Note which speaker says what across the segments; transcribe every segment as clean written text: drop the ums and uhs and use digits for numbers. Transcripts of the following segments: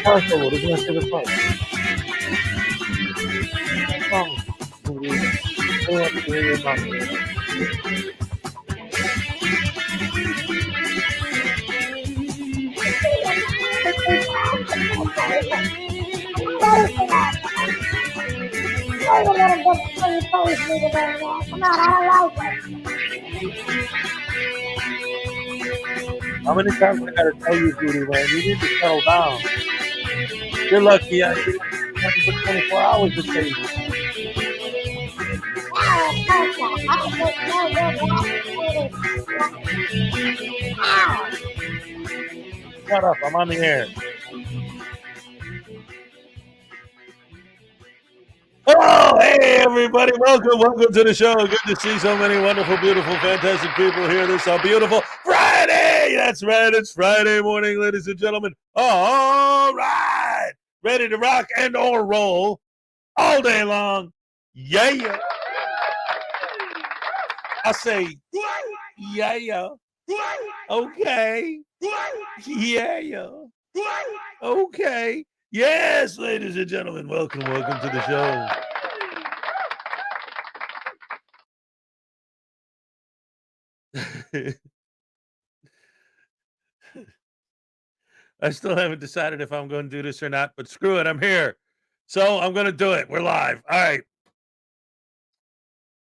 Speaker 1: 파워서 오리지널 색을 써. 우리 회의에서 How many times I gotta tell you, Judy, man? You need to settle down. You're lucky I did it for 24 hours to save you. Shut up, I'm on the air. Oh, hey, everybody. Welcome to the show. Good to see so many wonderful, beautiful, fantastic people here this beautiful Friday. That's right. It's Friday morning, ladies and gentlemen. All right. Ready to rock and or roll all day long. Yeah. I say, yeah. Okay. Yeah. Okay. Yes, ladies and gentlemen, welcome to the show. I still haven't decided if I'm going to do this or not, but screw it, I'm here. So I'm going to do it. We're live. All right.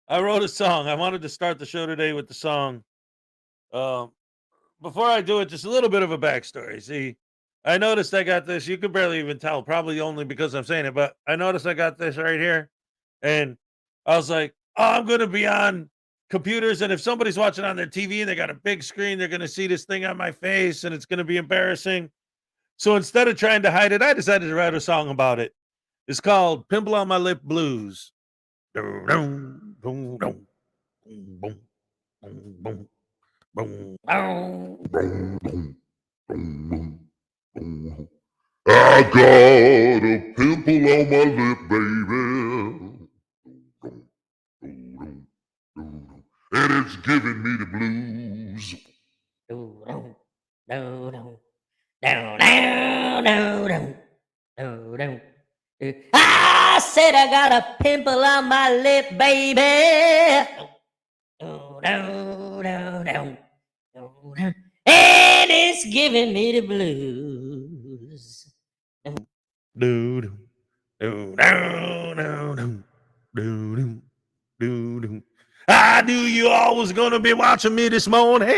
Speaker 1: I wrote a song. I wanted to start the show today with the song. Before I do it, just a little bit of a backstory. See, I noticed I got this. You could barely even tell, probably only because I'm saying it, but I noticed I got this right here. And I was like, oh, I'm going to be on computers. And if somebody's watching on their TV and they got a big screen, they're going to see this thing on my face and it's going to be embarrassing. So instead of trying to hide it, I decided to write a song about it. It's called Pimple on My Lip Blues. Boom, boom, boom, boom, boom, boom, boom. I got a pimple on my lip, baby. And it's giving me the blues.
Speaker 2: I said I got a pimple on my lip, baby. And it's giving me the blues.
Speaker 1: I knew you all was gonna be watching me this morning.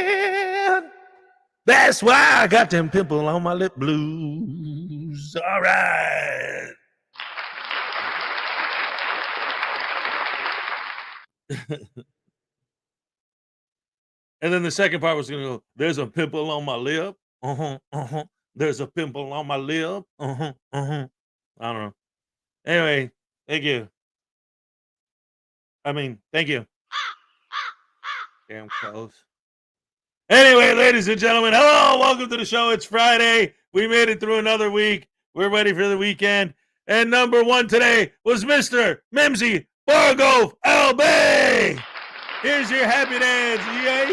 Speaker 1: That's why I got them pimple on my lip blues. All right. And then the second part was gonna go, there's a pimple on my lip. There's a pimple on my lip. I don't know. Anyway, thank you. Thank you. Damn close. Anyway, ladies and gentlemen, hello, welcome to the show. It's Friday. We made it through another week. We're ready for the weekend. And number one today was Mr. Mimsy Bargove LB. Here's your happy dance. Yeah.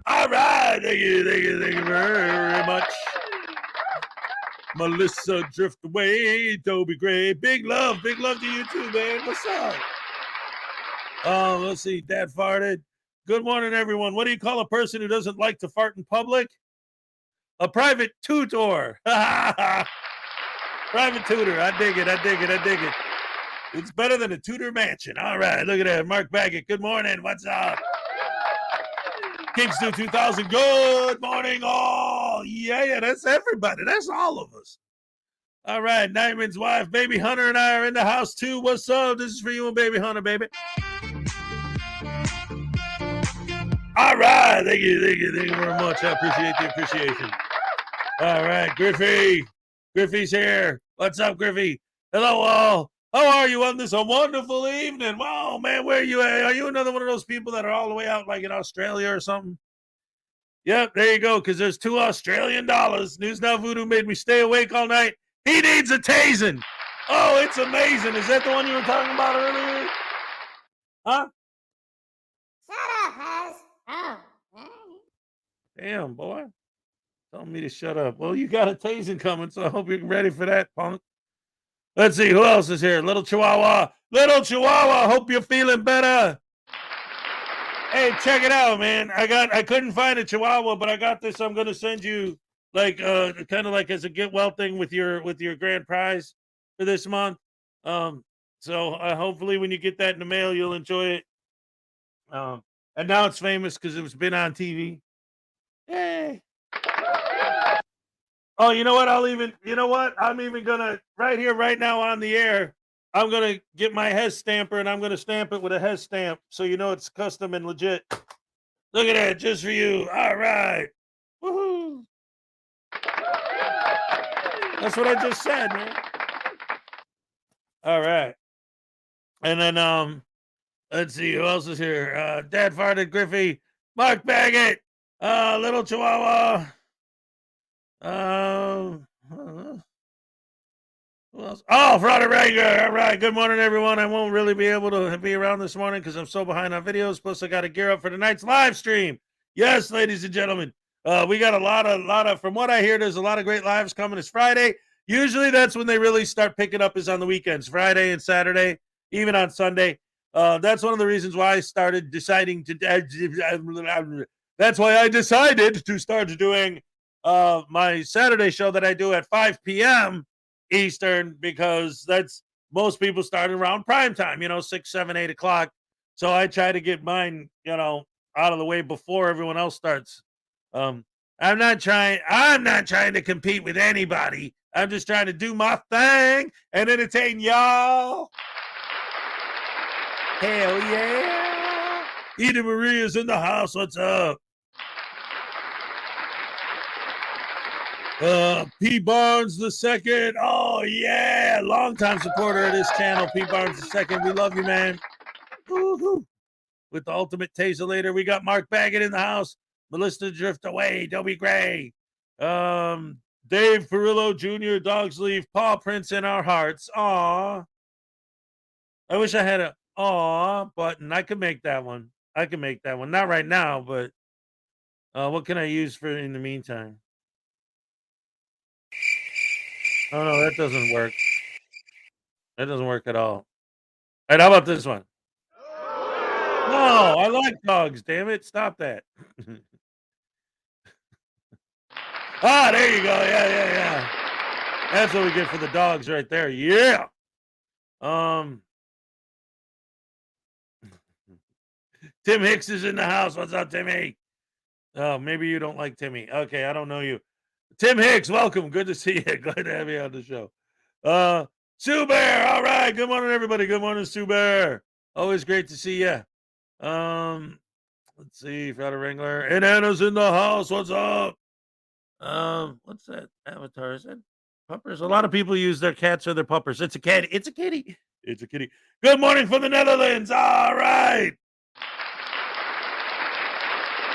Speaker 1: All right. Thank you very much. Melissa Driftaway, Toby Gray. Big love to you too, man. What's up? Let's see. Dad farted. Good morning, everyone. What do you call a person who doesn't like to fart in public? A private tutor. Private tutor. I dig it. It's better than a Tudor mansion. All right. Look at that. Mark Baggett. Good morning. What's up? Kingston 2000. Good morning, all. Yeah, that's everybody. That's all of us. All right. Nyman's wife, Baby Hunter, and I are in the house, too. What's up? This is for you and Baby Hunter, baby. All right. Thank you very much. I appreciate the appreciation. All right. Griffey's here. What's up, Griffey? Hello, all. How are you on this wonderful evening? Wow, man, where are you at? Are you another one of those people that are all the way out like in Australia or something? Yep, there you go, because there's $2 Australian. News Now Voodoo made me stay awake all night. He needs a tasing. Oh, it's amazing. Is that the one you were talking about earlier? Huh?
Speaker 2: Shut up, Hez. Oh.
Speaker 1: Damn, boy. Telling me to shut up. Well, you got a tasing coming, so I hope you're ready for that, punk. Let's see, who else is here? Little Chihuahua. Hope you're feeling better. Hey, check it out, man. I couldn't find a Chihuahua, but I got this. I'm gonna send you like kind of like as a get well thing with your grand prize for this month. So hopefully when you get that in the mail, you'll enjoy it. And now it's famous because it's been on TV. Yay. Oh, you know what? I'm even gonna right here, right now on the air. I'm gonna get my Hez stamper and I'm gonna stamp it with a Hez stamp, so you know it's custom and legit. Look at that, just for you. All right, woohoo! That's what I just said, man. All right, and then let's see who else is here. Dad farted, Griffey, Mark Baggett, Little Chihuahua. Who else? Oh, Frauditor. All right. Good morning, everyone. I won't really be able to be around this morning because I'm so behind on videos. Plus, I got to gear up for tonight's live stream. Yes, ladies and gentlemen. We got a lot of, from what I hear, there's a lot of great lives coming. It's Friday. Usually that's when they really start picking up is on the weekends, Friday and Saturday, even on Sunday. That's one of the reasons why I started deciding to, that's why I decided to start doing my Saturday show that I do at 5 p.m. Eastern, because that's most people start around prime time, 6, 7, 8 o'clock. So I try to get mine, out of the way before everyone else starts. I'm not trying to compete with anybody. I'm just trying to do my thing and entertain y'all. Hell yeah. Eda Maria's in the house. What's up? P. Barnes the second. Oh, yeah. Longtime supporter of this channel, P. Barnes the second. We love you, man. Woo-hoo. With the ultimate taser later, we got Mark Baggett in the house. Melissa Drift Away, Dobie Gray. Dave Perillo Jr., Dogsleaf, Paw Prince in our hearts. Aw. I wish I had a aw button. I could make that one. Not right now, but what can I use for in the meantime? Oh, no, that doesn't work. That doesn't work at all. All right, how about this one? No, I like dogs, damn it. Stop that. There you go. Yeah. That's what we get for the dogs right there. Yeah. Tim Hicks is in the house. What's up, Timmy? Oh, maybe you don't like Timmy. Okay, I don't know you. Tim Hicks, welcome. Good to see you. Glad to have you on the show. Sue Bear. All right. Good morning, everybody. Good morning, Sue Bear. Always great to see you. Let's see. Frauditor Wrangler. And Anna's in the house. What's up? What's that avatar? Is that puppers? A lot of people use their cats or their puppers. It's a cat. It's a kitty. It's a kitty. Good morning from the Netherlands. All right.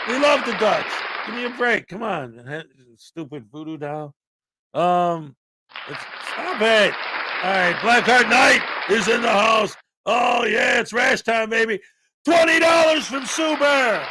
Speaker 1: We love the Dutch. Give me a break. Come on. Stupid voodoo doll. Stop it. All right. Blackheart Knight is in the house. Oh, yeah. It's rash time, baby. $20 from Sue Bear.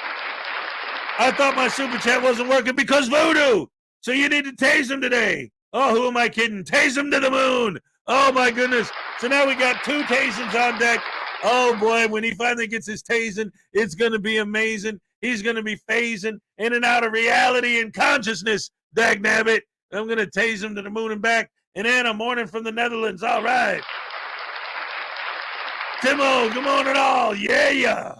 Speaker 1: I thought my super chat wasn't working because voodoo. So you need to tase him today. Oh, who am I kidding? Tase him to the moon. Oh, my goodness. So now we got 2 tasings on deck. Oh, boy. When he finally gets his tasing, it's going to be amazing. He's going to be phasing in and out of reality and consciousness, dagnabbit. I'm going to tase him to the moon and back. And Anna, morning from the Netherlands. All right. Timo, good morning all. Yeah.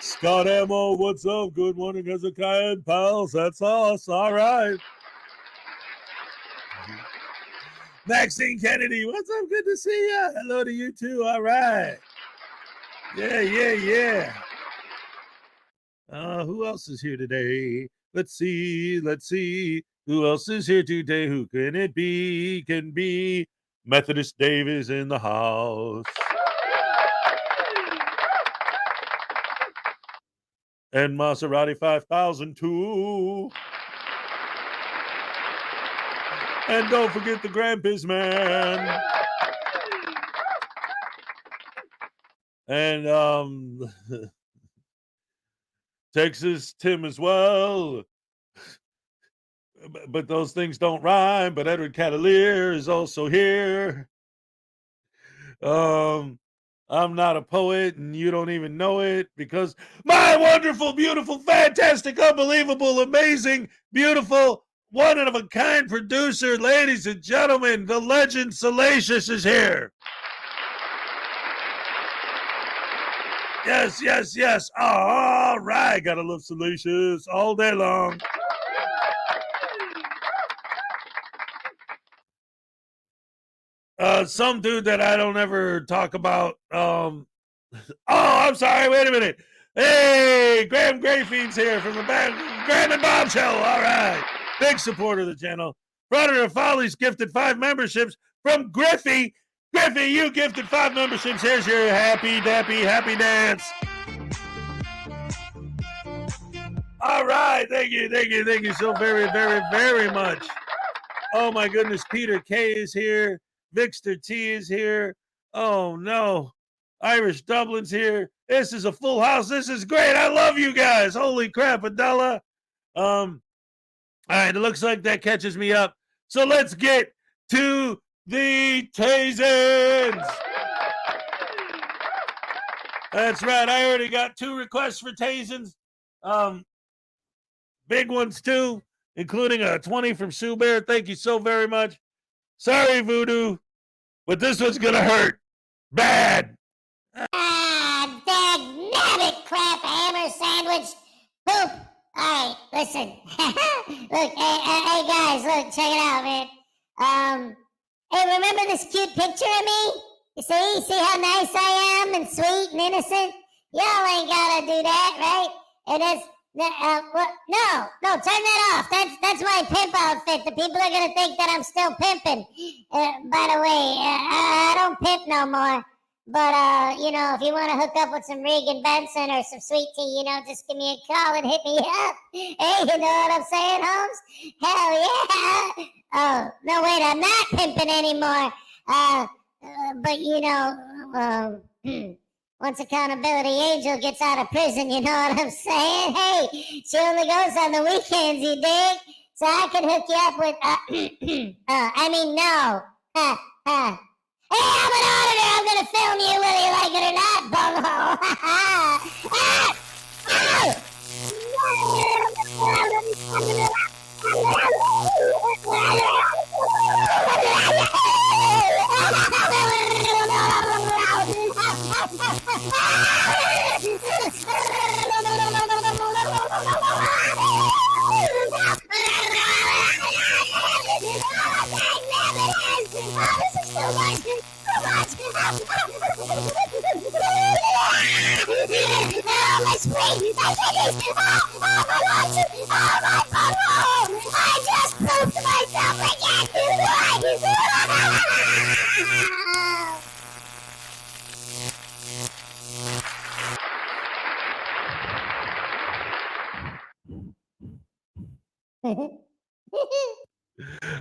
Speaker 1: Scott Ammo, what's up? Good morning, Hezokuai and pals. That's us. All right. Maxine Kennedy, what's up? Good to see you. Hello to you too. All right. Yeah. Who else is here today? Let's see. Who else is here today? Who can it be? Can be Methodist Dave is in the house. And Maserati 5000 too. And don't forget the Grandpa's man. And Texas Tim as well. But those things don't rhyme. But Edward Cavalier is also here. I'm not a poet, and you don't even know it because my wonderful, beautiful, fantastic, unbelievable, amazing, beautiful, one-of-a-kind producer, ladies and gentlemen, the legend Salacious is here. Yes. All right. Gotta love Salacious all day long. Some dude that I don't ever talk about. I'm sorry. Wait a minute. Hey, Graham Grayfeed's here from the Graham and Bob Show. All right. Big supporter of the channel. Frauditor Follies gifted 5 memberships from Griffey. Griffey, you gifted 5 memberships. Here's your happy dance. All right. Thank you so very, very, very much. Oh, my goodness. Peter K is here. Vixter T is here. Oh, no. Irish Dublin's here. This is a full house. This is great. I love you guys. Holy crap, Adela. All right, it looks like that catches me up. So let's get to the tasings. That's right. I already got 2 requests for tasings. Big ones, too, including a 20 from Sue Bear. Thank you so very much. Sorry, Voodoo, but this one's going to hurt. Bad.
Speaker 3: Dagnabbit crap hammer sandwich poop. All right, listen. Look, hey guys, look, check it out, man. Hey, remember this cute picture of me? You see how nice I am and sweet and innocent? Y'all ain't gotta do that, right? And No, turn that off. That's my pimp outfit. The people are gonna think that I'm still pimping. By the way, I don't pimp no more. But if you want to hook up with some Regan Benson or some sweet tea, just give me a call and hit me up. Hey, you know what I'm saying, Holmes? Hell yeah! Oh no, wait, I'm not pimping anymore. But once Accountability Angel gets out of prison, you know what I'm saying? Hey, she only goes on the weekends, you dig? So I can hook you up with, no. Hey, I'm an auditor. I'm going to film you whether you like it or not, I just pooped myself again.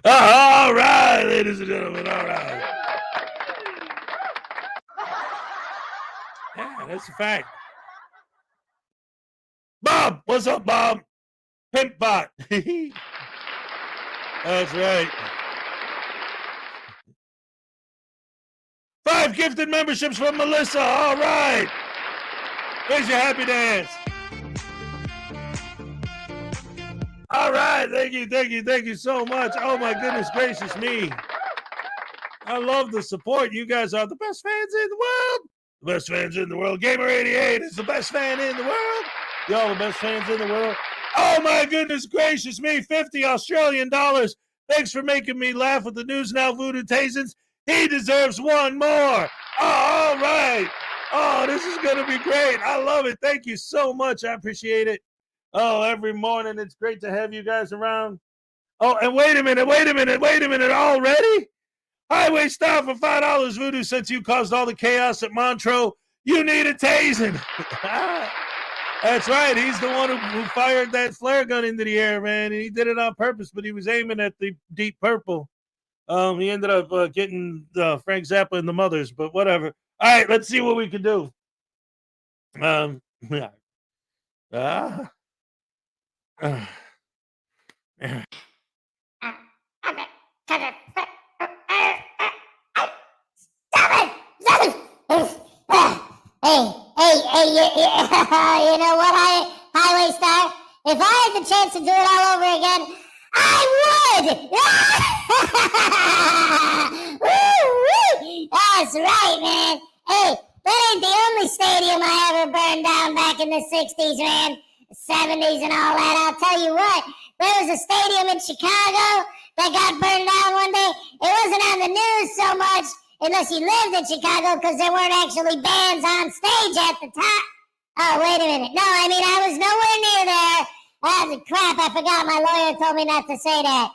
Speaker 1: All right, ladies and gentlemen. All right. Yeah, that's a fact. Bob, what's up, Bob? Pimp bot. That's right. 5 gifted memberships from Melissa. All right. Raise your happy dance. All right. Thank you so much. Oh, my goodness gracious me. I love the support. You guys are the best fans in the world. The best fans in the world. Gamer88 is the best fan in the world. Y'all the best fans in the world. Oh, my goodness gracious me. 50 Australian dollars. Thanks for making me laugh with the News Now Voodoo Tasins. He deserves one more. Oh, all right. Oh, this is going to be great. I love it. Thank you so much. I appreciate it. Oh, every morning it's great to have you guys around. Oh, and wait a minute already? Highway Star for $5. Voodoo, since you caused all the chaos at Montreux, you need a tasing. That's right. He's the one who fired that flare gun into the air, man. And he did it on purpose, but he was aiming at the Deep Purple. He ended up getting Frank Zappa and the Mothers, but whatever. All right, let's see what we can do.
Speaker 3: Hey, you know what, Highway Star? If I had the chance to do it all over again, I would! That's right, man. Hey, that ain't the only stadium I ever burned down back in the 60s, man. The 70s and all that. I'll tell you what, there was a stadium in Chicago that got burned down one day. It wasn't on the news so much, unless you lived in Chicago, because there weren't actually bands on stage at the time. Oh, wait a minute. No, I mean, I was nowhere near there. Crap, I forgot my lawyer told me not to say that.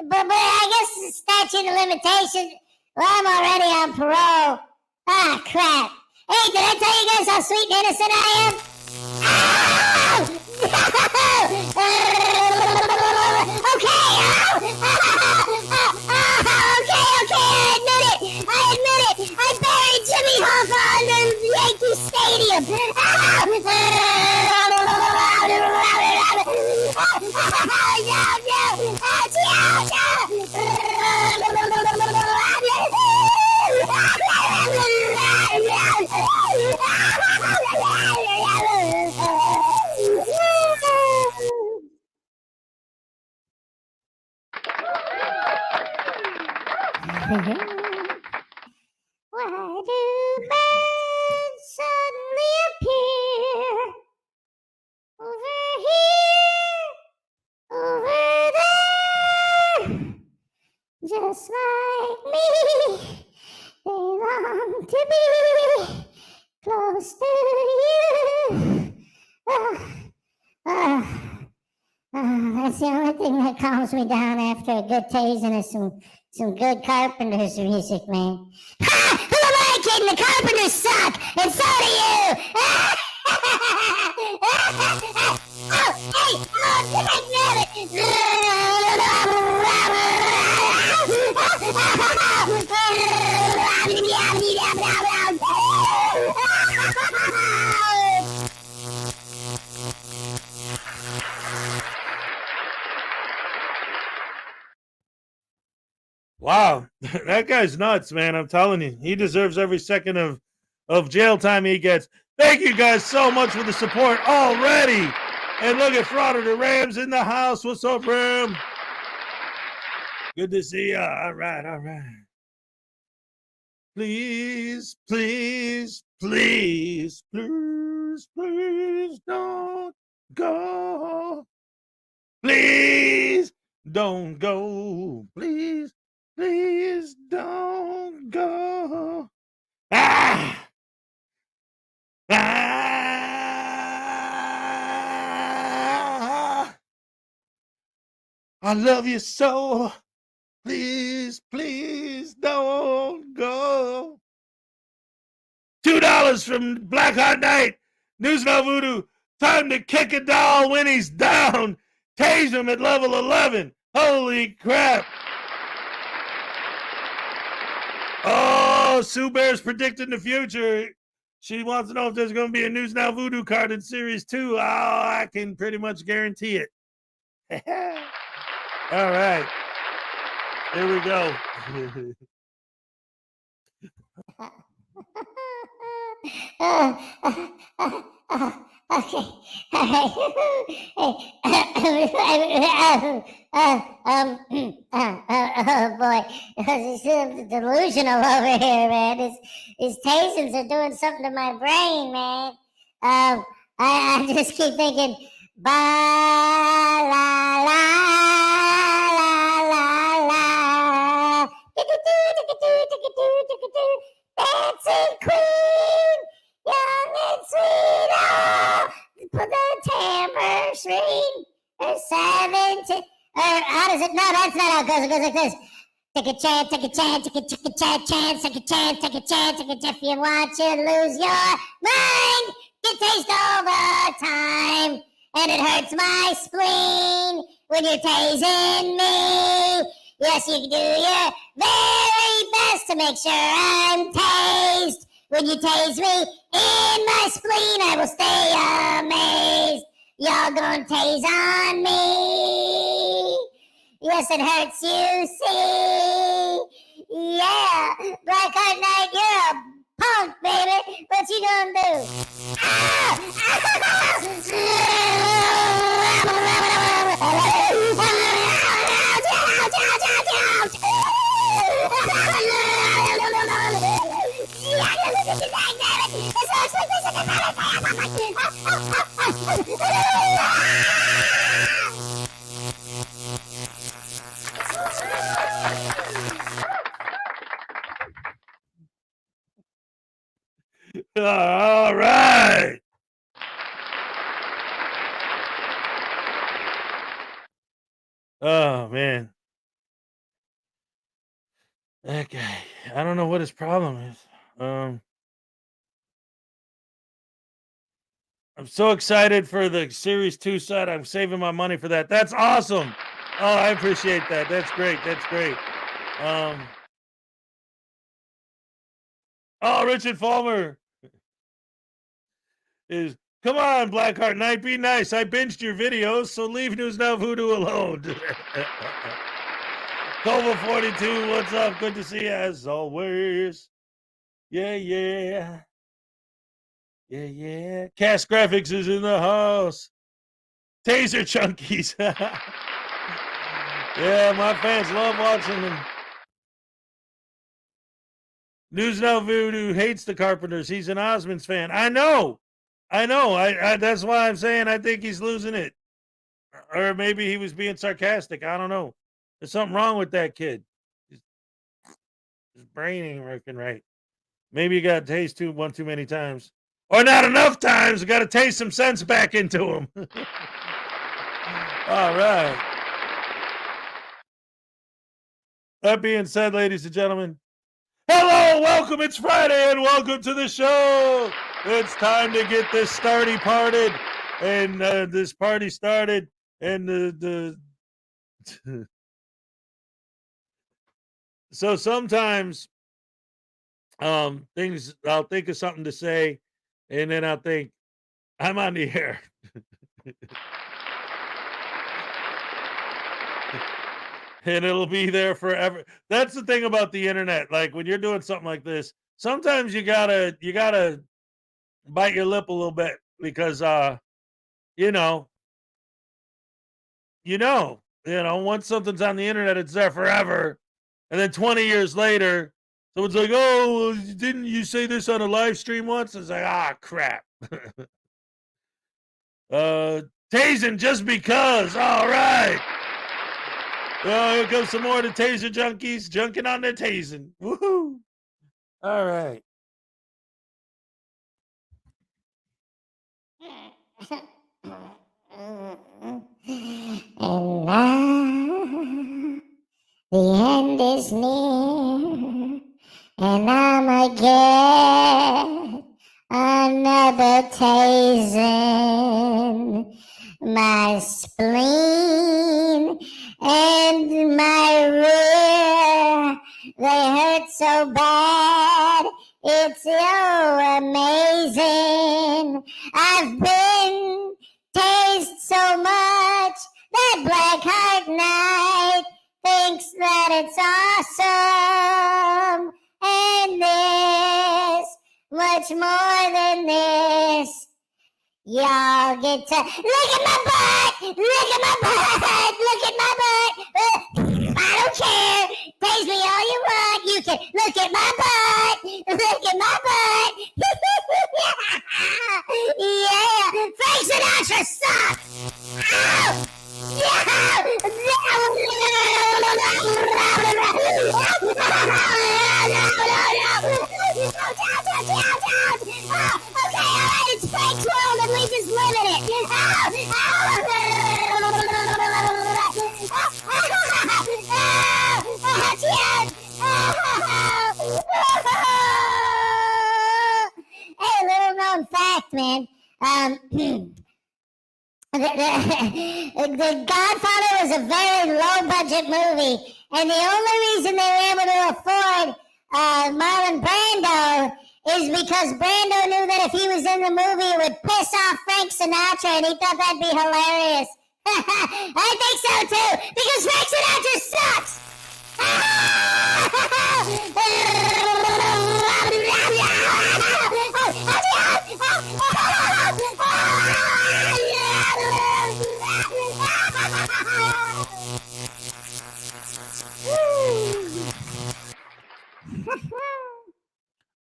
Speaker 3: But I guess the statute of limitations, well, I'm already on parole. Ah, crap. Hey, did I tell you guys how sweet and innocent I am? Okay, I admit it. I buried Jimmy Hoffa under Yankee Stadium. Why do birds suddenly appear over here, over there, just like me? They long to be close to you. the only thing that calms me down after a good tasing is some good Carpenters music, man. Ha! Who am I kidding? The Carpenters suck, and so do you! Oh, hey! Oh, I grab it!
Speaker 1: Wow, that guy's nuts, man. I'm telling you, he deserves every second of jail time he gets. Thank you guys so much for the support already. And look at Frauditor. Ram's in the house. What's up, Ram? Good to see you. All right, all right. Please, please, please, please, please don't go. Please don't go. Please, please don't go. Ah! Ah! I love you so. Please, please don't go. $2 from Blackheart Knight. News Now Voodoo. Time to kick a doll when he's down. Tase him at level 11. Holy crap. Oh, Sue Bear's predicting the future. She wants to know if there's going to be a News Now Voodoo card in Series 2. Oh, I can pretty much guarantee it. All right. Here we go.
Speaker 3: Okay. Oh boy, this is delusional over here, man. His tasings are doing something to my brain, man. I just keep thinking, ba la la la la la, dancing queen, young and sweet. Oh, put the tambourine. There's 17. How does it? No, that's not how it goes. It goes like this. Take a chance, take a chance, take a chance, take a chance, take a chance, take a chance. If you want to lose your mind, you taste all the time. And it hurts my spleen when you're tasing me. Yes, you can do your very best to make sure I'm tased. When you tase me in my spleen, I will stay amazed. Y'all gonna tase on me. Yes, it hurts, you see. Yeah, Blackheart Knight, you're a punk, baby. What you gonna do?
Speaker 1: All right. Oh, man. That guy. I don't know what his problem is. I'm so excited for the Series 2 set. I'm saving my money for that. That's awesome. Oh, I appreciate that. That's great. That's great. Oh, Richard Fulmer is, come on, Blackheart Knight, be nice. I binged your videos, so leave News Now Voodoo alone. Cova 42, what's up? Good to see you as always. Yeah, yeah. Yeah, yeah. Cast Graphics is in the house. Taser Chunkies. Yeah, my fans love watching them. News Now Voodoo hates the Carpenters. He's an Osmonds fan. I know. I that's why I'm saying I think he's losing it. Or maybe he was being sarcastic. I don't know. There's something wrong with that kid. His brain ain't working right. Maybe you got to taste one too many times. Or not enough times. You got to taste some sense back into him. All right. That being said, ladies and gentlemen, hello, welcome. It's Friday, and welcome to the show. It's time to get this starty parted, and this party started, and the so sometimes things, I'll think of something to say, and then I'll think I'm on the air. And it'll be there forever. That's the thing about the internet. Like when you're doing something like this, sometimes you gotta bite your lip a little bit because once something's on the internet, it's there forever. And then 20 years later, someone's like, "Oh, didn't you say this on a live stream once?" It's like, crap. Tasing just because. All right. Here comes some more of the taser junkies junking on their tasing. Woohoo! All right.
Speaker 3: And now the end is near, and I'ma get another tasing. My spleen and my rear, they hurt so bad, it's so amazing. I've been tased so much that Blackheart Knight thinks that it's awesome. And this, much more than this, y'all get to look at my butt, look at my butt, look at my butt. I don't care. Taste me all you want. You can look at my butt, look at my butt. Yeah, Frank Sinatra sucks. Okay, all right, it's Frank's world and we just live in it. Hey, little known fact, man. The Godfather was a very low budget movie, and the only reason they were able to afford Marlon Brando is because Brando knew that if he was in the movie, it would piss off Frank Sinatra, and he thought that'd be hilarious. I think so too, because Frank Sinatra sucks.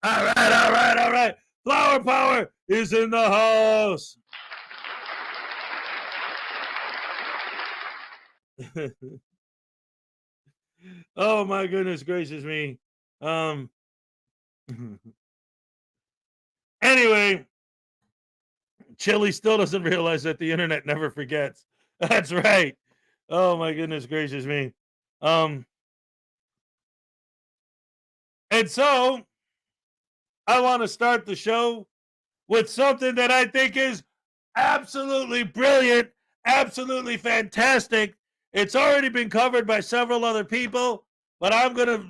Speaker 1: All right. Flower Power is in the house. Oh my goodness gracious me. Anyway, Chili still doesn't realize that the internet never forgets. That's right. Oh my goodness gracious me. And so I want to start the show with something that I think is absolutely brilliant, absolutely fantastic. It's already been covered by several other people, but I'm going to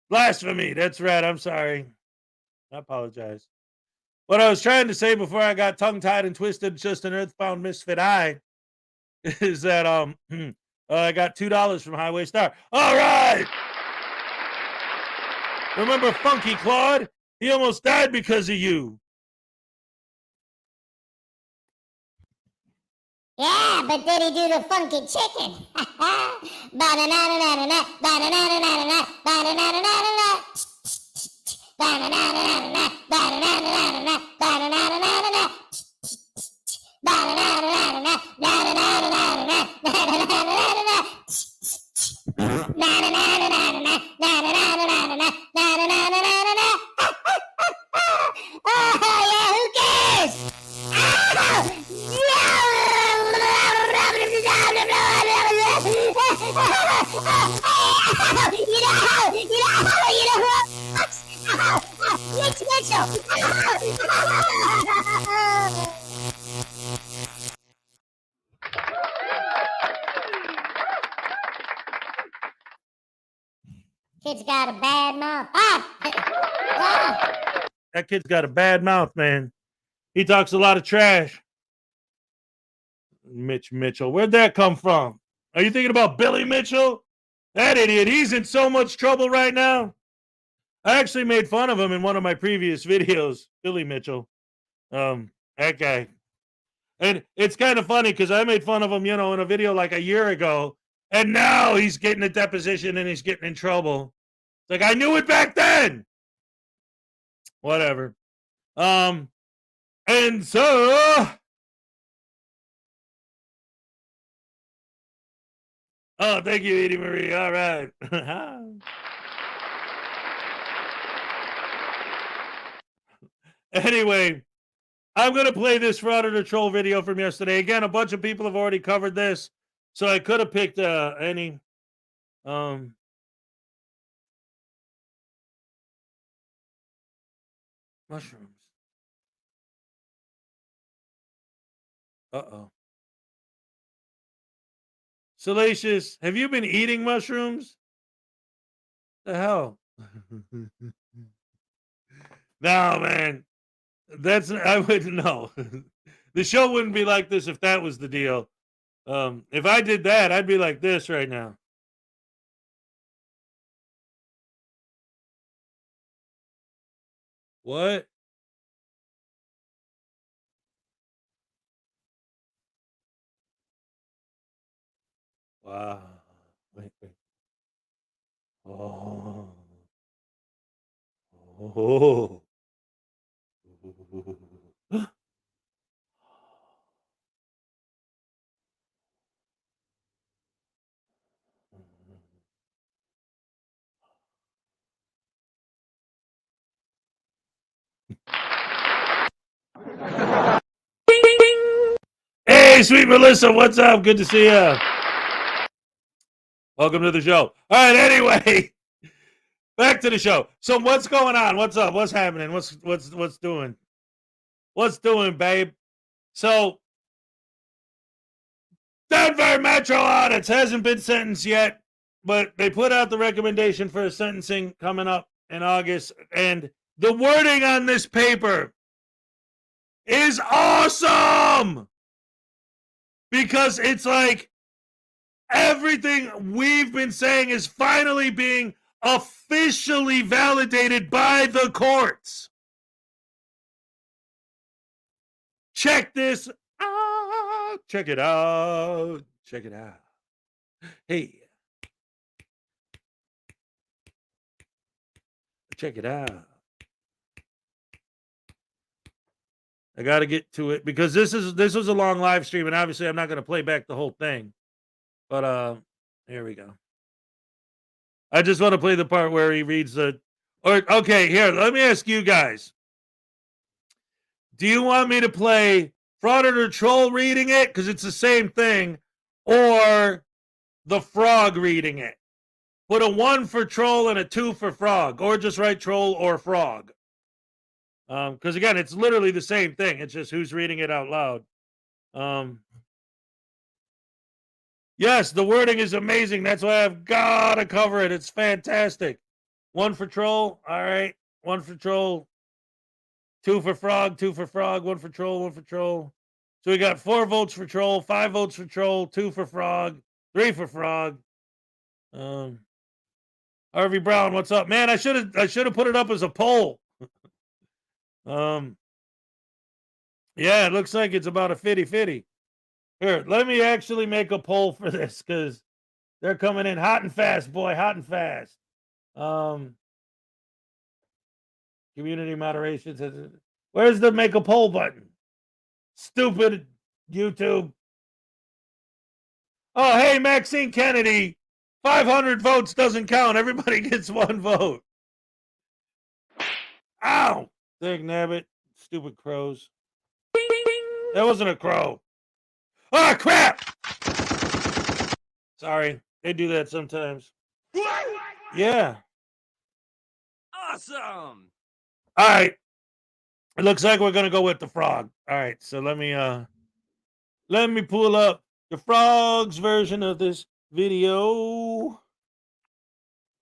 Speaker 1: blasphemy. That's right. I'm sorry. I apologize. What I was trying to say before I got tongue-tied and twisted, just an earthbound misfit eye, is that I got $2 from Highway Star. All right. Remember Funky Claude? He almost died because of you.
Speaker 3: Yeah, but did he do the funky chicken? Mitch Mitchell. Kid's got a bad mouth.
Speaker 1: That kid's got a bad mouth, man. He talks a lot of trash. Mitch Mitchell. Where'd that come from? Are you thinking about Billy Mitchell? That idiot. He's in so much trouble right now. I actually made fun of him in one of my previous videos. Billy Mitchell. That guy. And it's kind of funny because I made fun of him, in a video like a year ago. And now he's getting a deposition and he's getting in trouble. It's like, I knew it back then. Whatever. And so... Oh, thank you, Edie Marie. All right. Anyway, I'm going to play this Frauditor troll video from yesterday. Again, a bunch of people have already covered this, so I could have picked any. Mushrooms. Uh-oh. Salacious, have you been eating mushrooms? The hell? No, man. I wouldn't know. The show wouldn't be like this if that was the deal. If I did that, I'd be like this right now. What? Wow. Wait. Oh. Oh. Hey, sweet Melissa, what's up? Good to see you. Welcome to the show. All right, anyway, back to the show. So what's going on? What's up? What's happening? What's doing? What's doing, babe? So Denver Metro Audits hasn't been sentenced yet, but they put out the recommendation for a sentencing coming up in August, and the wording on this paper is awesome because it's like everything we've been saying is finally being officially validated by the courts. Check this out. Check it out. Check it out. Hey. Check it out. I got to get to it because this was a long live stream, and obviously I'm not going to play back the whole thing. But here we go. I just want to play the part where he reads okay, here, let me ask you guys. Do you want me to play Frauditor Troll reading it, because it's the same thing, or the Frog reading it? Put a 1 for Troll and a 2 for Frog, or just write Troll or Frog. Because again, it's literally the same thing. It's just who's reading it out loud. Yes, the wording is amazing. That's why I've got to cover it. It's fantastic. 1 for Troll. All right. 1 for Troll. 2 for Frog. 2 for Frog. 1 for Troll. 1 for Troll. So we got 4 votes for Troll, 5 votes for Troll, 2 for Frog, 3 for Frog. Harvey Brown, what's up? Man, I should have put it up as a poll. Yeah, it looks like it's about a 50-50. Here, let me actually make a poll for this because they're coming in hot and fast, boy, hot and fast. Community moderation says, where's the make a poll button? Stupid YouTube. Oh, hey, Maxine Kennedy. 500 votes doesn't count. Everybody gets 1 vote. Ow! Dig nabbit. Stupid crows. That wasn't a crow. Oh, crap! Sorry. They do that sometimes. Yeah.
Speaker 2: Awesome.
Speaker 1: All right. It looks like we're gonna go with the frog. All right. So let me pull up the frog's version of this video.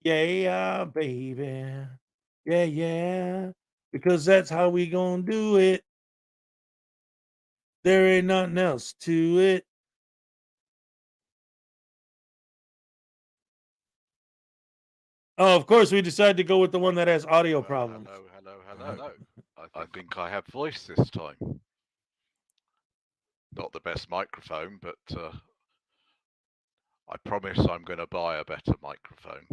Speaker 1: Yeah, baby. Yeah, yeah. Because that's how we gonna do it. There ain't nothing else to it. Oh, of course, we decided to go with the one that has audio problems.
Speaker 4: Hello. I think I have voice this time. Not the best microphone, but I promise I'm going to buy a better microphone.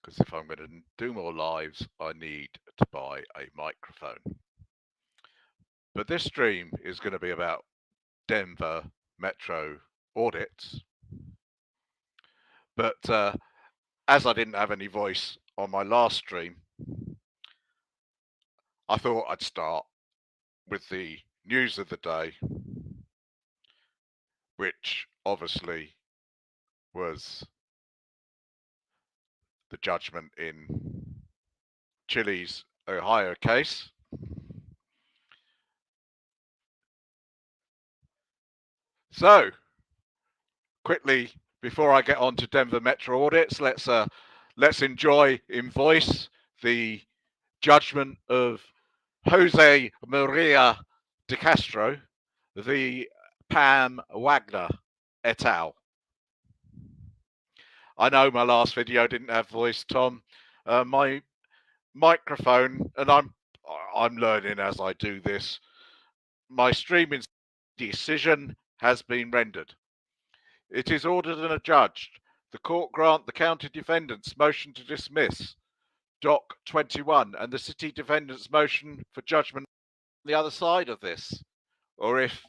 Speaker 4: Because if I'm going to do more lives, I need to buy a microphone. But this stream is going to be about Denver Metro Audits. But as I didn't have any voice on my last stream, I thought I'd start with the news of the day, which obviously was the judgment in Chile's Ohio case. So, quickly, before I get on to Denver Metro Audits, let's enjoy in voice the judgment of Jose Maria de Castro, the Pam Wagner et al. I know my last video didn't have voice, Tom. My microphone, and I'm learning as I do this. My streaming decision has been rendered. It is ordered and adjudged. The court grant the county defendant's motion to dismiss, Doc 21, and the city defendant's motion for judgment on the other side of this. Or if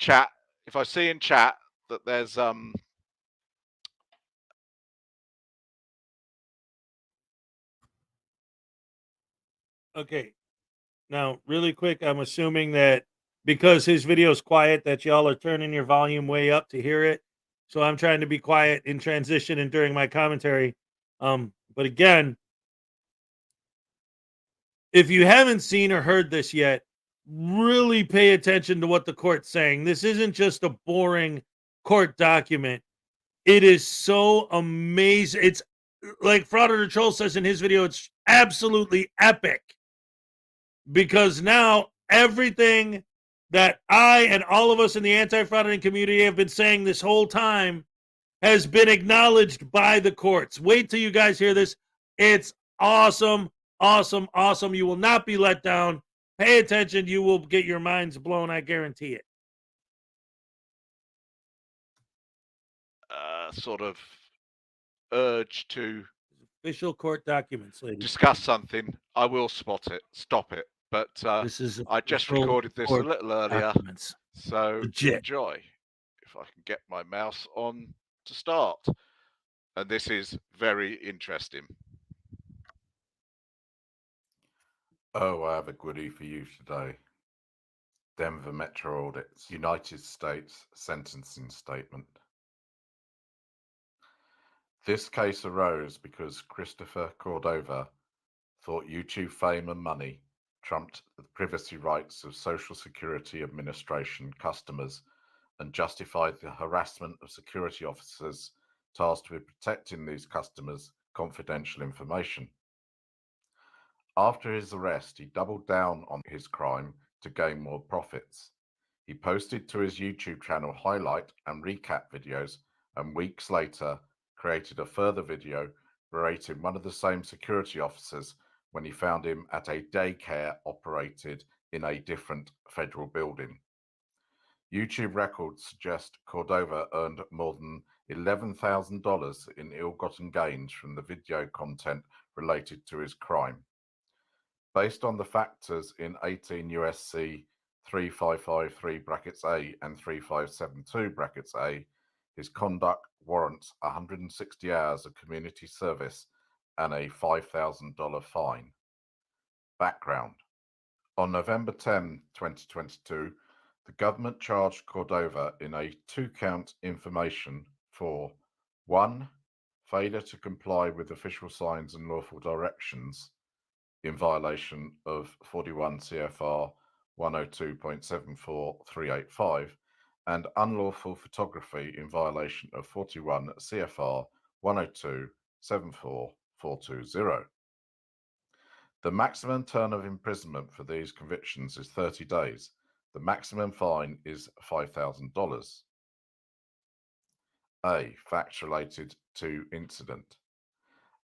Speaker 4: I see in chat that there's
Speaker 1: Okay. Now, really quick, I'm assuming that because his video is quiet, that y'all are turning your volume way up to hear it. So I'm trying to be quiet in transition and during my commentary. But again, if you haven't seen or heard this yet, really pay attention to what the court's saying. This isn't just a boring court document. It is so amazing. It's like Frauditor Troll says in his video, it's absolutely epic. Because now everything that I and all of us in the anti-frauditing community have been saying this whole time has been acknowledged by the courts. Wait till you guys hear this. It's awesome, awesome, awesome. You will not be let down. Pay attention. You will get your minds blown. I guarantee it.
Speaker 4: Sort of urge to
Speaker 1: Official court documents, ladies.
Speaker 4: Discuss something, I will stop it. But
Speaker 1: This is
Speaker 4: I just recorded this a little earlier,
Speaker 1: documents.
Speaker 4: So
Speaker 1: Legit.
Speaker 4: Enjoy. If I can get my mouse on to start. And this is very interesting.
Speaker 5: Oh, I have a goodie for you today. Denver Metro Audits, United States Sentencing Statement. This case arose because Christopher Cordova thought YouTube fame and money trumped the privacy rights of Social Security Administration customers and justified the harassment of security officers tasked with protecting these customers' confidential information. After his arrest, he doubled down on his crime to gain more profits. He posted to his YouTube channel highlight and recap videos, and weeks later created a further video berating one of the same security officers when he found him at a daycare operated in a different federal building. YouTube records suggest Cordova earned more than $11,000 in ill-gotten gains from the video content related to his crime. Based on the factors in 18 U.S.C. 3553 brackets A and 3572 brackets A, his conduct warrants 160 hours of community service and a $5,000 fine. Background. On November 10, 2022, the government charged Cordova in a 2-count information for 1. failure to comply with official signs and lawful directions in violation of 41 CFR 102.74385, and unlawful photography in violation of 41 CFR 102.74420. The maximum term of imprisonment for these convictions is 30 days. The maximum fine is $5,000. A. Facts related to incident.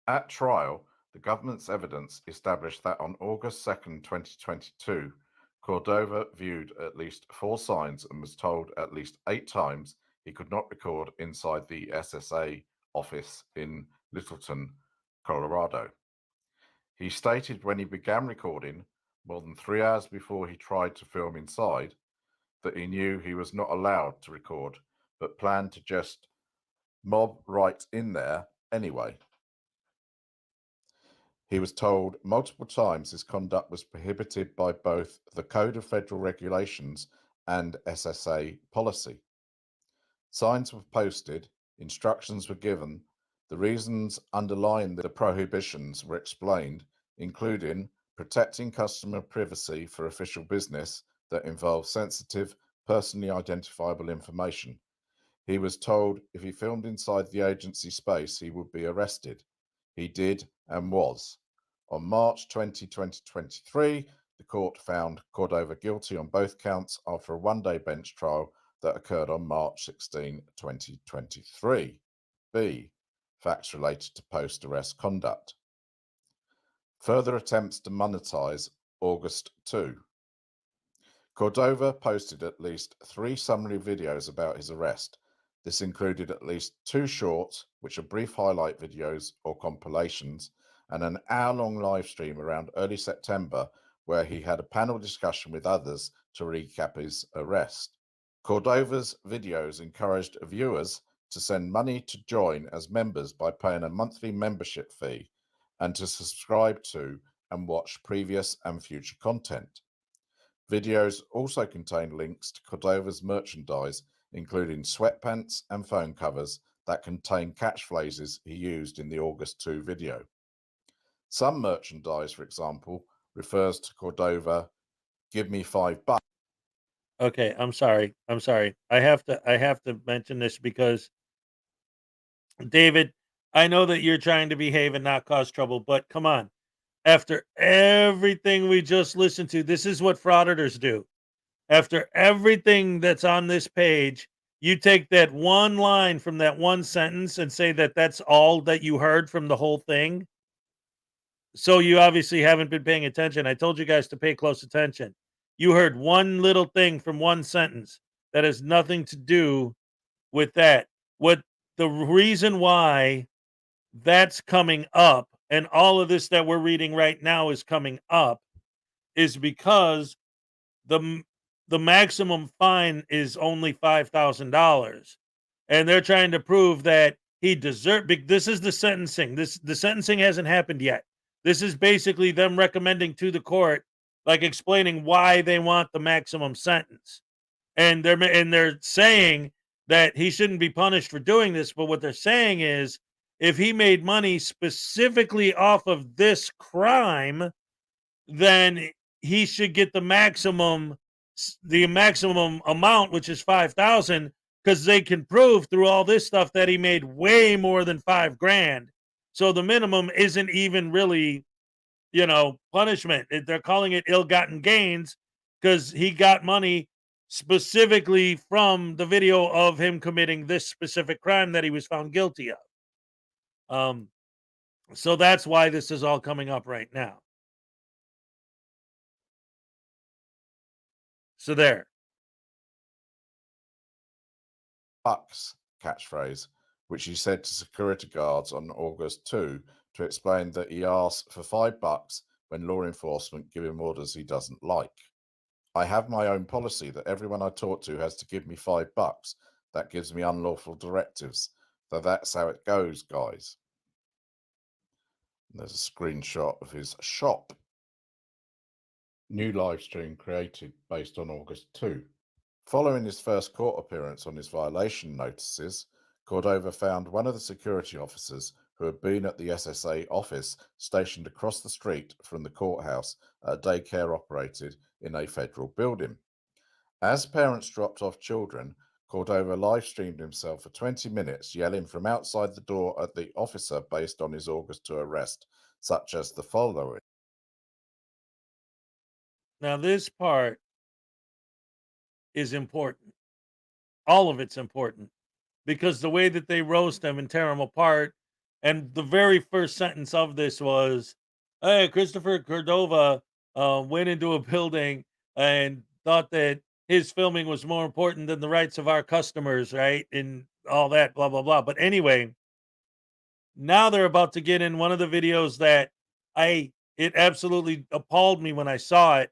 Speaker 5: At trial, the government's evidence established that on August 2nd, 2022, Cordova viewed at least 4 signs and was told at least 8 times he could not record inside the SSA office in Littleton, Colorado. He stated when he began recording, more than 3 hours before he tried to film inside, that he knew he was not allowed to record, but planned to just mob right in there anyway. He was told multiple times his conduct was prohibited by both the Code of Federal Regulations and SSA policy. Signs were posted, instructions were given, the reasons underlying the prohibitions were explained, including protecting customer privacy for official business that involves sensitive, personally identifiable information. He was told if he filmed inside the agency space, he would be arrested. He did and was. On March 20, 2023, the court found Cordova guilty on both counts after a one-day bench trial that occurred on March 16, 2023. B. Facts related to post-arrest conduct. Further attempts to monetize August 2. Cordova posted at least 3 summary videos about his arrest. This included at least 2 shorts, which are brief highlight videos or compilations, and an hour-long live stream around early September where he had a panel discussion with others to recap his arrest. Cordova's videos encouraged viewers to send money to join as members by paying a monthly membership fee and to subscribe to and watch previous and future content. Videos also contain links to Cordova's merchandise, including sweatpants and phone covers that contain catchphrases he used in the August 2 video. Some merchandise, for example, refers to Cordova, "Give me $5."
Speaker 1: Okay, I'm sorry. I have to mention this because David, I know that you're trying to behave and not cause trouble, but come on. After everything we just listened to, this is what frauditors do. After everything that's on this page, you take that one line from that one sentence and say that that's all that you heard from the whole thing. So you obviously haven't been paying attention. I told you guys to pay close attention. You heard one little thing from one sentence that has nothing to do with that. What the reason why that's coming up and all of this that we're reading right now is coming up is because the maximum fine is only $5,000, and they're trying to prove that he deserved. This is the sentencing. The sentencing hasn't happened yet. This is basically them recommending to the court, like explaining why they want the maximum sentence, and they're saying that he shouldn't be punished for doing this. But what they're saying is, if he made money specifically off of this crime, then he should get the maximum amount, which is 5,000, because they can prove through all this stuff that he made way more than $5,000. So the minimum isn't even really, punishment. They're calling it ill-gotten gains because he got money specifically from the video of him committing this specific crime that he was found guilty of. So that's why this is all coming up right now. So there.
Speaker 5: Bucks catchphrase, which he said to security guards on August 2 to explain that he asked for $5 when law enforcement give him orders he doesn't like. I have my own policy that everyone I talk to has to give me $5. That gives me unlawful directives. So that's how it goes, guys. And there's a screenshot of his shop. New live stream created based on August 2. Following his first court appearance on his violation notices, Cordova found one of the security officers who had been at the SSA office stationed across the street from the courthouse at a daycare operated in a federal building. As parents dropped off children, Cordova live-streamed himself for 20 minutes, yelling from outside the door at the officer based on his orders to arrest, such as the following.
Speaker 1: Now, this part is important. All of it's important because the way that they roast them and tear them apart, and the very first sentence of this was, "Hey, Christopher Cordova went into a building and thought that his filming was more important than the rights of our customers, right?" And all that, blah blah blah. But anyway, now they're about to get in one of the videos that it absolutely appalled me when I saw it,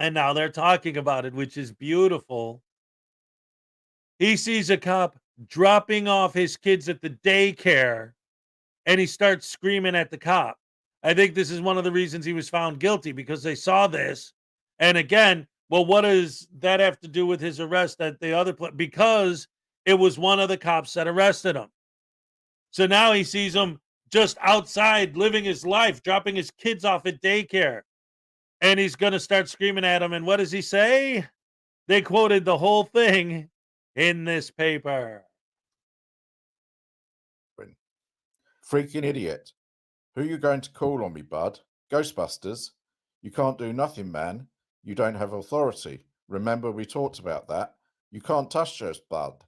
Speaker 1: and now they're talking about it, which is beautiful. He sees a cop dropping off his kids at the daycare and he starts screaming at the cop. I think this is one of the reasons he was found guilty, because they saw this. And again, well, what does that have to do with his arrest at the other place? Because it was one of the cops that arrested him. So now he sees him just outside living his life, dropping his kids off at daycare. And he's going to start screaming at him. And what does he say? They quoted the whole thing in this paper.
Speaker 5: Freaking idiot. Who you going to call on me, bud? Ghostbusters? You can't do nothing, man. You don't have authority. Remember we talked about that. You can't touch us, bud.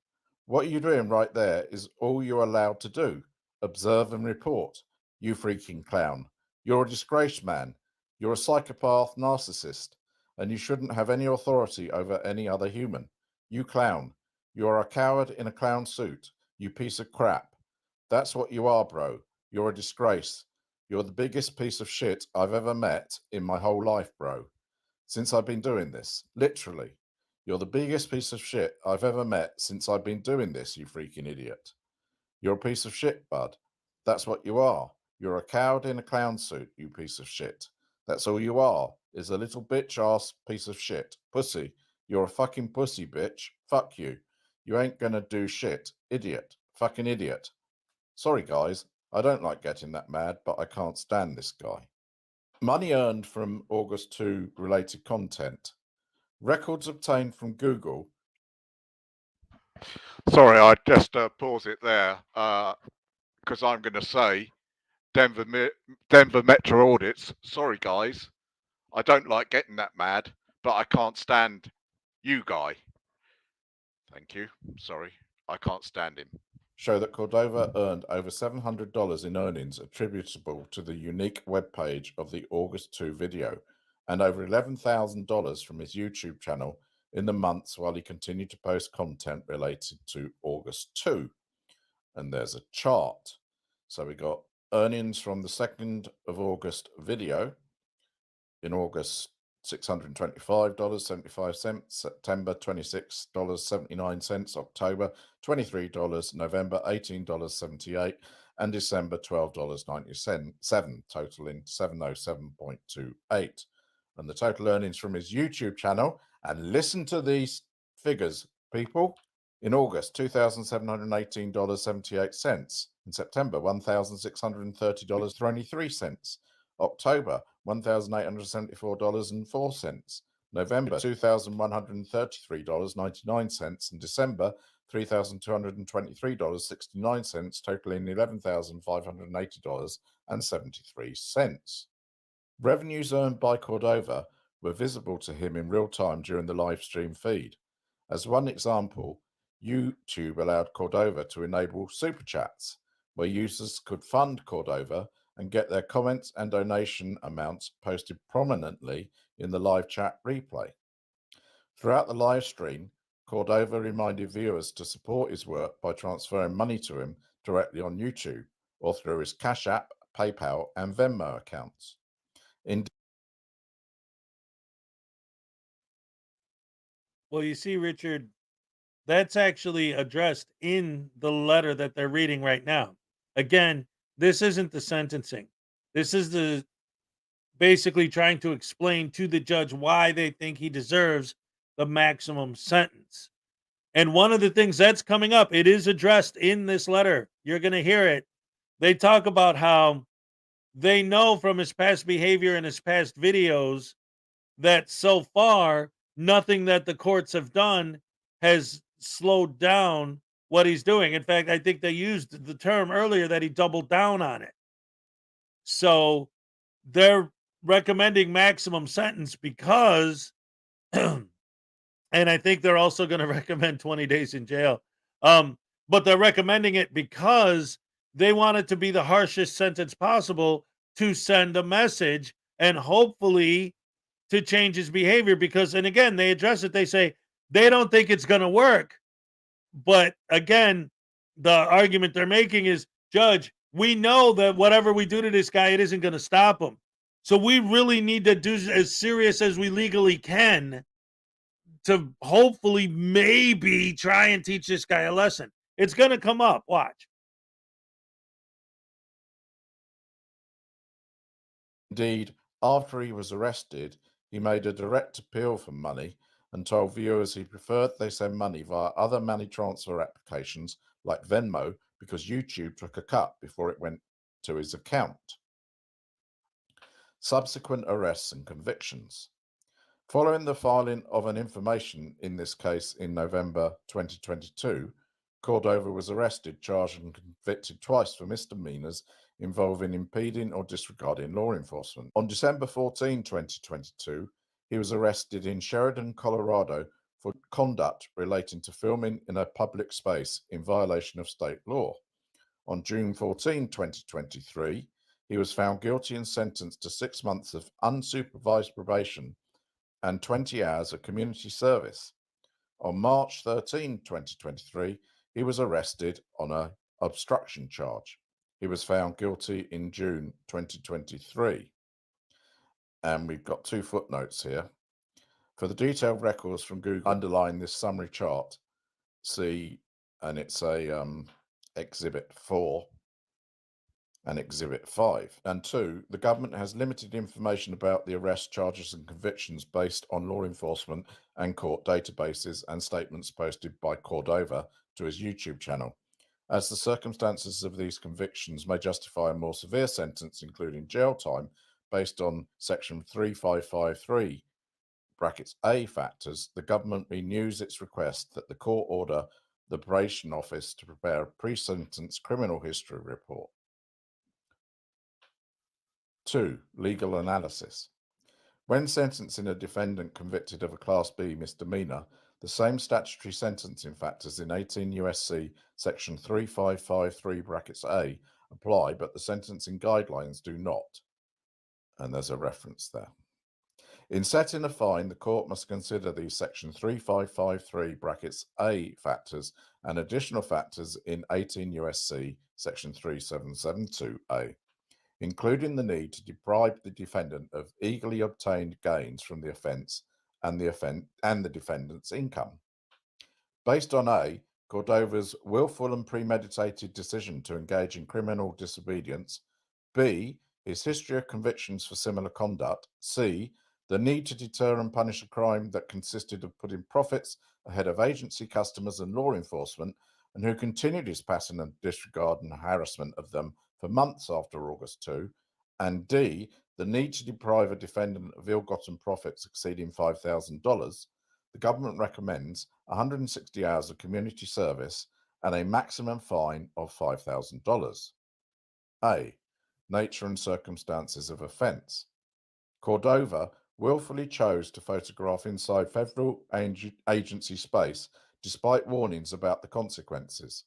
Speaker 5: What you're doing right there is all you're allowed to do. Observe and report. You freaking clown. You're a disgrace, man. You're a psychopath narcissist, and you shouldn't have any authority over any other human. You clown. You're a coward in a clown suit. You piece of crap. That's what you are, bro. You're a disgrace. You're the biggest piece of shit I've ever met in my whole life, bro. Since I've been doing this. Literally. You're the biggest piece of shit I've ever met since I've been doing this, you freaking idiot. You're a piece of shit, bud. That's what you are. You're a coward in a clown suit, you piece of shit. That's all you are, is a little bitch-ass piece of shit. Pussy. You're a fucking pussy, bitch. Fuck you. You ain't gonna do shit. Idiot. Fucking idiot. Sorry, guys. I don't like getting that mad, but I can't stand this guy. Money earned from August 2 related content. Records obtained from Google.
Speaker 4: Sorry, I just pause it there because I'm going to say Denver Metro Audits. Sorry, guys. I don't like getting that mad, but I can't stand you guy. Thank you. Sorry, I can't stand him.
Speaker 5: Show that Cordova earned over $700 in earnings attributable to the unique web page of the August 2 video, and over $11,000 from his YouTube channel in the months while he continued to post content related to August 2. And there's a chart. So we got earnings from the 2nd of August video. In August, $625.75, September $26.79, October $23, November $18.78, and December $12.97, totaling $707.28. And the total earnings from his YouTube channel, and listen to these figures, people. In August, $2,718.78. In September, $1,630.23. October, $1,874.04. November, $2,133.99. And December, $3,223.69, totaling $11,580.73. Revenues earned by Cordova were visible to him in real time during the live stream feed. As one example, YouTube allowed Cordova to enable super chats, where users could fund Cordova and get their comments and donation amounts posted prominently in the live chat replay. Throughout the live stream, Cordova reminded viewers to support his work by transferring money to him directly on YouTube or through his Cash App, PayPal, and Venmo accounts.
Speaker 1: Well, you see, Richard, that's actually addressed in the letter that they're reading right now. Again, this isn't the sentencing. This is the basically trying to explain to the judge why they think he deserves the maximum sentence. And one of the things that's coming up, it is addressed in this letter. You're going to hear it. They talk about how they know from his past behavior and his past videos that so far, nothing that the courts have done has slowed down what he's doing. In fact, I think they used the term earlier that he doubled down on it. So they're recommending maximum sentence because, and I think they're also going to recommend 20 days in jail. But they're recommending it because they want it to be the harshest sentence possible to send a message and hopefully to change his behavior. Because, and again, they address it. They say they don't think it's going to work. But again, the argument they're making is, Judge, we know that whatever we do to this guy, it isn't going to stop him. So we really need to do as serious as we legally can to hopefully maybe try and teach this guy a lesson. It's going to come up. Watch.
Speaker 5: Indeed, after he was arrested, he made a direct appeal for money and told viewers he preferred they send money via other money transfer applications like Venmo because YouTube took a cut before it went to his account. Subsequent arrests and convictions. Following the filing of an information in this case in November 2022, Cordova was arrested, charged and convicted twice for misdemeanors involving impeding or disregarding law enforcement. On December 14, 2022, he was arrested in Sheridan, Colorado for conduct relating to filming in a public space in violation of state law. On June 14, 2023, he was found guilty and sentenced to 6 months of unsupervised probation and 20 hours of community service. On March 13, 2023, he was arrested on an obstruction charge. He was found guilty in June 2023. And we've got 2 footnotes here. For the detailed records from Google underlying this summary chart, see, and it's a Exhibit 4 and Exhibit 5. And 2, the government has limited information about the arrest, charges and convictions based on law enforcement and court databases and statements posted by Cordova to his YouTube channel, as the circumstances of these convictions may justify a more severe sentence, including jail time, based on Section 3553 brackets A factors. The government renews its request that the court order the probation office to prepare a pre-sentence criminal history report. 2. Legal analysis. When sentencing a defendant convicted of a Class B misdemeanor, the same statutory sentencing factors in 18 U.S.C. Section 3553 brackets A apply, but the sentencing guidelines do not. And there's a reference there. In setting a fine, the court must consider these Section 3553 brackets A factors and additional factors in 18 U.S.C. Section 3772A, including the need to deprive the defendant of legally obtained gains from the offence and the defendant's income. Based on A, Cordova's willful and premeditated decision to engage in criminal disobedience, B, his history of convictions for similar conduct, C, the need to deter and punish a crime that consisted of putting profits ahead of agency customers and law enforcement, and who continued his pattern of disregard and harassment of them for months after August 2, and D, the need to deprive a defendant of ill-gotten profits exceeding $5,000, the government recommends 160 hours of community service and a maximum fine of $5,000. A. Nature and circumstances of offence. Cordova willfully chose to photograph inside federal agency space despite warnings about the consequences.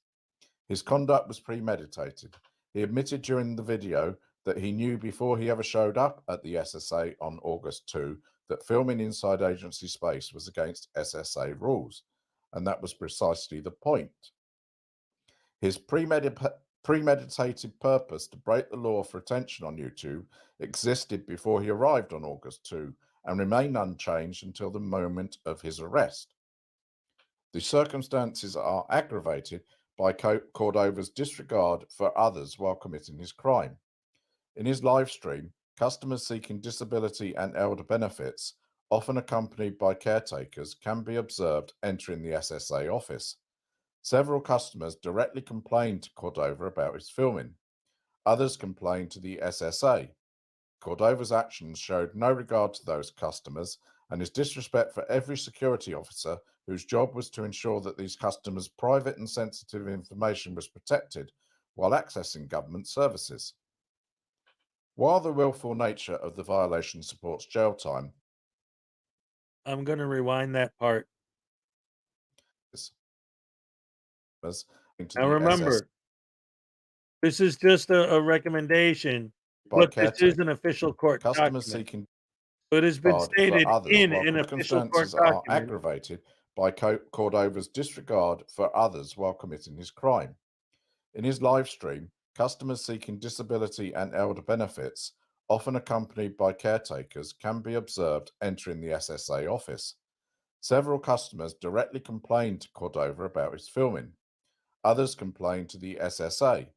Speaker 5: His conduct was premeditated. He admitted during the video that he knew before he ever showed up at the SSA on August 2 that filming inside agency space was against SSA rules, and that was precisely the point. His premeditated purpose to break the law for attention on YouTube existed before he arrived on August 2 and remained unchanged until the moment of his arrest. The circumstances are aggravated by Cordova's disregard for others while committing his crime. In his live stream, customers seeking disability and elder benefits often accompanied by caretakers, can be observed entering the SSA office. Several customers directly complained to Cordova about his filming. Others complained to the SSA. Cordova's actions showed no regard to those customers, and his disrespect for every security officer whose job was to ensure that these customers' private and sensitive information was protected while accessing government services. While the willful nature of the violation supports jail time,
Speaker 1: I'm going to rewind that part. Now remember, this is just a recommendation, but this is an official court
Speaker 5: customers
Speaker 1: document.
Speaker 5: seeking
Speaker 1: So it has been stated in an official court
Speaker 5: circumstances are
Speaker 1: document.
Speaker 5: aggravated by Cordova's disregard for others while committing his crime. In his live stream, customers seeking disability and elder benefits, often accompanied by caretakers, can be observed entering the SSA office. Several customers directly complained to Cordova about his filming. Others complained to the SSA.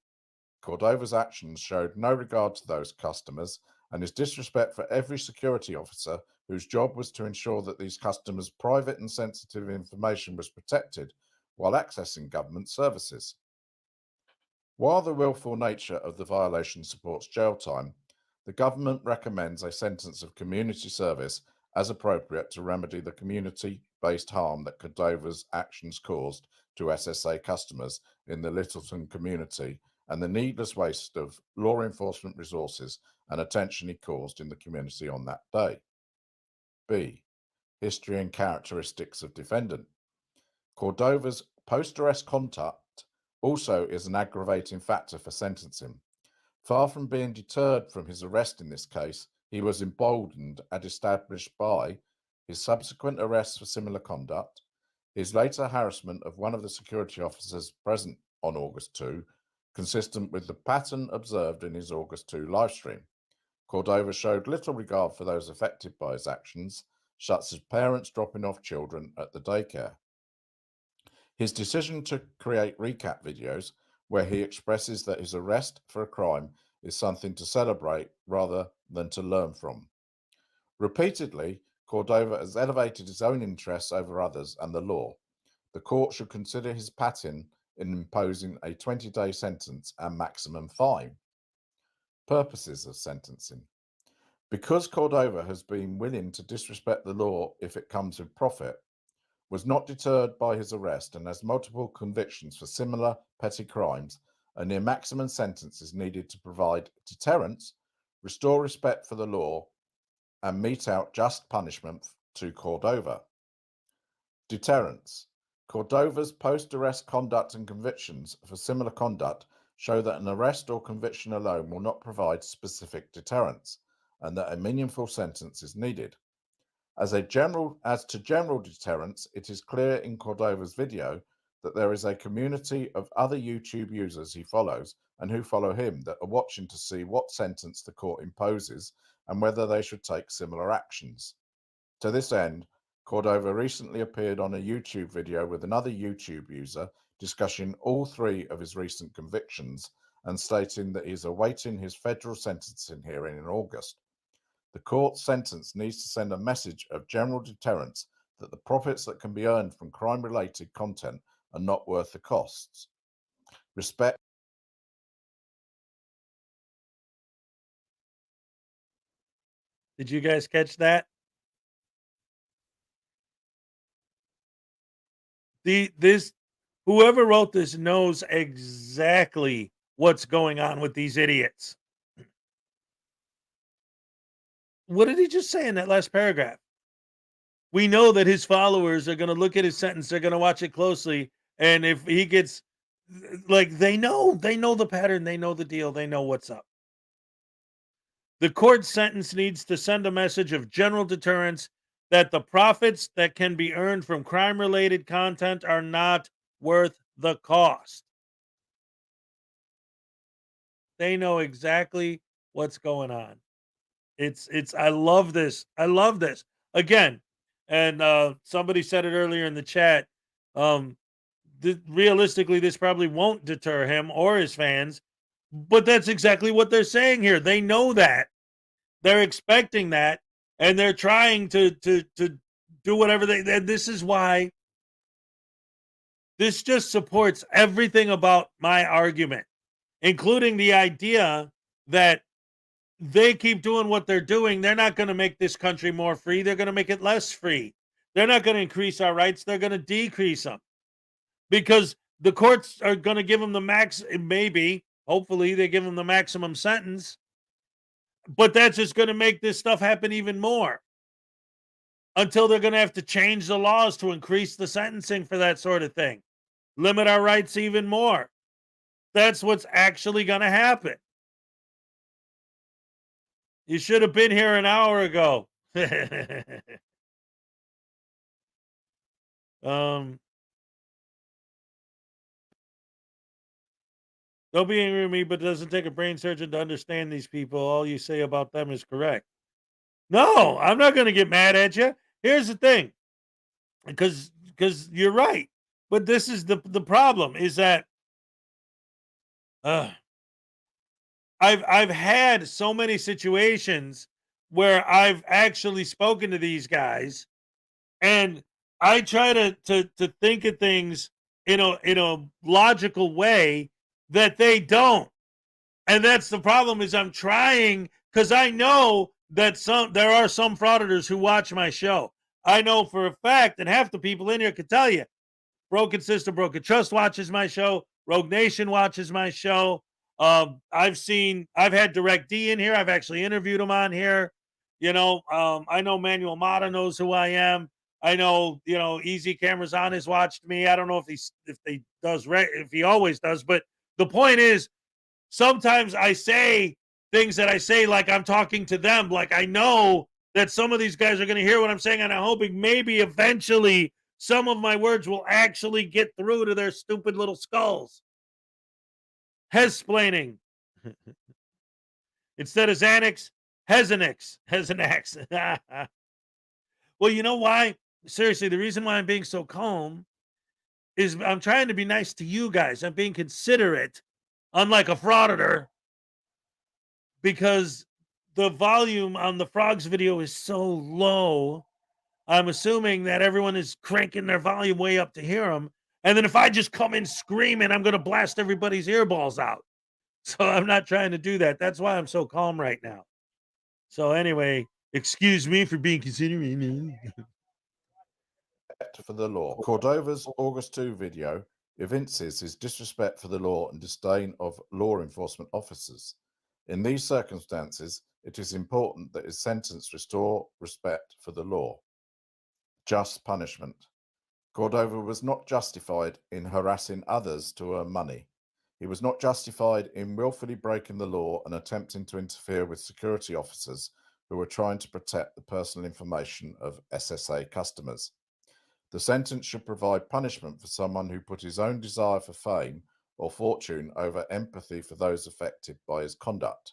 Speaker 5: Cordova's actions showed no regard to those customers, and his disrespect for every security officer whose job was to ensure that these customers' private and sensitive information was protected while accessing government services. While the willful nature of the violation supports jail time, the government recommends a sentence of community service as appropriate to remedy the community-based harm that Cordova's actions caused to SSA customers in the Littleton community and the needless waste of law enforcement resources and attention he caused in the community on that day. B. History and characteristics of defendant. Cordova's post-arrest conduct also is an aggravating factor for sentencing. Far from being deterred from his arrest in this case, he was emboldened and established by his subsequent arrests for similar conduct, his later harassment of one of the security officers present on August 2, consistent with the pattern observed in his August 2 livestream. Cordova showed little regard for those affected by his actions, such as parents dropping off children at the daycare. His decision to create recap videos where he expresses that his arrest for a crime is something to celebrate rather than to learn from. Repeatedly, Cordova has elevated his own interests over others and the law. The court should consider his pattern in imposing a 20-day sentence and maximum fine. Purposes of sentencing. Because Cordova has been willing to disrespect the law if it comes with profit, was not deterred by his arrest, and has multiple convictions for similar petty crimes, a near maximum sentence is needed to provide deterrence, restore respect for the law, and mete out just punishment to Cordova. Deterrence. Cordova's post-arrest conduct and convictions for similar conduct show that an arrest or conviction alone will not provide specific deterrence, and that a meaningful sentence is needed. As to general deterrence, it is clear in Cordova's video that there is a community of other YouTube users he follows and who follow him that are watching to see what sentence the court imposes and whether they should take similar actions. To this end, Cordova recently appeared on a YouTube video with another YouTube user discussing all three of his recent convictions and stating that he is awaiting his federal sentencing hearing in August. The court's sentence needs to send a message of general deterrence that the profits that can be earned from crime-related content are not worth the costs. Respect.
Speaker 1: Did you guys catch that? Whoever wrote this knows exactly what's going on with these idiots. What did he just say in that last paragraph? We know that his followers are going to look at his sentence, they're going to watch it closely, and if he gets, like, they know the pattern, they know the deal, they know what's up. The court sentence needs to send a message of general deterrence that the profits that can be earned from crime-related content are not worth the cost. They know exactly what's going on. I love this. I love this. Again, and somebody said it earlier in the chat, realistically, this probably won't deter him or his fans, but that's exactly what they're saying here. They know that. They're expecting that. and they're trying to do whatever they. And this is why this just supports everything about my argument, including the idea that they keep doing what they're doing. They're not going to make this country more free. They're going to make it less free. They're not going to increase our rights. They're going to decrease them because the courts are going to give them the max. Maybe, hopefully, they give them the maximum sentence. But that's just going to make this stuff happen even more until they're going to have to change the laws to increase the sentencing for that sort of thing, limit our rights even more. That's what's actually going to happen. You should have been here an hour ago. Don't be angry with me, but it doesn't take a brain surgeon to understand these people. All you say about them is correct. No, I'm not going to get mad at you. Here's the thing, because you're right. But this is the problem is that I've had so many situations where I've actually spoken to these guys, and I try to think of things in a logical way that they don't. And that's the problem is I'm trying because I know that there are some frauditors who watch my show. I know for a fact, and half the people in here can tell you, Broken System, Broken Trust watches my show. Rogue Nation watches my show. I've had Direct D in here. I've actually interviewed him on here. I know Manuel Mata knows who I am. I know, Easy Cameras On has watched me. I don't know if he always does, but the point is, sometimes I say things that I say like I'm talking to them. Like I know that some of these guys are going to hear what I'm saying, and I'm hoping maybe eventually some of my words will actually get through to their stupid little skulls. Hesplaining. Instead of Xanax, Hezanax. Well, you know why? Seriously, the reason why I'm being so calm is I'm trying to be nice to you guys. I'm being considerate, unlike a frauditor, because the volume on the frogs video is so low. I'm assuming that everyone is cranking their volume way up to hear them. And then if I just come in screaming, I'm going to blast everybody's earballs out. So I'm not trying to do that. That's why I'm so calm right now. So anyway, excuse me for being considerate.
Speaker 5: For the law. Cordova's August 2 video evinces his disrespect for the law and disdain of law enforcement officers. In these circumstances, it is important that his sentence restore respect for the law. Just punishment. Cordova was not justified in harassing others to earn money. He was not justified in willfully breaking the law and attempting to interfere with security officers who were trying to protect the personal information of SSA customers. The sentence should provide punishment for someone who put his own desire for fame or fortune over empathy for those affected by his conduct.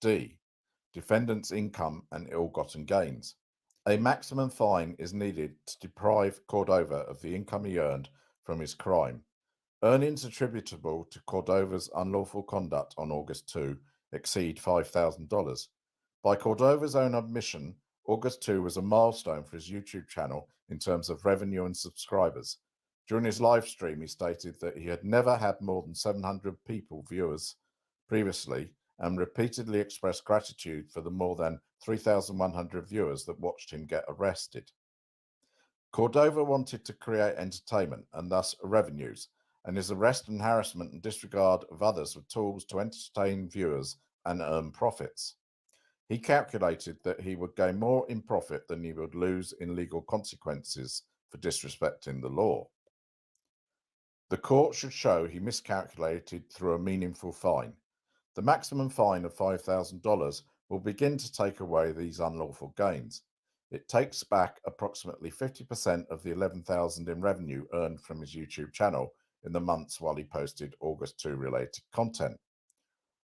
Speaker 5: D. Defendant's income and ill-gotten gains. A maximum fine is needed to deprive Cordova of the income he earned from his crime. Earnings attributable to Cordova's unlawful conduct on August 2 exceed $5,000. By Cordova's own admission, August 2 was a milestone for his YouTube channel in terms of revenue and subscribers. During his live stream, he stated that he had never had more than 700 viewers previously, and repeatedly expressed gratitude for the more than 3,100 viewers that watched him get arrested. Cordova wanted to create entertainment and thus revenues, and his arrest and harassment and disregard of others were tools to entertain viewers and earn profits. He calculated that he would gain more in profit than he would lose in legal consequences for disrespecting the law. The court should show he miscalculated through a meaningful fine. The maximum fine of $5,000 will begin to take away these unlawful gains. It takes back approximately 50% of the $11,000 in revenue earned from his YouTube channel in the months while he posted August 2 related content.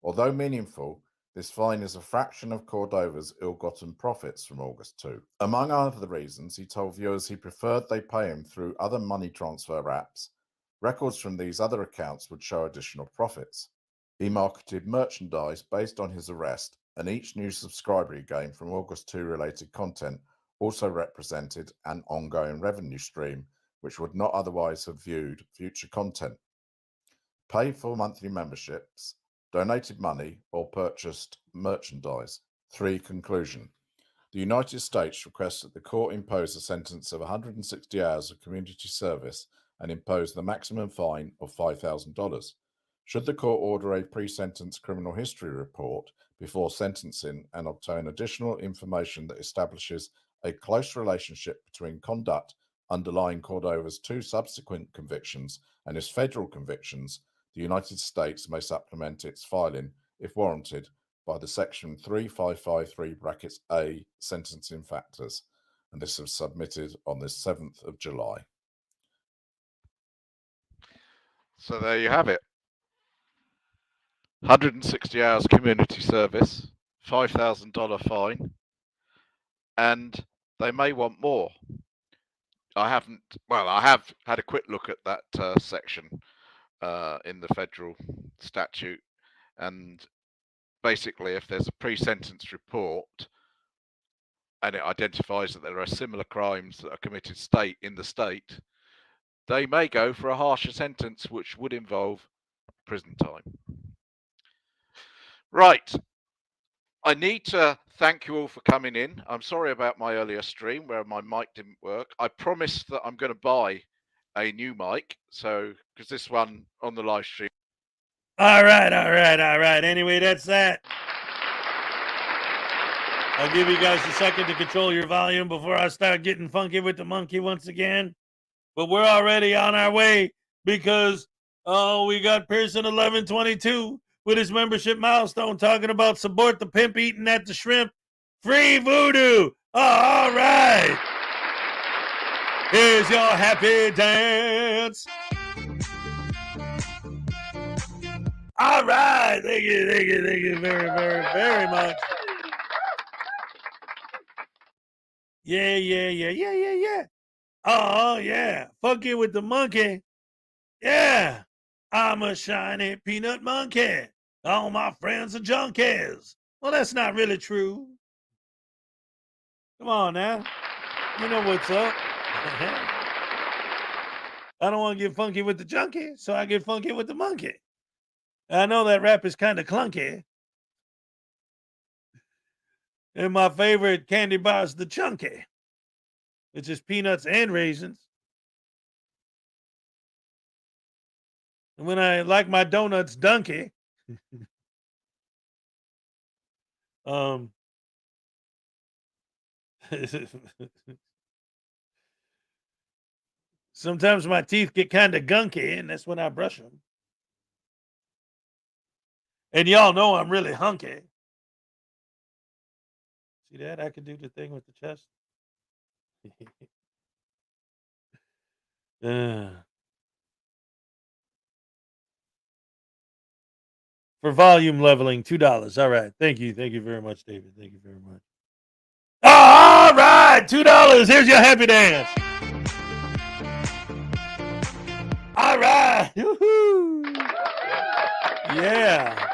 Speaker 5: Although meaningful, this fine is a fraction of Cordova's ill-gotten profits from August 2. Among other reasons, he told viewers he preferred they pay him through other money transfer apps. Records from these other accounts would show additional profits. He marketed merchandise based on his arrest and each new subscriber you gain from August 2 related content also represented an ongoing revenue stream which would not otherwise have viewed future content. Pay for monthly memberships, donated money, or purchased merchandise. 3. Conclusion. The United States requests that the court impose a sentence of 160 hours of community service and impose the maximum fine of $5,000. Should the court order a pre-sentence criminal history report before sentencing and obtain additional information that establishes a close relationship between conduct underlying Cordova's 2 subsequent convictions and his federal convictions, the United States may supplement its filing, if warranted, by the section 3553(a) sentencing factors, and this was submitted on the 7th of July.
Speaker 4: So there you have it. 160 hours community service, $5,000 fine, and they may want more. I have had a quick look at that section in the federal statute, and basically if there's a pre-sentence report and it identifies that there are similar crimes that are committed in the state, they may go for a harsher sentence which would involve prison time. Right. I need to thank you all for coming in. I'm sorry about my earlier stream where my mic didn't work. I promised that I'm going to buy a new mic, because this one on the live stream.
Speaker 1: All right. Anyway, that's that. I'll give you guys a second to control your volume before I start getting funky with the monkey once again. But we're already on our way because we got Pearson 1122 with his membership milestone talking about support the pimp eating at the shrimp. Free voodoo. All right. Here's your happy dance. All right. Thank you very, very, very much. Yeah. Oh, yeah. Funky with the monkey. Yeah. I'm a shiny peanut monkey. All my friends are junkies. Well, that's not really true. Come on now. You know what's up. I don't want to get funky with the junkie, so I get funky with the monkey. I know that rap is kind of clunky. And my favorite candy bar is the chunky. It's just peanuts and raisins. And when I like my donuts dunky, sometimes my teeth get kind of gunky, and that's when I brush them. And y'all know I'm really hunky. See that? I can do the thing with the chest. For volume leveling, $2. All right. Thank you very much, David. Thank you very much. All right, $2. Here's your happy dance. All right. Woo-hoo. Yeah.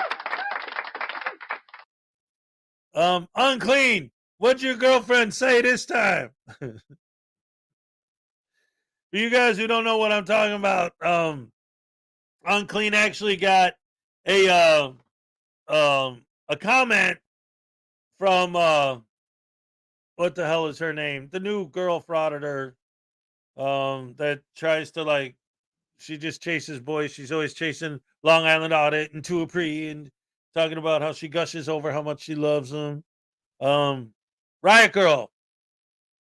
Speaker 1: Unclean. What'd your girlfriend say this time? For you guys who don't know what I'm talking about, Unclean actually got a comment from what the hell is her name? The new girl Frauditor that tries to she just chases boys. She's always chasing Long Island Audit and Tuapre and talking about how she gushes over how much she loves them. Riot Girl,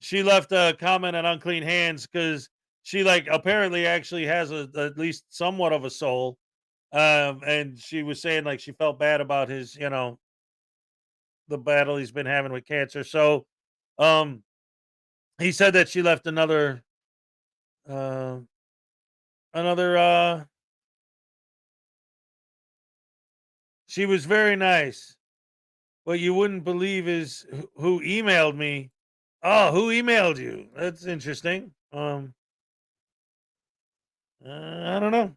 Speaker 1: she left a comment on Unclean Hands because she apparently actually has at least somewhat of a soul. And she was saying she felt bad about his, the battle he's been having with cancer. So, he said that she left another, she was very nice. What you wouldn't believe is who emailed me. Oh, who emailed you? That's interesting. I don't know.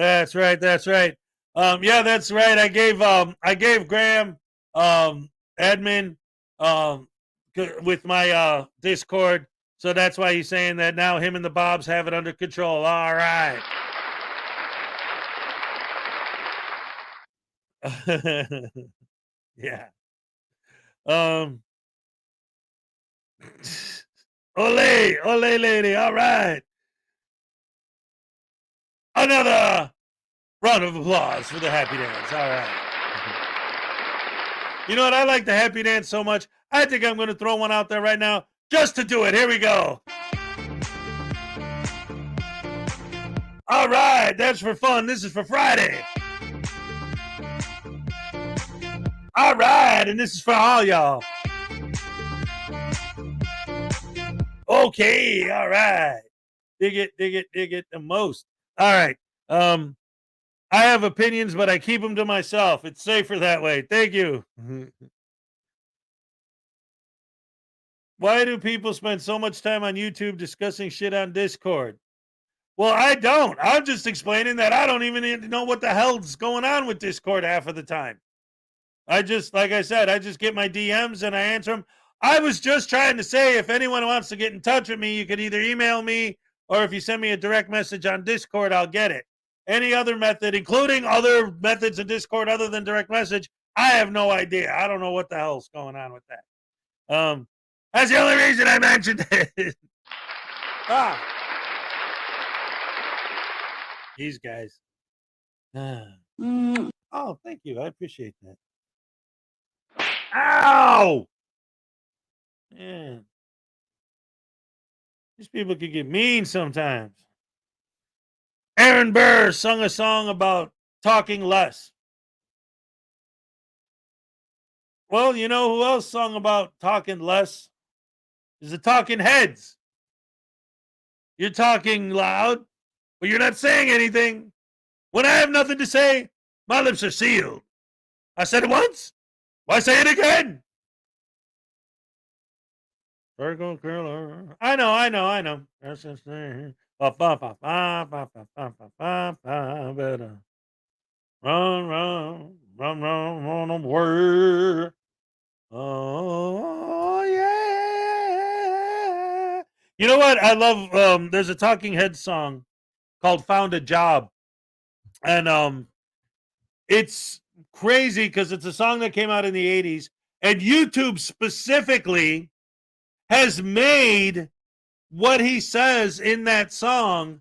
Speaker 1: That's right. That's right. Yeah, that's right. I gave Graham admin with my Discord, so that's why he's saying that now him and the Bobs have it under control. All right. Yeah. Ole, ole, lady. All right. Another round of applause for the happy dance. All right. You know what? I like the happy dance so much. I think I'm going to throw one out there right now just to do it. Here we go. All right. That's for fun. This is for Friday. All right. And this is for all y'all. Okay. All right. Dig it, dig it, dig it the most. All right. I have opinions, but I keep them to myself. It's safer that way. Thank you. Why do people spend so much time on YouTube discussing shit on Discord? Well, I don't. I'm just explaining that I don't even know what the hell's going on with Discord half of the time. I just, like I said, I just get my DMs and I answer them. I was just trying to say if anyone wants to get in touch with me, you could either email me or if you send me a direct message on Discord, I'll get it. Any other method, including other methods in Discord other than direct message, I have no idea. I don't know what the hell's going on with that. That's the only reason I mentioned it. These guys. Oh, thank you. I appreciate that. Ow! Man. These people can get mean sometimes. Aaron Burr sung a song about talking less. Well, you know who else sung about talking less? Is the Talking Heads. You're talking loud, but you're not saying anything. When I have nothing to say, my lips are sealed. I said it once. Why say it again? Virgo Killer. I know. That's just thing. Better run away. Oh yeah. You know what? I love there's a Talking Heads song called Found a Job. And it's crazy because it's a song that came out in the 80s. And YouTube specifically has made what he says in that song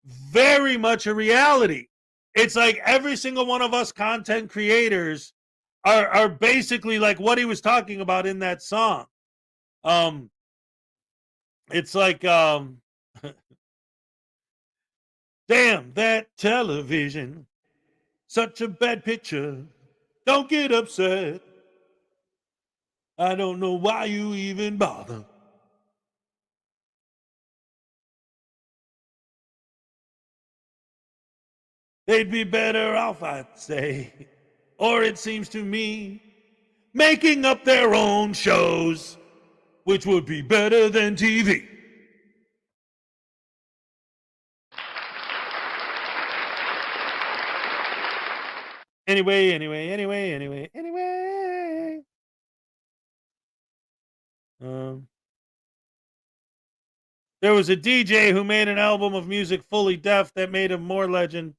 Speaker 1: very much a reality. It's like every single one of us content creators are basically like what he was talking about in that song. It's like damn that television, such a bad picture. Don't get upset. I don't know why you even bother. They'd be better off, I'd say, or it seems to me, making up their own shows, which would be better than TV. Anyway. There was a DJ who made an album of music fully deaf that made him more legend,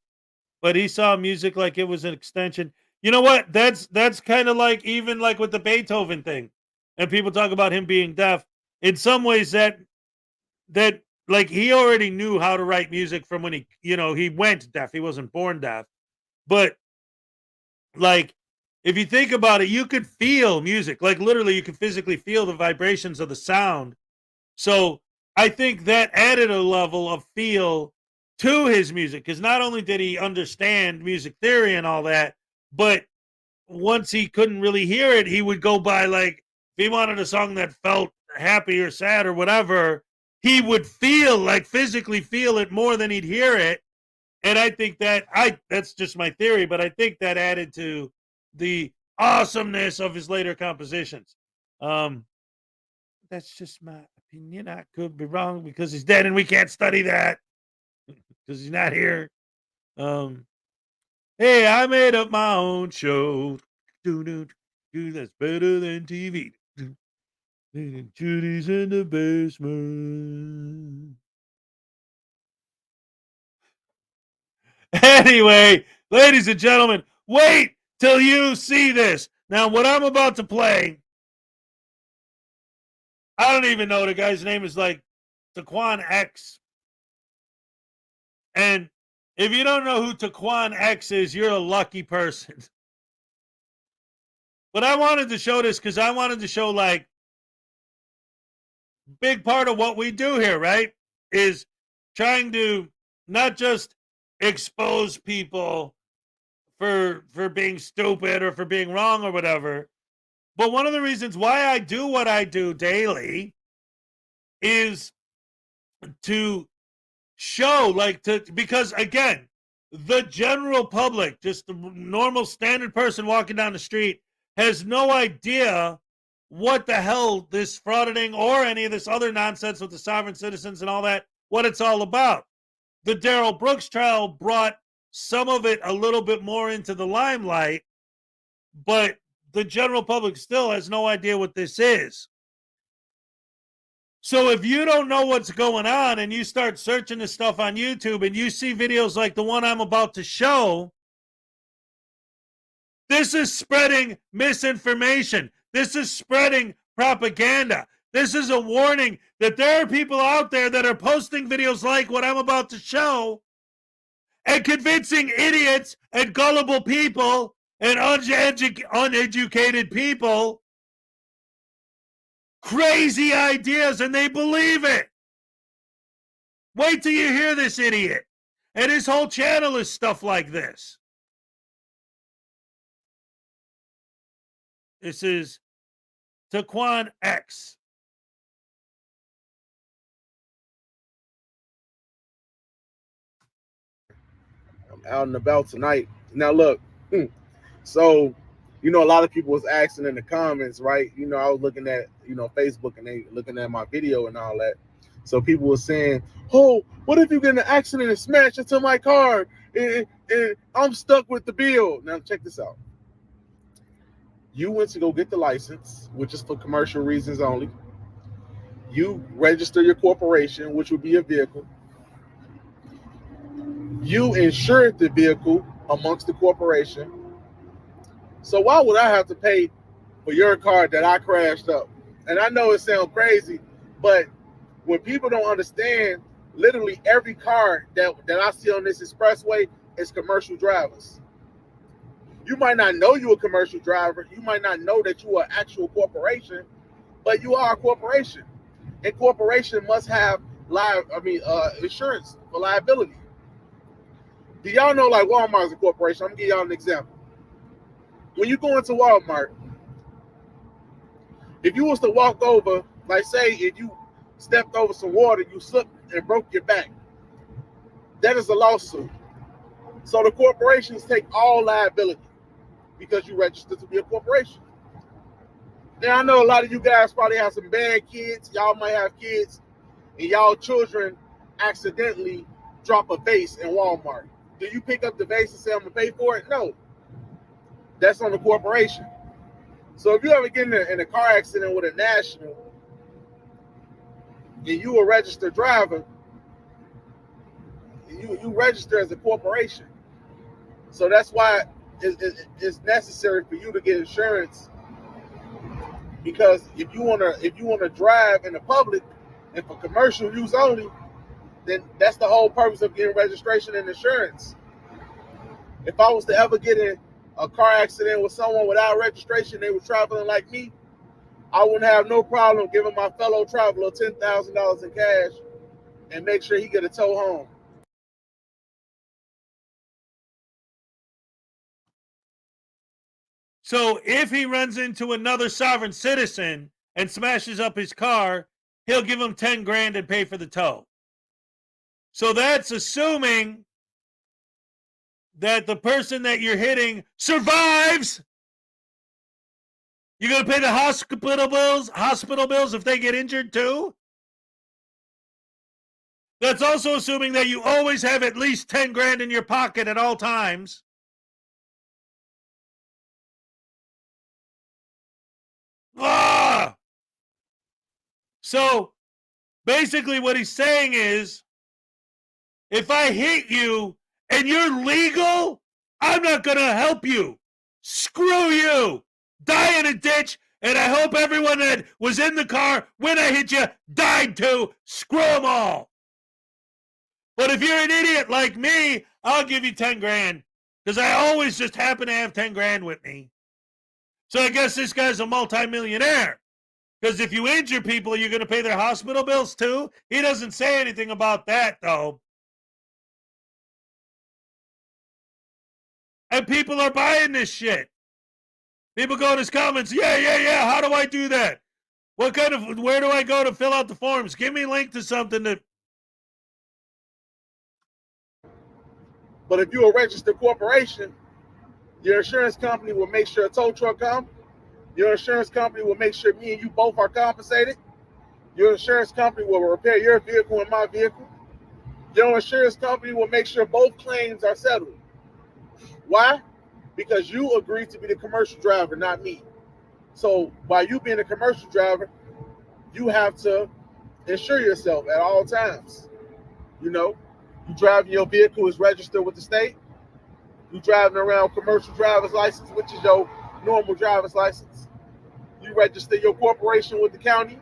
Speaker 1: but he saw music like it was an extension. You know what? That's kind of like even like with the Beethoven thing, and people talk about him being deaf. In some ways, that like he already knew how to write music from when he went deaf. He wasn't born deaf, but like if you think about it, you could feel music. Like literally, you could physically feel the vibrations of the sound. So I think that added a level of feel to his music because not only did he understand music theory and all that, but once he couldn't really hear it, he would go by like if he wanted a song that felt happy or sad or whatever, he would physically feel it more than he'd hear it. And I think that's just my theory, but I think that added to the awesomeness of his later compositions. That's just my opinion. I could be wrong because he's dead and we can't study that because he's not here. Hey, I made up my own show. That's better than TV. Judy's in the basement. Anyway, ladies and gentlemen, wait till you see this. Now, what I'm about to play, I don't even know. The guy's name is like Taquan X. And if you don't know who Taquan X is, you're a lucky person. But I wanted to show this because I wanted to show, like, big part of what we do here, right, is trying to not just expose people for being stupid or for being wrong or whatever, but one of the reasons why I do what I do daily is to show, like, because again, the general public, just the normal standard person walking down the street, has no idea what the hell this frauditing or any of this other nonsense with the sovereign citizens and all that, what it's all about. The Darrell Brooks trial brought some of it a little bit more into the limelight, but the general public still has no idea what this is. So if you don't know what's going on and you start searching this stuff on YouTube and you see videos like the one I'm about to show, this is spreading misinformation. This is spreading propaganda. This is a warning that there are people out there that are posting videos like what I'm about to show and convincing idiots and gullible people and uneducated people crazy ideas, and they believe it. Wait till you hear this idiot. And his whole channel is stuff like this. This is Taquan X.
Speaker 6: I'm out and about tonight. Now look, so a lot of people was asking in the comments, right? I was looking at Facebook and they looking at my video and all that. So people were saying, "Oh, what if you get in an accident and smash into my car and I'm stuck with the bill?" Now check this out. You went to go get the license, which is for commercial reasons only. You register your corporation, which would be a vehicle. You insured the vehicle amongst the corporation. So why would I have to pay for your car that I crashed up? And I know it sounds crazy, but when people don't understand, literally every car that I see on this expressway is commercial drivers. You might not know you're a commercial driver. You might not know that you are an actual corporation, but you are a corporation. And corporation must have insurance for liability. Do y'all know, like, Walmart is a corporation? I'm gonna give y'all an example. When you go into Walmart, if you was to walk over, like, say if you stepped over some water, you slipped and broke your back, that is a lawsuit. So the corporations take all liability because you registered to be a corporation. Now, I know a lot of you guys probably have some bad kids. Y'all might have kids and y'all children accidentally drop a vase in Walmart. Do you pick up the vase and say, "I'm gonna pay for it"? No. That's on the corporation. So if you ever get in a car accident with a national and you a registered driver, you register as a corporation. So that's why it's necessary for you to get insurance, because if you wanna drive in the public and for commercial use only, then that's the whole purpose of getting registration and insurance. If I was to ever get in a car accident with someone without registration, they were traveling like me, I wouldn't have no problem giving my fellow traveler $10,000 in cash and make sure he get a tow home.
Speaker 1: So if he runs into another sovereign citizen and smashes up his car, he'll give him 10 grand and pay for the tow. So that's assuming that the person that you're hitting survives. You're going to pay the hospital bills if they get injured too? That's also assuming that you always have at least 10 grand in your pocket at all times. Ah! So basically what he's saying is, if I hit you and you're legal, I'm not going to help you. Screw you. Die in a ditch, and I hope everyone that was in the car when I hit you died too. Screw them all. But if you're an idiot like me, I'll give you 10 grand because I always just happen to have 10 grand with me. So I guess this guy's a multimillionaire. Because if you injure people, you're going to pay their hospital bills too? He doesn't say anything about that, though. And people are buying this shit. People go in his comments, yeah. How do I do that? Where do I go to fill out the forms? Give me a link to something that.
Speaker 6: But if you're a registered corporation, your insurance company will make sure a tow truck comes. Your insurance company will make sure me and you both are compensated. Your insurance company will repair your vehicle and my vehicle. Your insurance company will make sure both claims are settled. Why? Because you agreed to be the commercial driver, not me. So by you being a commercial driver, you have to insure yourself at all times. You know, you driving your vehicle is registered with the state. You driving around commercial driver's license, which is your normal driver's license. You register your corporation with the county,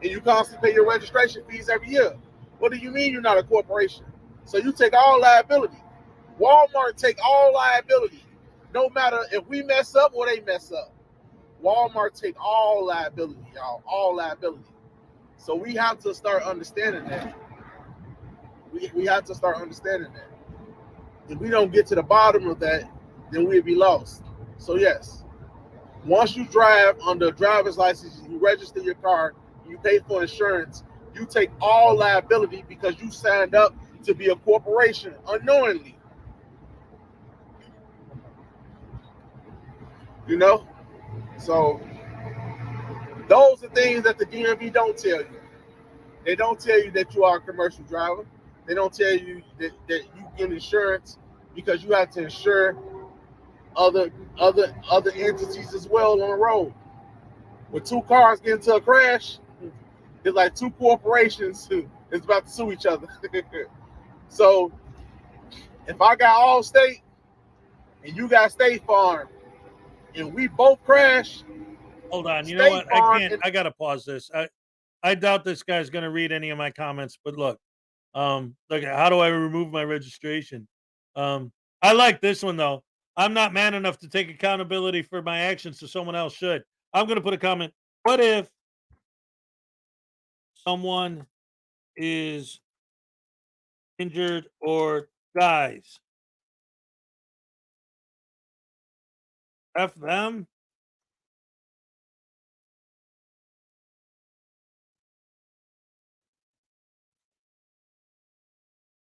Speaker 6: and you constantly pay your registration fees every year. What do you mean you're not a corporation? So you take all liability. Walmart take all liability. No matter if we mess up or they mess up. Walmart take all liability, y'all. All liability. So we have to start understanding that. We have to start understanding that. If we don't get to the bottom of that, then we'll be lost. So yes, once you drive under a driver's license, you register your car, you pay for insurance, you take all liability because you signed up to be a corporation unknowingly. You know? So those are things that the DMV don't tell you. They don't tell you that you are a commercial driver. They don't tell you that you get insurance because you have to insure other entities as well on the road. When two cars get into a crash, it's like two corporations is about to sue each other. So if I got Allstate and you got State Farm and we both crash.
Speaker 1: Hold on, you know what? I gotta pause this. I doubt this guy's gonna read any of my comments, but look, how do I remove my registration? I like this one though. I'm not man enough to take accountability for my actions, so someone else should. I'm gonna put a comment. What if someone is injured or dies? F them.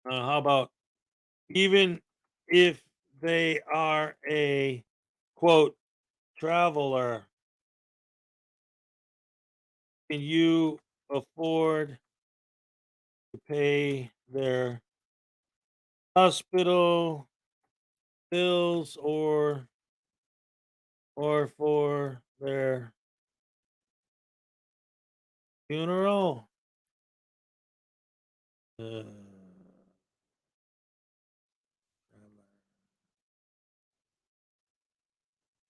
Speaker 1: How about even if they are a quote traveler, can you afford to pay their hospital bills or for their funeral?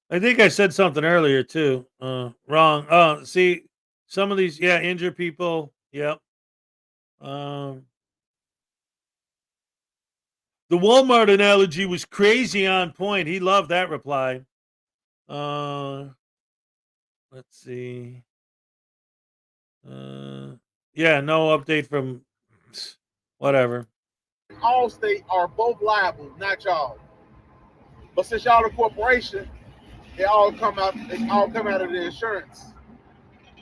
Speaker 1: I think I said something earlier too. Wrong. See, some of these, injured people. Yep. The Walmart analogy was crazy on point. He loved that reply. Let's see. No update from whatever.
Speaker 6: Allstate are both liable, not y'all. But since y'all a corporation, they all come out of the insurance.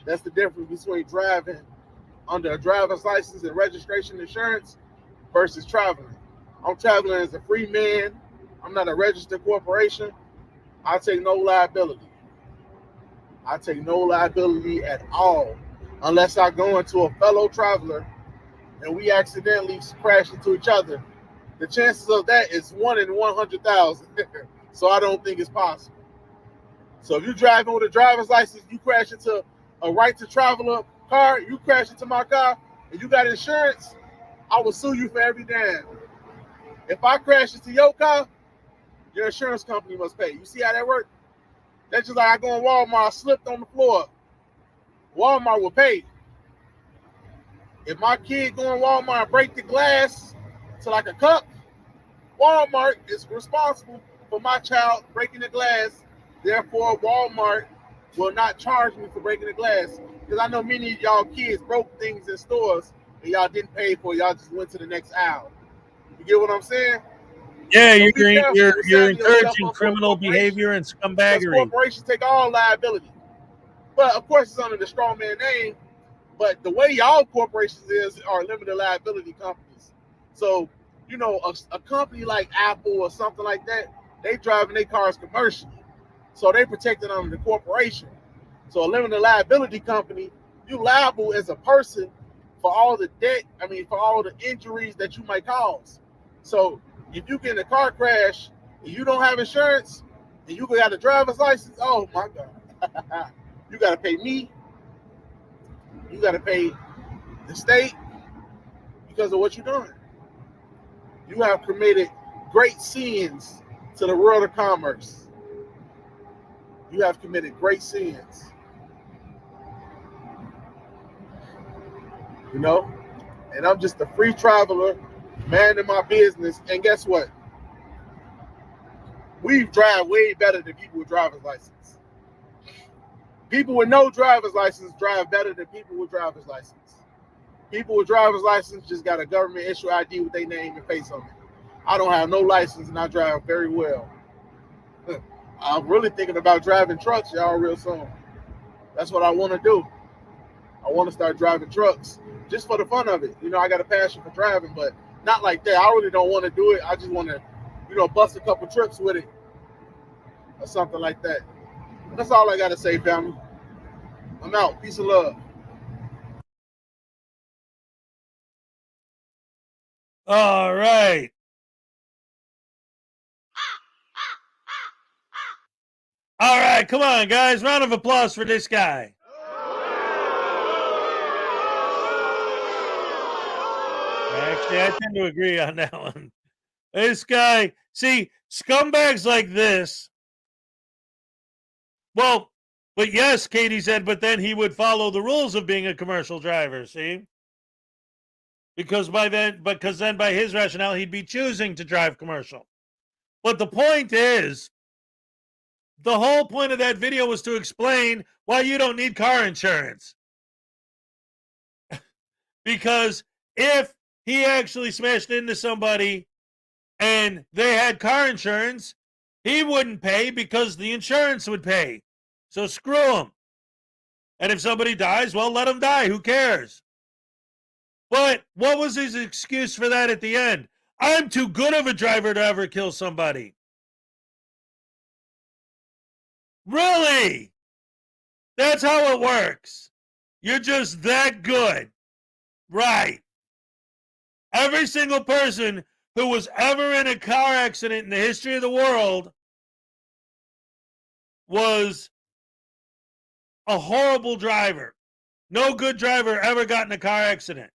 Speaker 6: That's the difference between driving under a driver's license and registration insurance versus traveling. I'm traveling as a free man. I'm not a registered corporation. I take no liability. I take no liability at all unless I go into a fellow traveler and we accidentally crash into each other, the chances of that is 1 in 100,000. So I don't think it's possible. So if you're driving with a driver's license, you crash into a right to travel car, you crash into my car, and you got insurance, I will sue you for every dime. If I crash into your car, your insurance company must pay. You see how that works? That's just like I go in Walmart, I slipped on the floor. Walmart will pay. If my kid go in Walmart and break the glass to like a cup, Walmart is responsible for my child breaking the glass. Therefore, Walmart will not charge me for breaking the glass. Because I know many of y'all kids broke things in stores and y'all didn't pay for it. Y'all just went to the next aisle. You get what I'm saying?
Speaker 1: Yeah,
Speaker 6: So be careful
Speaker 1: you're
Speaker 6: with signing yourself
Speaker 1: encouraging
Speaker 6: up for a
Speaker 1: criminal
Speaker 6: corporation,
Speaker 1: behavior and
Speaker 6: because
Speaker 1: scumbaggery.
Speaker 6: corporations take all liability. But of course, it's under the strongman name. But the way y'all corporations are limited liability companies. So, you know, a company like Apple or something like that, they driving their cars commercially. So they protected under the corporation. So a limited liability company, you liable as a person for all the debt, for all the injuries that you might cause. So if you get in a car crash and you don't have insurance and you got a driver's license, oh my God. You got to pay me. You got to pay the state because of what you're doing. You have committed great sins to the world of commerce. You have committed great sins. You know? And I'm just a free traveler, man in my business. And guess what? We drive way better than people with driver's license. People with no driver's license drive better than people with driver's license. People with driver's license just got a government issue ID with their name and face on it. I don't have no license and I drive very well. I'm really thinking about driving trucks, y'all, real soon. That's what I want to do. I want to start driving trucks just for the fun of it. You know, I got a passion for driving, but not like that. I really don't want to do it. I just want to, bust a couple trips with it or something like that. That's all I got to say, family. I'm out. Peace and love.
Speaker 1: All right. All right, come on, guys. Round of applause for this guy. Actually, I tend to agree on that one. This guy, see, scumbags like this. Well, but yes, Katie said, but then he would follow the rules of being a commercial driver, see? Because then by his rationale, he'd be choosing to drive commercial. But the point is, the whole point of that video was to explain why you don't need car insurance. Because if he actually smashed into somebody and they had car insurance, he wouldn't pay because the insurance would pay. So screw him. And if somebody dies, well, let him die. Who cares? But what was his excuse for that at the end? I'm too good of a driver to ever kill somebody. Really? That's how it works. You're just that good. Right. Every single person who was ever in a car accident in the history of the world was a horrible driver. No good driver ever got in a car accident.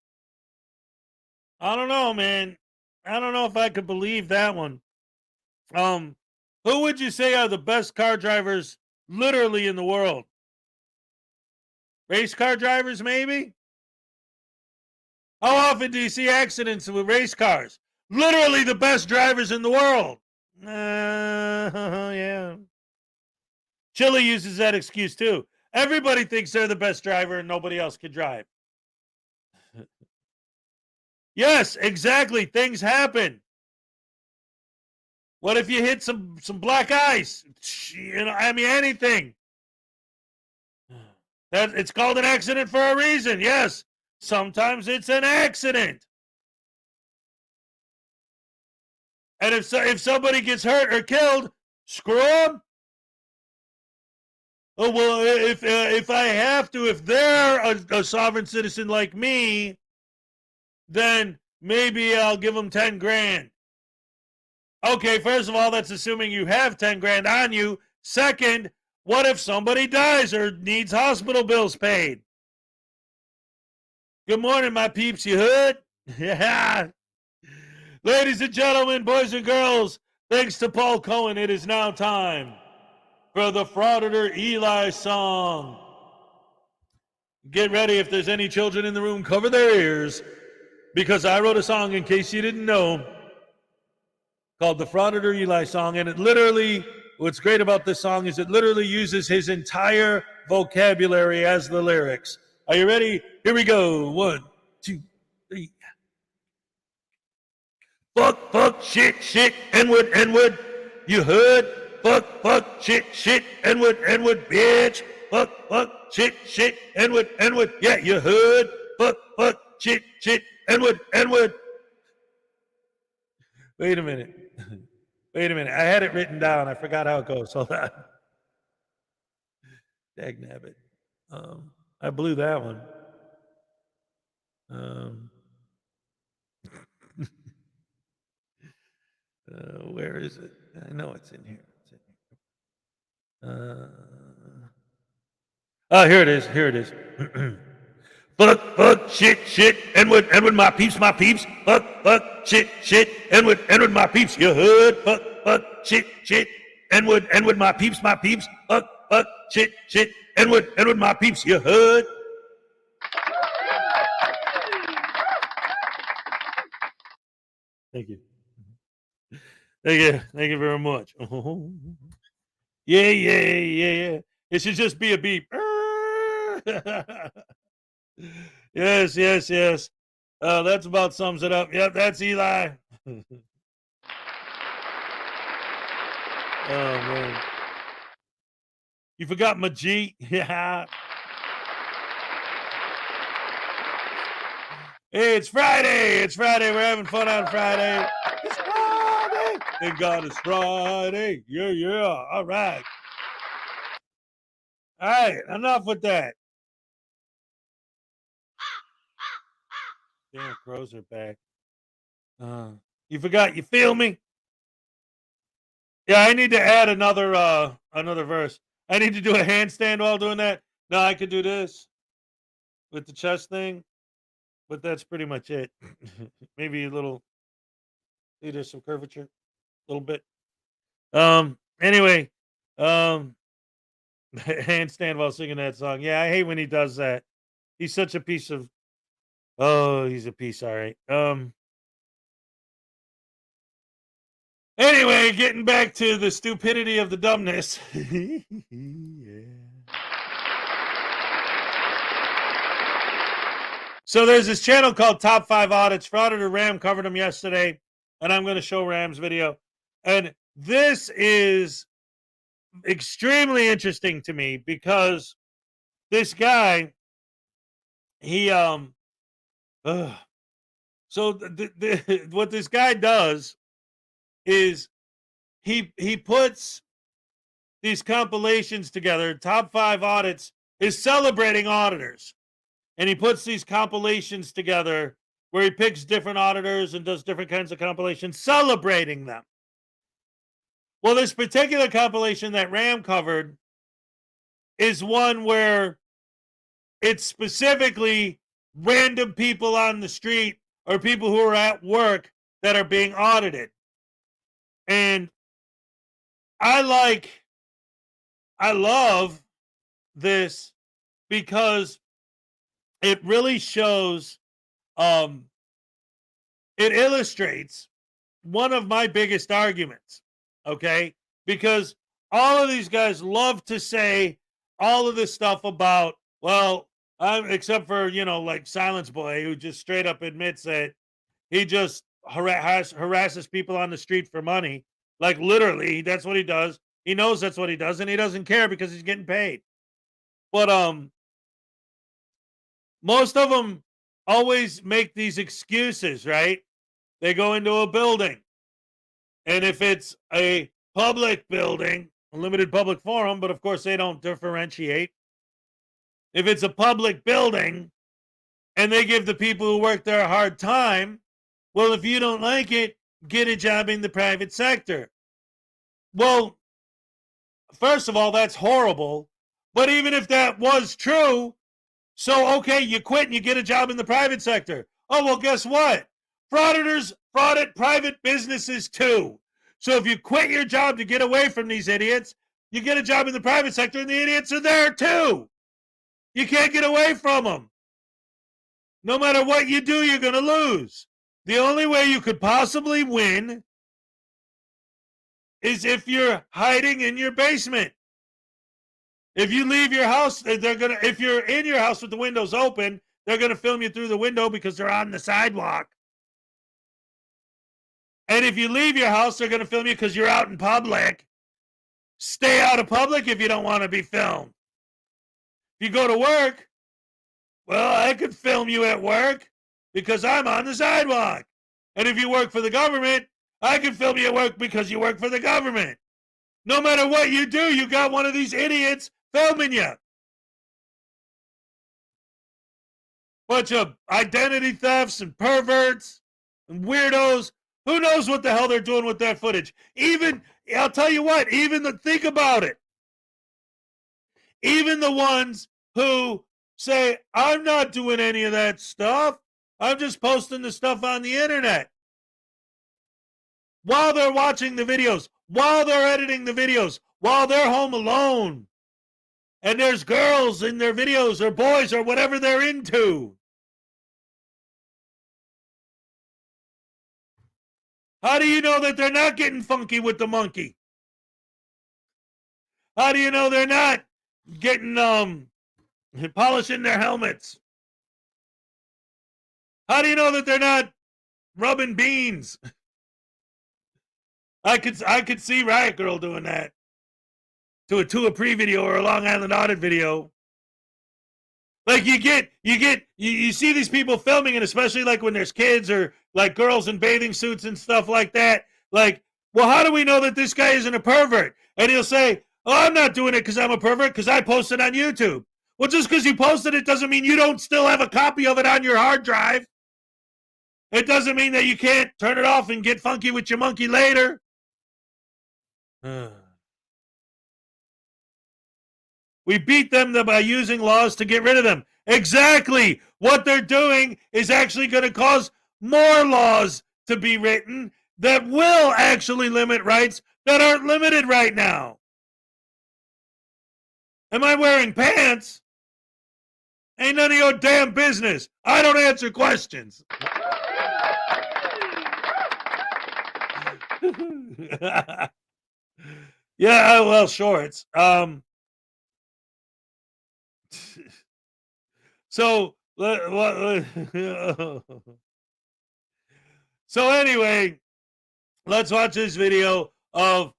Speaker 1: I don't know, man. I don't know if I could believe that one. Who would you say are the best car drivers literally in the world? Race car drivers, maybe? How often do you see accidents with race cars? Literally the best drivers in the world. Yeah. Chile uses that excuse too. Everybody thinks they're the best driver and nobody else can drive. Yes, exactly. Things happen. What if you hit some black ice? Anything. It's called an accident for a reason. Yes, sometimes it's an accident. And if somebody gets hurt or killed, screw them. Oh, well, if I have to, if they're a sovereign citizen like me, then maybe I'll give them 10 grand. Okay, first of all, that's assuming you have 10 grand on you. Second, what if somebody dies or needs hospital bills paid? Good morning, my peeps, you heard? Yeah. Ladies and gentlemen, boys and girls, thanks to Paul Cohen, it is now time for the Frauditor Eli song. Get ready, if there's any children in the room, cover their ears, because I wrote a song, in case you didn't know, called the Frauditor Eli song, and it literally, what's great about this song is it literally uses his entire vocabulary as the lyrics. Are you ready? Here we go. 1, 2, 3. Fuck, fuck, shit, shit, N-word, N-word. You heard? Fuck, fuck, shit, shit, N-word, N-word, bitch. Fuck, fuck, shit, shit, N-word, N-word. Yeah, you heard? Fuck, fuck, shit, shit, N-word, N-word. Wait a minute. Wait a minute. I had it written down. I forgot how it goes. Hold on. Dagnabbit. I blew that one. Where is it? I know it's in here. Oh, here it is. Here it is. Fuck, fuck, shit, shit, N-word, N-word, my peeps, my peeps. Fuck, fuck, shit, shit, N-word, N-word, my peeps. You heard? Fuck, fuck, shit, shit, N-word, N-word, my peeps, my peeps. Fuck, fuck, shit, shit, N-word, N-word, my peeps. You heard? Thank you. Thank you. Thank you very much. Yeah, yeah, yeah. It should just be a beep. Yes, yes, yes. That's about sums it up. Yep, that's Eli. Oh, man. You forgot Majit? Yeah. Hey, it's Friday. It's Friday. We're having fun on Friday. It's Friday. Thank God it's Friday. Yeah, yeah. All right. All right. Enough with that. Damn, crows are back. You forgot. You feel me? Yeah, I need to add another verse. I need to do a handstand while doing that. No, I could do this with the chest thing, but that's pretty much it. Maybe a little. See, there's some curvature, a little bit. Anyway, handstand while singing that song. Yeah, I hate when he does that. He's such a piece of. Oh, he's a piece. All right. Anyway, getting back to the stupidity of the dumbness. Yeah. So there's this channel called Top 5 Audits. Frauditor Ram covered them yesterday, and I'm going to show Ram's video. And this is extremely interesting to me because this guy, he what this guy does is he puts these compilations together. Top 5 Audits is celebrating auditors, and he puts these compilations together where he picks different auditors and does different kinds of compilations celebrating them. Well, this particular compilation that Ram covered is one where it's specifically random people on the street or people who are at work that are being audited. And I love this because it really shows, it illustrates one of my biggest arguments, okay? Because all of these guys love to say all of this stuff about, well, except for, like Silence Boy, who just straight up admits that he just harasses people on the street for money. Like, literally, that's what he does. He knows that's what he does, and he doesn't care because he's getting paid. But most of them always make these excuses, right? They go into a building, and if it's a public building, a limited public forum, but of course they don't differentiate. If it's a public building and they give the people who work there a hard time. Well, if you don't like it, get a job in the private sector. Well, first of all, that's horrible. But even if that was true, so, okay, you quit and you get a job in the private sector. Oh, well, guess what? Frauditors fraudit private businesses too. So if you quit your job to get away from these idiots, you get a job in the private sector and the idiots are there too. You can't get away from them. No matter what you do, you're going to lose. The only way you could possibly win is if you're hiding in your basement. If you leave your house, if you're in your house with the windows open, they're going to film you through the window because they're on the sidewalk. And if you leave your house, they're going to film you because you're out in public. Stay out of public if you don't want to be filmed. If you go to work, well, I could film you at work because I'm on the sidewalk. And if you work for the government, I can film you at work because you work for the government. No matter what you do, you got one of these idiots filming you. Bunch of identity thefts and perverts and weirdos. Who knows what the hell they're doing with that footage? Even, I'll tell you what, think about it. Even the ones who say, I'm not doing any of that stuff. I'm just posting the stuff on the internet. While they're watching the videos, while they're editing the videos, while they're home alone. And there's girls in their videos or boys or whatever they're into. How do you know that they're not getting funky with the monkey? How do you know they're not getting polishing their helmets? How do you know that they're not rubbing beans? I could see Riot Girl doing that to a pre-video or a Long Island Audit video. Like you see these people filming, and especially like when there's kids or like girls in bathing suits and stuff like that. Like, well, how do we know that this guy isn't a pervert? And he'll say, oh, I'm not doing it because I'm a pervert because I posted on YouTube. Well, just because you posted it doesn't mean you don't still have a copy of it on your hard drive. It doesn't mean that you can't turn it off and get funky with your monkey later. We beat them by using laws to get rid of them. Exactly. What they're doing is actually going to cause more laws to be written that will actually limit rights that aren't limited right now. Am I wearing pants? Ain't none of your damn business. I don't answer questions. Yeah, well, shorts. So anyway, let's watch this video of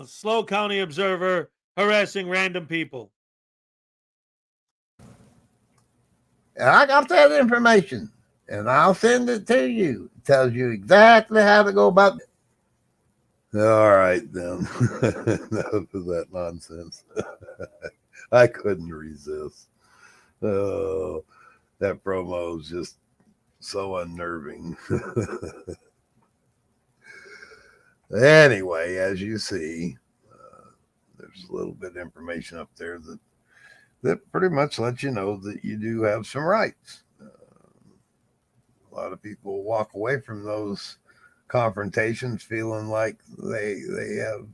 Speaker 1: Slow County Observer harassing random people.
Speaker 7: And I got that information, and I'll send it to you. It tells you exactly how to go about it. All right, then. Enough of that nonsense. I couldn't resist. Oh, that promo is just so unnerving. Anyway, as you see, there's a little bit of information up there that pretty much lets you know that you do have some rights. A lot of people walk away from those confrontations feeling like they have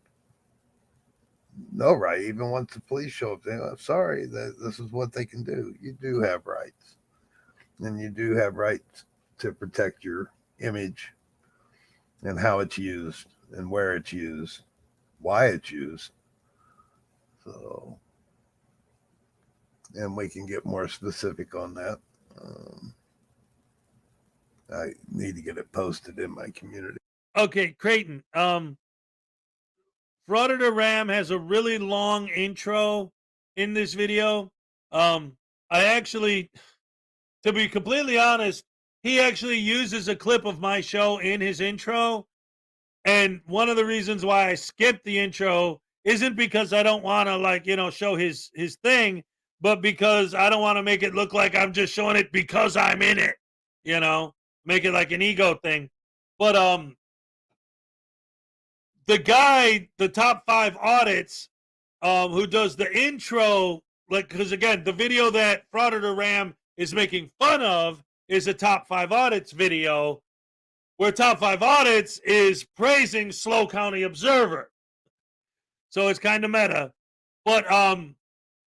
Speaker 7: no right. Even once the police show up, they're sorry that this is what they can do. You do have rights, and you do have rights to protect your image and how it's used and where it's used, why it's used. So, and we can get more specific on that. I need to get it posted in my community.
Speaker 1: Okay, Creighton. Frauditor Ram has a really long intro in this video. I actually, to be completely honest, he actually uses a clip of my show in his intro. And one of the reasons why I skipped the intro isn't because I don't want to, show his thing, but because I don't want to make it look like I'm just showing it because I'm in it, you know, make it like an ego thing. But the guy, the top 5 audits, who does the intro, like, because again, the video that Frauditor Ram is making fun of is a top 5 audits video, where top 5 audits is praising Slow County Observer. So it's kind of meta. But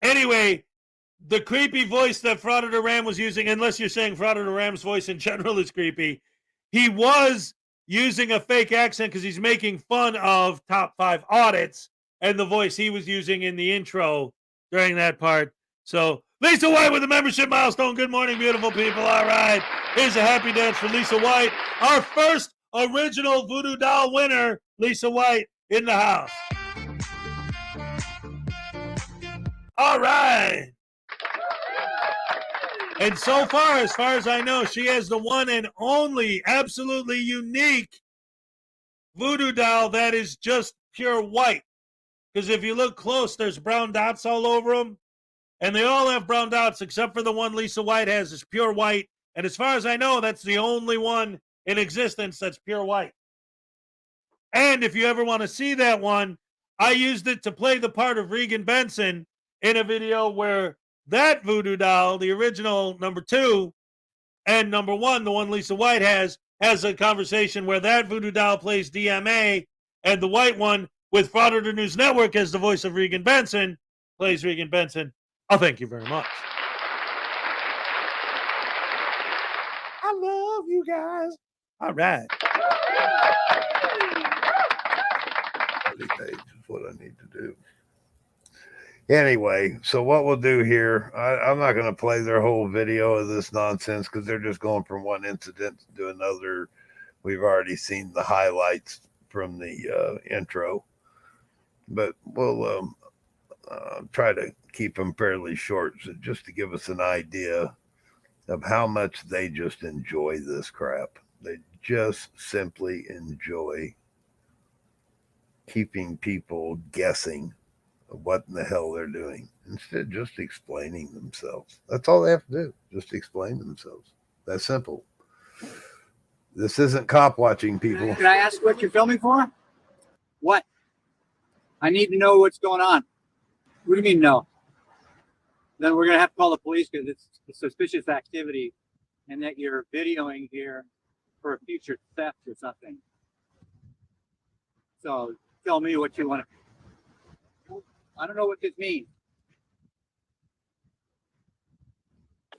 Speaker 1: anyway, the creepy voice that Frauditor Ram was using, unless you're saying Frauditor Ram's voice in general is creepy, he was using a fake accent because he's making fun of top 5 audits and the voice he was using in the intro during that part. So Lisa White with a membership milestone. Good morning, beautiful people. All right. Here's a happy dance for Lisa White. Our first original Voodoo Doll winner, Lisa White, in the house. All right. And so far as I know, she has the one and only absolutely unique Voodoo Doll that is just pure white. Because if you look close, there's brown dots all over them. And they all have brown dots except for the one Lisa White has is pure white. And as far as I know, that's the only one in existence that's pure white. And if you ever want to see that one, I used it to play the part of Regan Benson in a video where that Voodoo Doll, the original number 2, and number 1, the one Lisa White has a conversation where that Voodoo Doll plays DMA, and the white one with Frauditor News Network as the voice of Regan Benson plays Regan Benson. Oh, thank you very much. I love you guys. All right.
Speaker 7: 30 pages is what I need to do. Anyway, so what we'll do here, I'm not going to play their whole video of this nonsense because they're just going from one incident to another. We've already seen the highlights from the intro, but we'll try to keep them fairly short, so just to give us an idea of how much they just enjoy this crap. They just simply enjoy keeping people guessing what in the hell they're doing instead of just explaining themselves. That's all they have to do, just explain themselves. That's simple. This isn't cop watching, people.
Speaker 8: Can I ask what you're filming for? What? I need to know what's going on. What do you mean no? Then we're going to have to call the police because it's suspicious activity and that you're videoing here for a future theft or something. So tell me what you want to. I don't know what this means.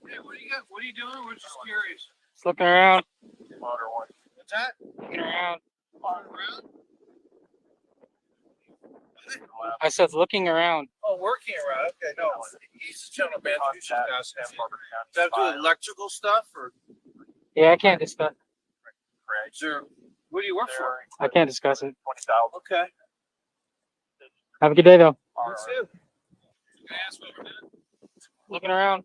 Speaker 8: Hey, what do you got? What are you doing? We're just curious.
Speaker 9: Just looking around.
Speaker 8: What's that?
Speaker 9: Looking around.
Speaker 8: Around?
Speaker 9: I said looking around.
Speaker 8: Oh, working around. Okay, no. He's just chilling banter. You should ask him. Does that do electrical stuff or?
Speaker 9: Yeah, I can't discuss.
Speaker 8: Sure. What do you work for?
Speaker 9: I can't discuss it.
Speaker 8: Okay.
Speaker 9: Have a good day, though.
Speaker 8: You too. Can I ask what we're doing?
Speaker 9: Looking around.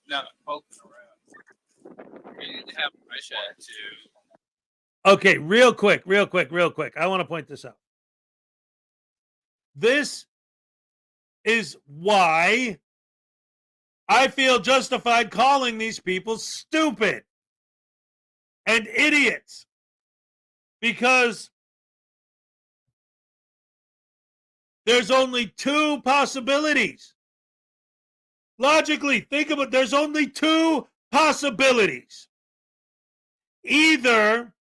Speaker 8: No, poking around. We need to have permission to.
Speaker 1: Okay, real quick. I want to point this out. This is why I feel justified calling these people stupid and idiots. Because there's only 2 possibilities. Logically, think about it. There's only 2 possibilities. Either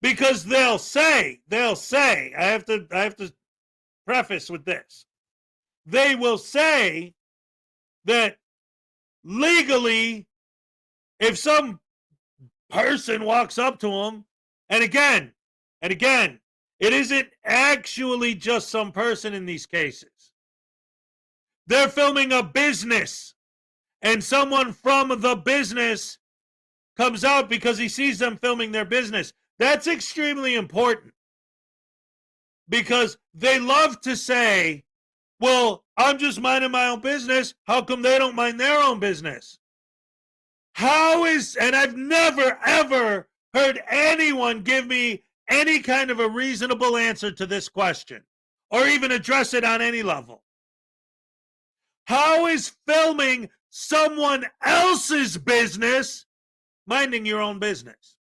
Speaker 1: because they'll say, I have to preface with this. They will say that legally, if some person walks up to them, and again, it isn't actually just some person in these cases. They're filming a business, and someone from the business comes out because he sees them filming their business. That's extremely important because they love to say, well, I'm just minding my own business. How come they don't mind their own business? And I've never, ever heard anyone give me any kind of a reasonable answer to this question or even address it on any level. How is filming someone else's business minding your own business?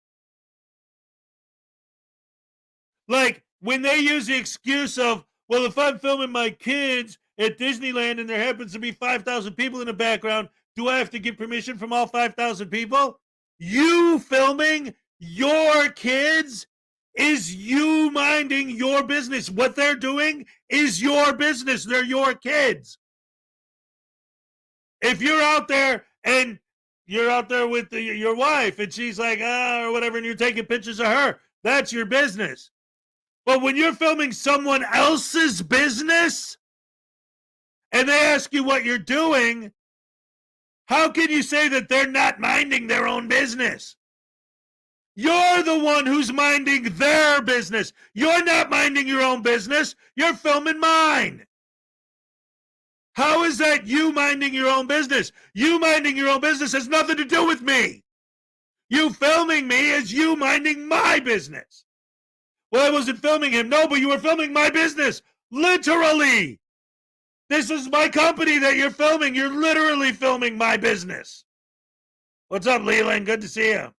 Speaker 1: Like when they use the excuse of, well, if I'm filming my kids at Disneyland and there happens to be 5,000 people in the background, do I have to get permission from all 5,000 people? You filming your kids is you minding your business. What they're doing is your business. They're your kids. If you're out there and you're out there with your wife and she's like, or whatever, and you're taking pictures of her, that's your business. But when you're filming someone else's business and they ask you what you're doing, how can you say that they're not minding their own business? You're the one who's minding their business. You're not minding your own business. You're filming mine. How is that you minding your own business? You minding your own business has nothing to do with me. You filming me is you minding my business. Well, I wasn't filming him. No, but you were filming my business. Literally. This is my company that you're filming. You're literally filming my business. What's up, Leland? Good to see you.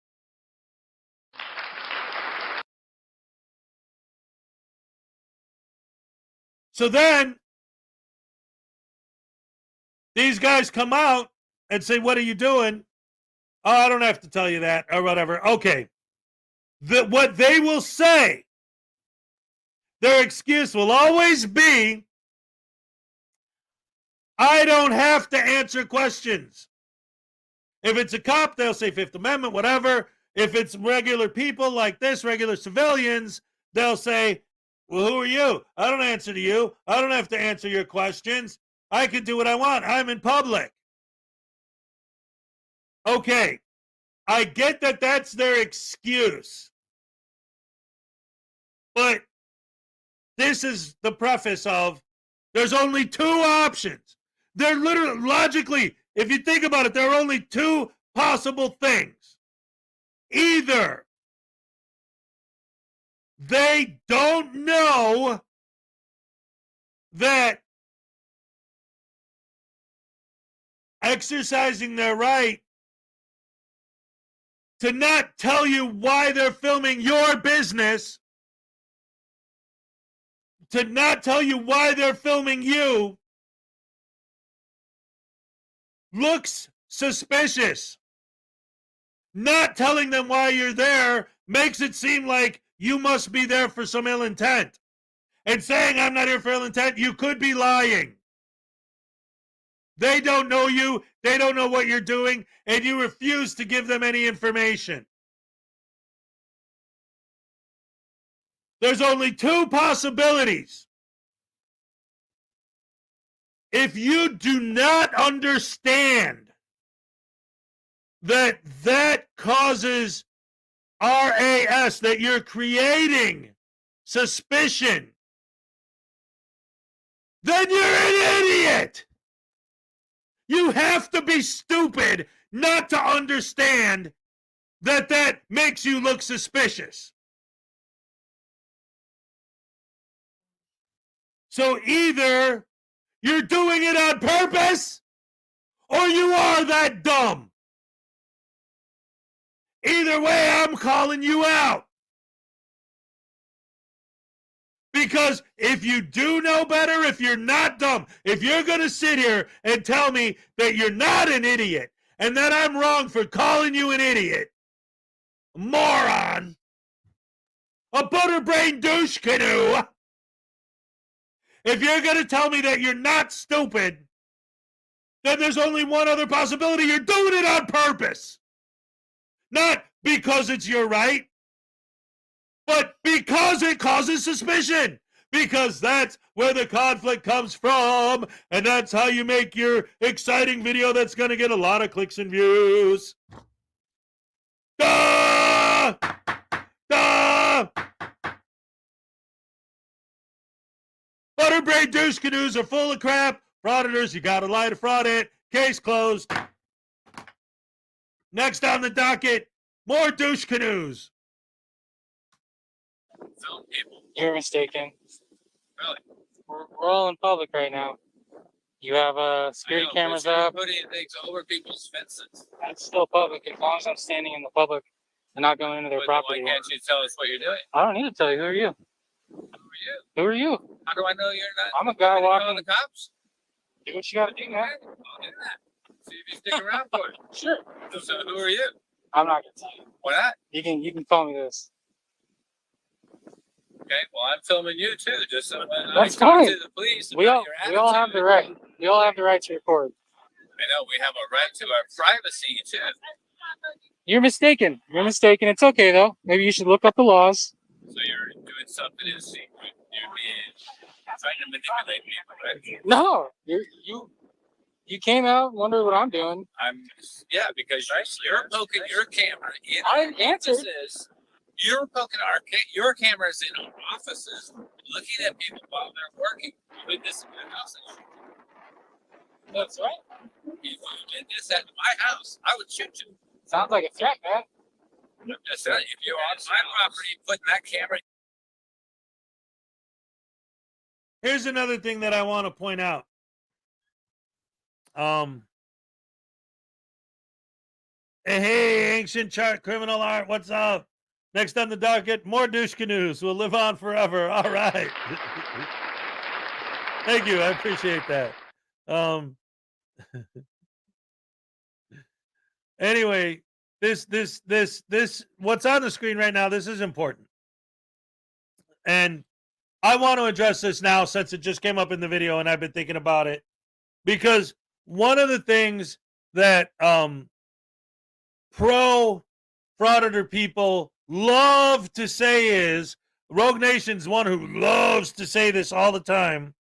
Speaker 1: So then, these guys come out and say, what are you doing? Oh, I don't have to tell you that, or whatever. Okay. What they will say, their excuse will always be, I don't have to answer questions. If it's a cop, they'll say Fifth Amendment, whatever. If it's regular people like this, regular civilians, they'll say, well, who are you? I don't answer to you. I don't have to answer your questions. I can do what I want. I'm in public. Okay. I get that that's their excuse. But this is the preface of there's only two options. They're literally, logically, if you think about it, there are only two possible things. Either they don't know that exercising their right to not tell you why they're filming your business, to not tell you why they're filming you, looks suspicious. Not telling them why you're there makes it seem like you must be there for some ill intent. And saying I'm not here for ill intent, you could be lying. They don't know you, they don't know what you're doing, and you refuse to give them any information. There's only two possibilities. If you do not understand that that causes RAS, that you're creating suspicion, then you're an idiot. You have to be stupid not to understand that that makes you look suspicious. So either you're doing it on purpose or you are that dumb. Either way, I'm calling you out. Because if you do know better, if you're not dumb, if you're going to sit here and tell me that you're not an idiot and that I'm wrong for calling you an idiot, moron, a butterbrain douche canoe, if you're going to tell me that you're not stupid, then there's only one other possibility. You're doing it on purpose. Not because it's your right, but because it causes suspicion. Because that's where the conflict comes from. And that's how you make your exciting video that's going to get a lot of clicks and views. Duh! Duh! Butterbrain douche canoes are full of crap. Frauditors, you got to lie to fraud it. Case closed. Next on the docket, more douche canoes.
Speaker 9: You're mistaken. Really? We're all in public right now. You have security cameras up.
Speaker 10: Putting things over people's fences.
Speaker 9: That's still public as long as I'm standing in the public and not going into their property.
Speaker 10: Why can't you tell us what you're doing?
Speaker 9: I don't need to tell you. Who are you?
Speaker 10: Who are you?
Speaker 9: Who are you?
Speaker 10: How do I know you're not?
Speaker 9: I'm a guy walking.
Speaker 10: The cops?
Speaker 9: Do what you got to do, man.
Speaker 10: I'll do that. See if you stick around for it.
Speaker 9: Sure.
Speaker 10: So who are you?
Speaker 9: I'm not gonna tell you.
Speaker 10: Why not?
Speaker 9: You can call me this.
Speaker 10: Okay. Well, I'm filming you too, just so when
Speaker 9: That's
Speaker 10: I talk
Speaker 9: fine.
Speaker 10: to the police.
Speaker 9: We all have the right. We all have the right to record.
Speaker 10: I know we have a right to our privacy too.
Speaker 9: You're mistaken. You're mistaken. It's okay though. Maybe you should look up the laws.
Speaker 10: So you're doing something in secret. You're being trying to manipulate people, right?
Speaker 9: No, you came out, wondered what I'm doing.
Speaker 10: Because you're poking your camera in
Speaker 9: I answered.
Speaker 10: offices. You're poking your cameras in our offices, looking at people while they're working with this in their houses.
Speaker 9: That's right.
Speaker 10: If you did this at my house, I would shoot you.
Speaker 9: Sounds like a threat, man.
Speaker 10: I'm just saying, if you're on my property, putting that camera.
Speaker 1: Here's another thing that I want to point out. Hey, ancient chart criminal art, what's up? Next on the docket, more douche canoes will live on forever. All right. Thank you. I appreciate that. Anyway, this what's on the screen right now, this is important. And I want to address this now since it just came up in the video and I've been thinking about it. Because one of the things that pro Frauditor people love to say is, Rogue Nation's one who loves to say this all the time.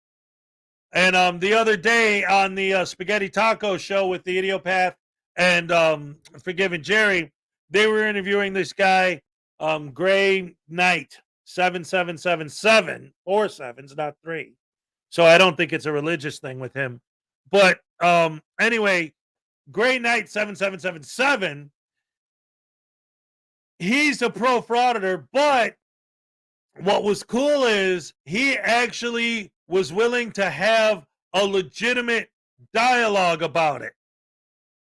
Speaker 1: And the other day on the Spaghetti Taco show with the Idiopath and Forgiving Jerry, they were interviewing this guy, Gray Knight, 7777, 4 sevens, not 3. So I don't think it's a religious thing with him. But anyway, Gray Knight 7777, he's a pro Frauditor, but what was cool is he actually was willing to have a legitimate dialogue about it.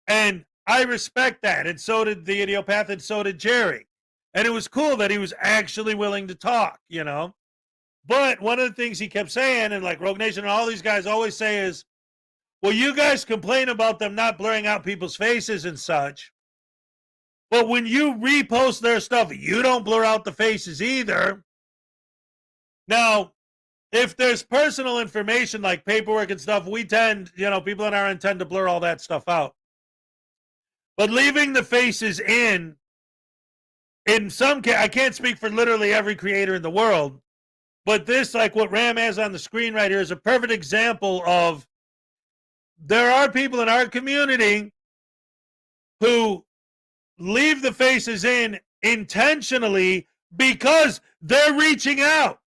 Speaker 1: And I respect that. And so did the Idiopath, and so did Jerry. And it was cool that he was actually willing to talk, you know. But one of the things he kept saying, and like Rogue Nation and all these guys always say is, well, you guys complain about them not blurring out people's faces and such. But when you repost their stuff, you don't blur out the faces either. Now, if there's personal information like paperwork and stuff, we tend, you know, people on our end tend to blur all that stuff out. But leaving the faces in some case, I can't speak for literally every creator in the world, but this, like what Ram has on the screen right here, is a perfect example of there are people in our community who leave the faces in intentionally because they're reaching out.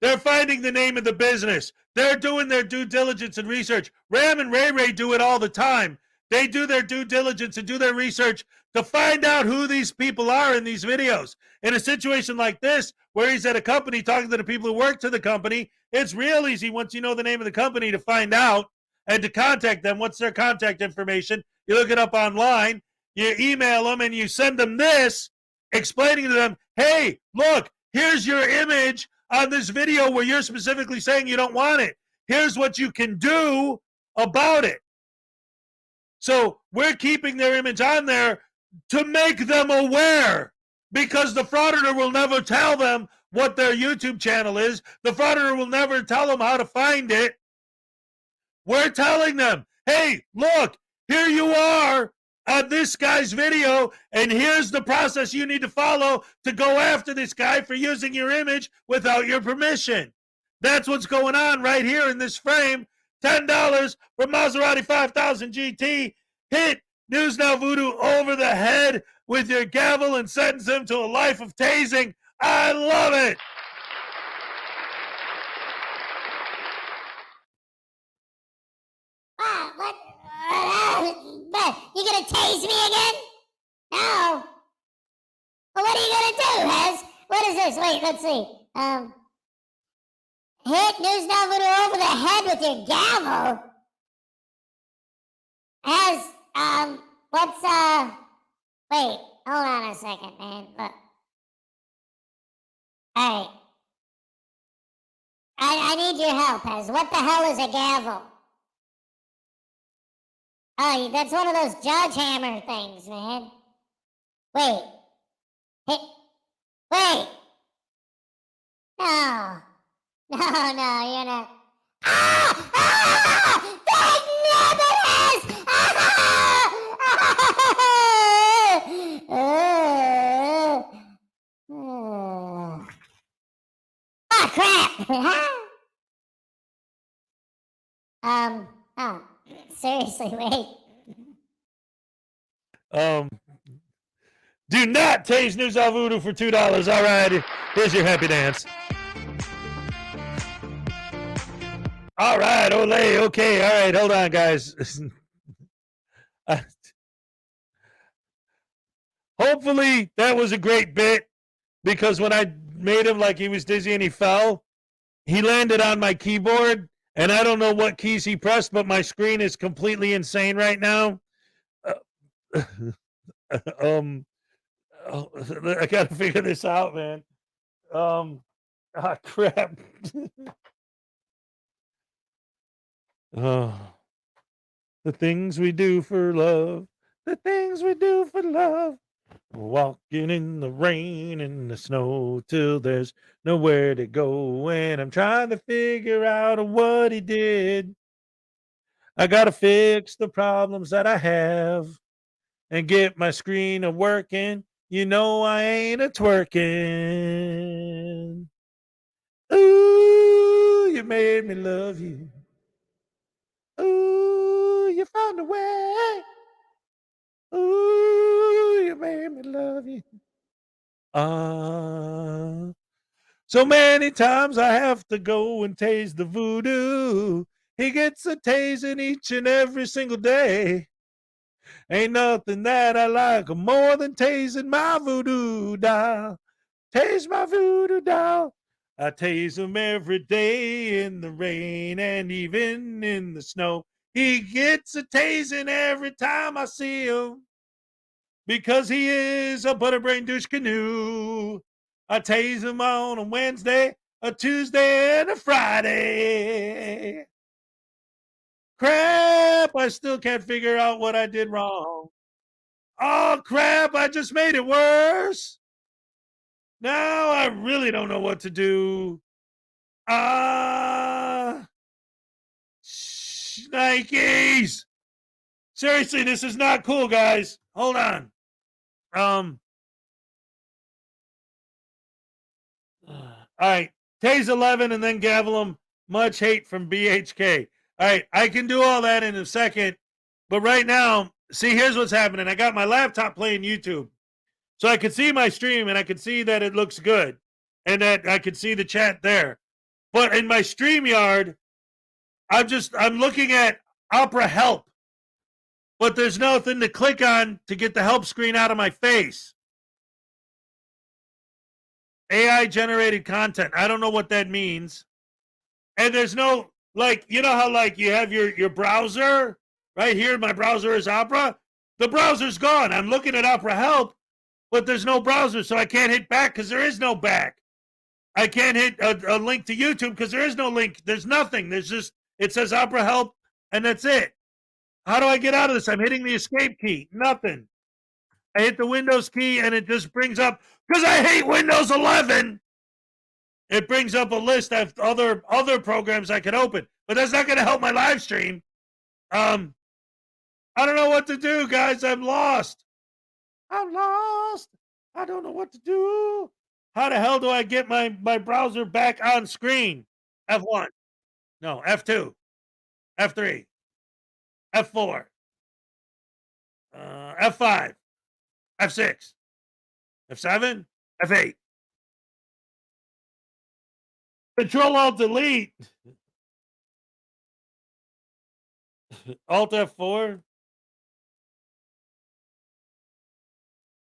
Speaker 1: They're finding the name of the business. They're doing their due diligence and research. Ram and Ray Ray do it all the time. They do their due diligence and do their research to find out who these people are in these videos. In a situation like this, where he's at a company talking to the people who work to the company, it's real easy once you know the name of the company to find out and to contact them. What's their contact information? You look it up online, you email them, and you send them this, explaining to them, hey, look, here's your image on this video where you're specifically saying you don't want it. Here's what you can do about it. So we're keeping their image on there to make them aware, because the Frauditor will never tell them what their YouTube channel is. The Frauditor will never tell them how to find it. We're telling them, hey, look, here you are on this guy's video, and here's the process you need to follow to go after this guy for using your image without your permission. That's what's going on right here in this frame. $10 for Maserati 5000 GT. Hit News Now Voodoo over the head with your gavel and sentence him to a life of tasing. I love it.
Speaker 3: What? You gonna tase me again? No. Well, what are you gonna do, Hez? What is this? Wait, let's see. hit News Now Voodoo over the head with your gavel. Wait, hold on a second, man. Look. Alright. I need your help, Hez. What the hell is a gavel? Oh, that's one of those judge hammer things, man. Wait. Wait. No. No, you're not. Thank Nemesis! Crap! Seriously, wait.
Speaker 1: Do not tase News Al Voodoo for $2. All right, here's your happy dance. All right, Olay. Okay, all right, hold on, guys. Hopefully that was a great bit, because when I made him like he was dizzy and he fell, he landed on my keyboard, and I don't know what keys he pressed, but my screen is completely insane right now. I gotta figure this out, man. Crap. The things we do for love, the things we do for love. Walking in the rain and the snow till there's nowhere to go, and I'm trying to figure out what he did. I gotta fix the problems that I have and get my screen a working. You know I ain't a twerking. Ooh, you made me love you. Ooh, you found a way. Ooh, you made me love you. So many times I have to go and tase the voodoo. He gets a tasing each and every single day. Ain't nothing that I like more than tasing my voodoo doll. Tase my voodoo doll. I tase him every day in the rain and even in the snow. He gets a tasing every time I see him, because he is a butterbrain douche canoe. I tase him on a Wednesday, a Tuesday, and a Friday. Crap, I still can't figure out what I did wrong. Oh, crap, I just made it worse. Now I really don't know what to do. Nikes. Seriously, this is not cool, guys. Hold on. All right. Tase 11 and then gavel him. Much hate from BHK. All right. I can do all that in a second. But right now, see, here's what's happening. I got my laptop playing YouTube. So I could see my stream and I could see that it looks good. And that I could see the chat there. But in my StreamYard, I'm looking at Opera Help. But there's nothing to click on to get the help screen out of my face. AI generated content. I don't know what that means. And there's no, like, you know how like you have your browser right here. My browser is Opera. The browser's gone. I'm looking at Opera Help, but there's no browser, so I can't hit back because there is no back. I can't hit a link to YouTube because there is no link. There's nothing. There's just, it says Opera Help, and that's it. How do I get out of this? I'm hitting the escape key. Nothing. I hit the Windows key, and it just brings up, because I hate Windows 11. It brings up a list of other programs I could open, but that's not going to help my live stream. I don't know what to do, guys. I'm lost. I'm lost. I don't know what to do. How the hell do I get my browser back on screen? F1. No, F2. F3. F4. F5. F6. F7. F8. Control Alt Delete. Alt F4.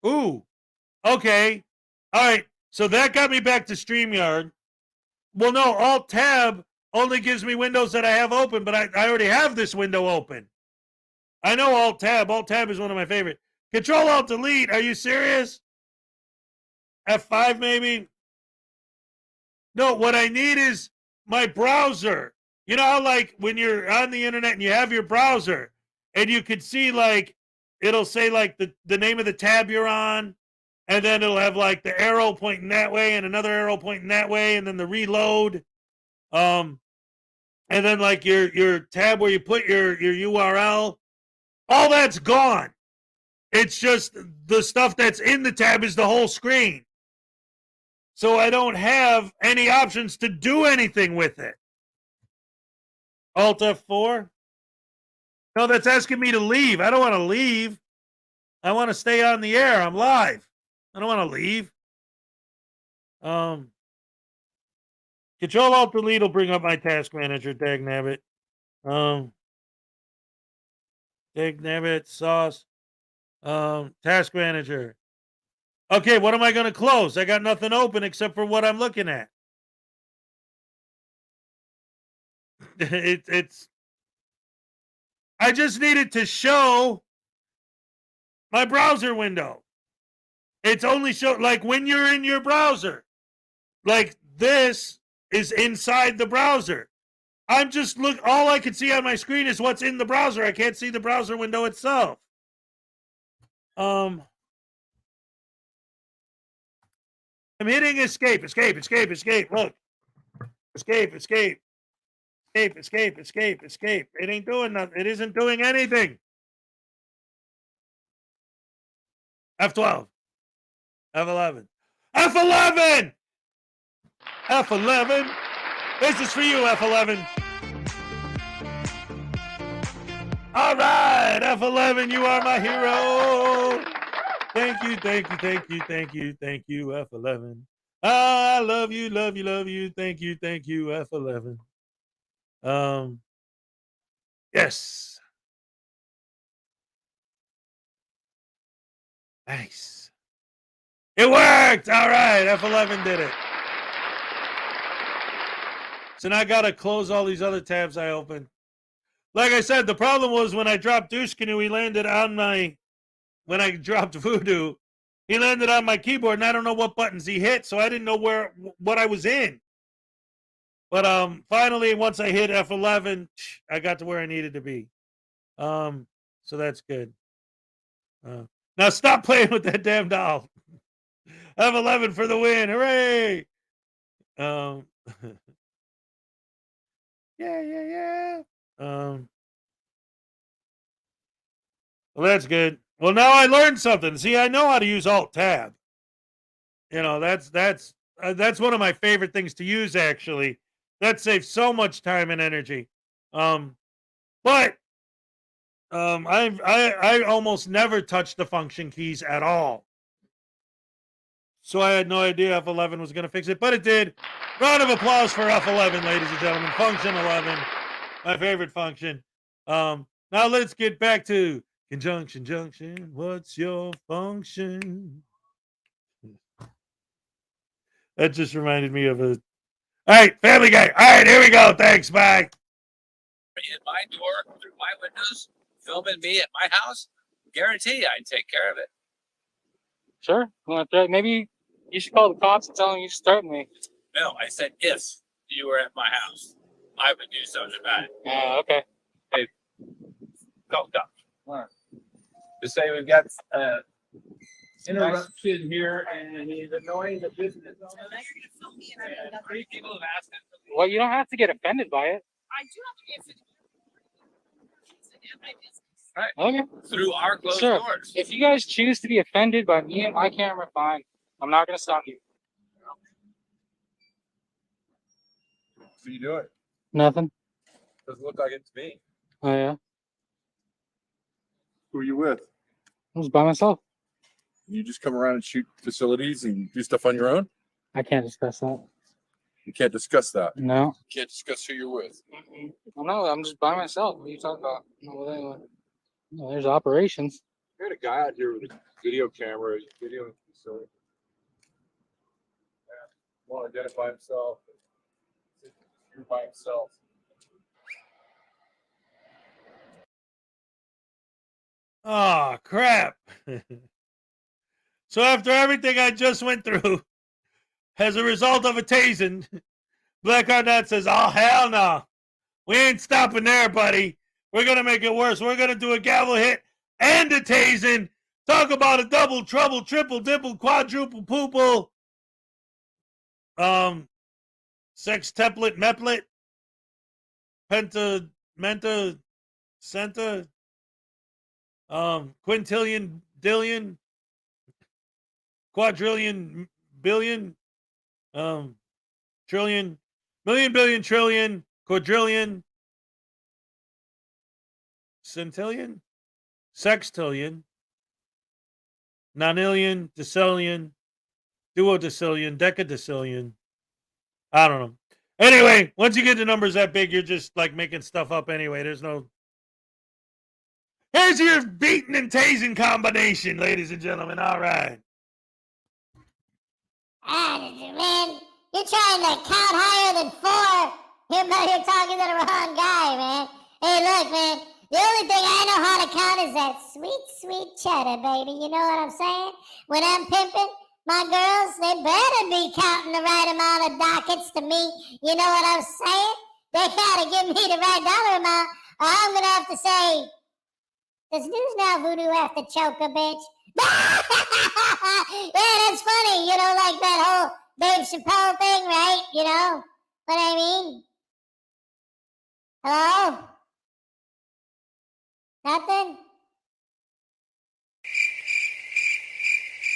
Speaker 1: Ooh. Okay. All right. So that got me back to StreamYard. Well, no, Alt Tab only gives me windows that I have open, but I already have this window open. I know Alt Tab. Alt Tab is one of my favorite. Control Alt Delete. Are you serious? F5 maybe? No, what I need is my browser. You know how, like, when you're on the internet and you have your browser and you could see, like, it'll say, like, the name of the tab you're on, and then it'll have, like, the arrow pointing that way and another arrow pointing that way, and then the reload. And then, like, your tab where you put your URL. All that's gone. It's just the stuff that's in the tab is the whole screen. So I don't have any options to do anything with it. Alt F4? No, that's asking me to leave. I don't want to leave. I want to stay on the air. I'm live. I don't want to leave. Control Alt Delete will bring up my task manager, dagnabbit. Dagnabbit, sauce. Task manager. Okay, what am I going to close? I got nothing open except for what I'm looking at. It's. I just needed to show my browser window. It's only show, like, when you're in your browser. Like, this is inside the browser. I'm just all I can see on my screen is what's in the browser. I can't see the browser window itself. I'm hitting escape. Look. Escape. It ain't doing nothing. It isn't doing anything. F12. F11. F11! F11! This is for you, F11. All right, F11, you are my hero. Thank you, F11. I love you. Thank you, F11. Yes. Nice. It worked. All right, F11 did it. So now I got to close all these other tabs I opened. Like I said, the problem was when I dropped Douche Canoe, he landed on when I dropped Voodoo, he landed on my keyboard, and I don't know what buttons he hit, so I didn't know what I was in. But finally, once I hit F11, I got to where I needed to be. So that's good. Now stop playing with that damn doll. F11 for the win. Hooray! Yeah. Well, that's good. Well, now I learned something. See, I know how to use Alt Tab. You know, that's one of my favorite things to use. Actually, that saves so much time and energy. But I almost never touch the function keys at all. So I had no idea F11 was going to fix it, but it did. Round of applause for F11, ladies and gentlemen. Function 11, my favorite function. Now let's get back to conjunction junction. What's your function? That just reminded me of a. All right, Family Guy. All right, here we go. Thanks. Bye.
Speaker 10: In my door, through my windows, filming me at my house, guarantee you I'd take care of it.
Speaker 9: Sure. Maybe you should call the cops and tell them you just threatened me.
Speaker 10: No, I said if you were at my house, I would do something about it.
Speaker 9: Okay.
Speaker 10: Hey, go. Just say we've got interruption here, and he's annoying the business owner. Three people have asked him.
Speaker 9: Well, you don't have to get offended by it.
Speaker 10: I do have to get offended. Right.
Speaker 9: Okay.
Speaker 10: Through our closed
Speaker 9: Sure.
Speaker 10: doors.
Speaker 9: If you guys choose to be offended by me and my camera, fine. I'm not going to stop you.
Speaker 11: So you do it.
Speaker 9: Nothing.
Speaker 11: Doesn't look like it to me.
Speaker 9: Oh, yeah.
Speaker 11: Who are you with?
Speaker 9: I was by myself.
Speaker 11: You just come around and shoot facilities and do stuff on your own?
Speaker 9: I can't discuss that.
Speaker 11: You can't discuss that.
Speaker 9: No.
Speaker 11: You can't discuss who you're with.
Speaker 9: Well, no, I'm just by myself. What are you talking about? No, well, anyway. No, there's operations.
Speaker 11: We had a guy out here with a video camera, video facility. Want to identify himself. You're by himself.
Speaker 1: Oh, crap. So after everything I just went through, as a result of a tasing, Black Arnett says, oh, hell no. We ain't stopping there, buddy. We're going to make it worse. We're going to do a gavel hit and a tasing. Talk about a double trouble, triple dipple, quadruple poople. Sextuplet, meplet, penta, menta, centa, quintillion, dillion, quadrillion, billion, trillion, million, billion, trillion, quadrillion, centillion, sextillion, nonillion, decillion, duodecillion, decadecillion. I don't know. Anyway, once you get the numbers that big, you're just like making stuff up anyway. There's no. Here's your beating and tasing combination, ladies and gentlemen. All right.
Speaker 3: Man, you're trying to count higher than 4. You're talking to the wrong guy, man. Hey, look, man. The only thing I know how to count is that sweet, sweet cheddar, baby. You know what I'm saying? When I'm pimping, my girls, they better be counting the right amount of dockets to me. You know what I'm saying? They gotta give me the right dollar amount, or I'm gonna have to say, does News Now Voodoo have to choke a bitch? Yeah, that's funny. You know, like that whole Dave Chappelle thing, right? You know what I mean? Hello? Nothing?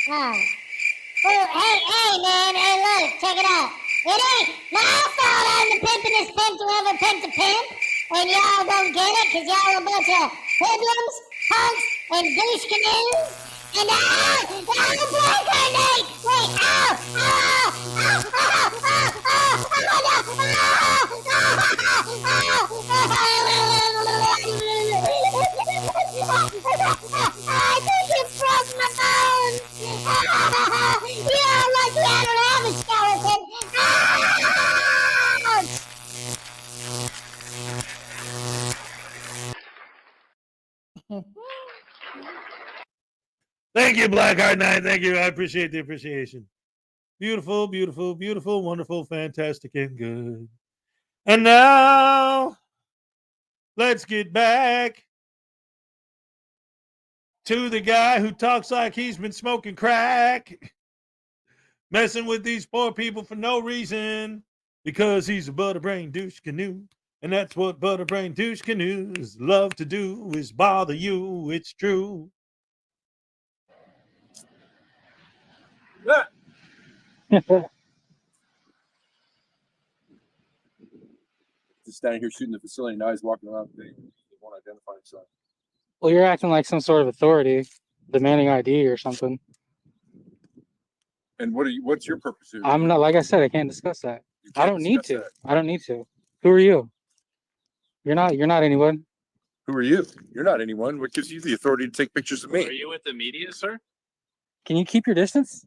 Speaker 3: Oh. Oh, hey, man. Hey, look, check it out. It ain't my fault I'm the pimpin'est pimp to ever pimp to pimp. And y'all don't get it because y'all a bunch of hoodlums, punks, and douche canoes. And Black Arnett! Wait, I think you broke my bones! Yeah, lucky I don't have a skeleton!
Speaker 1: Thank you, Blackheart Knight. Thank you. I appreciate the appreciation. Beautiful, beautiful, beautiful, wonderful, fantastic, and good. And now, let's get back to the guy who talks like he's been smoking crack, messing with these poor people for no reason, because he's a butterbrain douche canoe. And that's what butterbrain douche canoes love to do, is bother you. It's true.
Speaker 11: Just standing here shooting the facility. Now he's walking around. They won't identify himself.
Speaker 9: Well, you're acting like some sort of authority, demanding ID or something.
Speaker 11: And what's your purpose here?
Speaker 9: I'm not, like I said, I can't discuss that. I don't need to. I don't need to. Who are you? You're not anyone.
Speaker 11: Who are you? You're not anyone. What gives you the authority to take pictures of me?
Speaker 10: Are you with the media, sir?
Speaker 9: Can you keep your distance?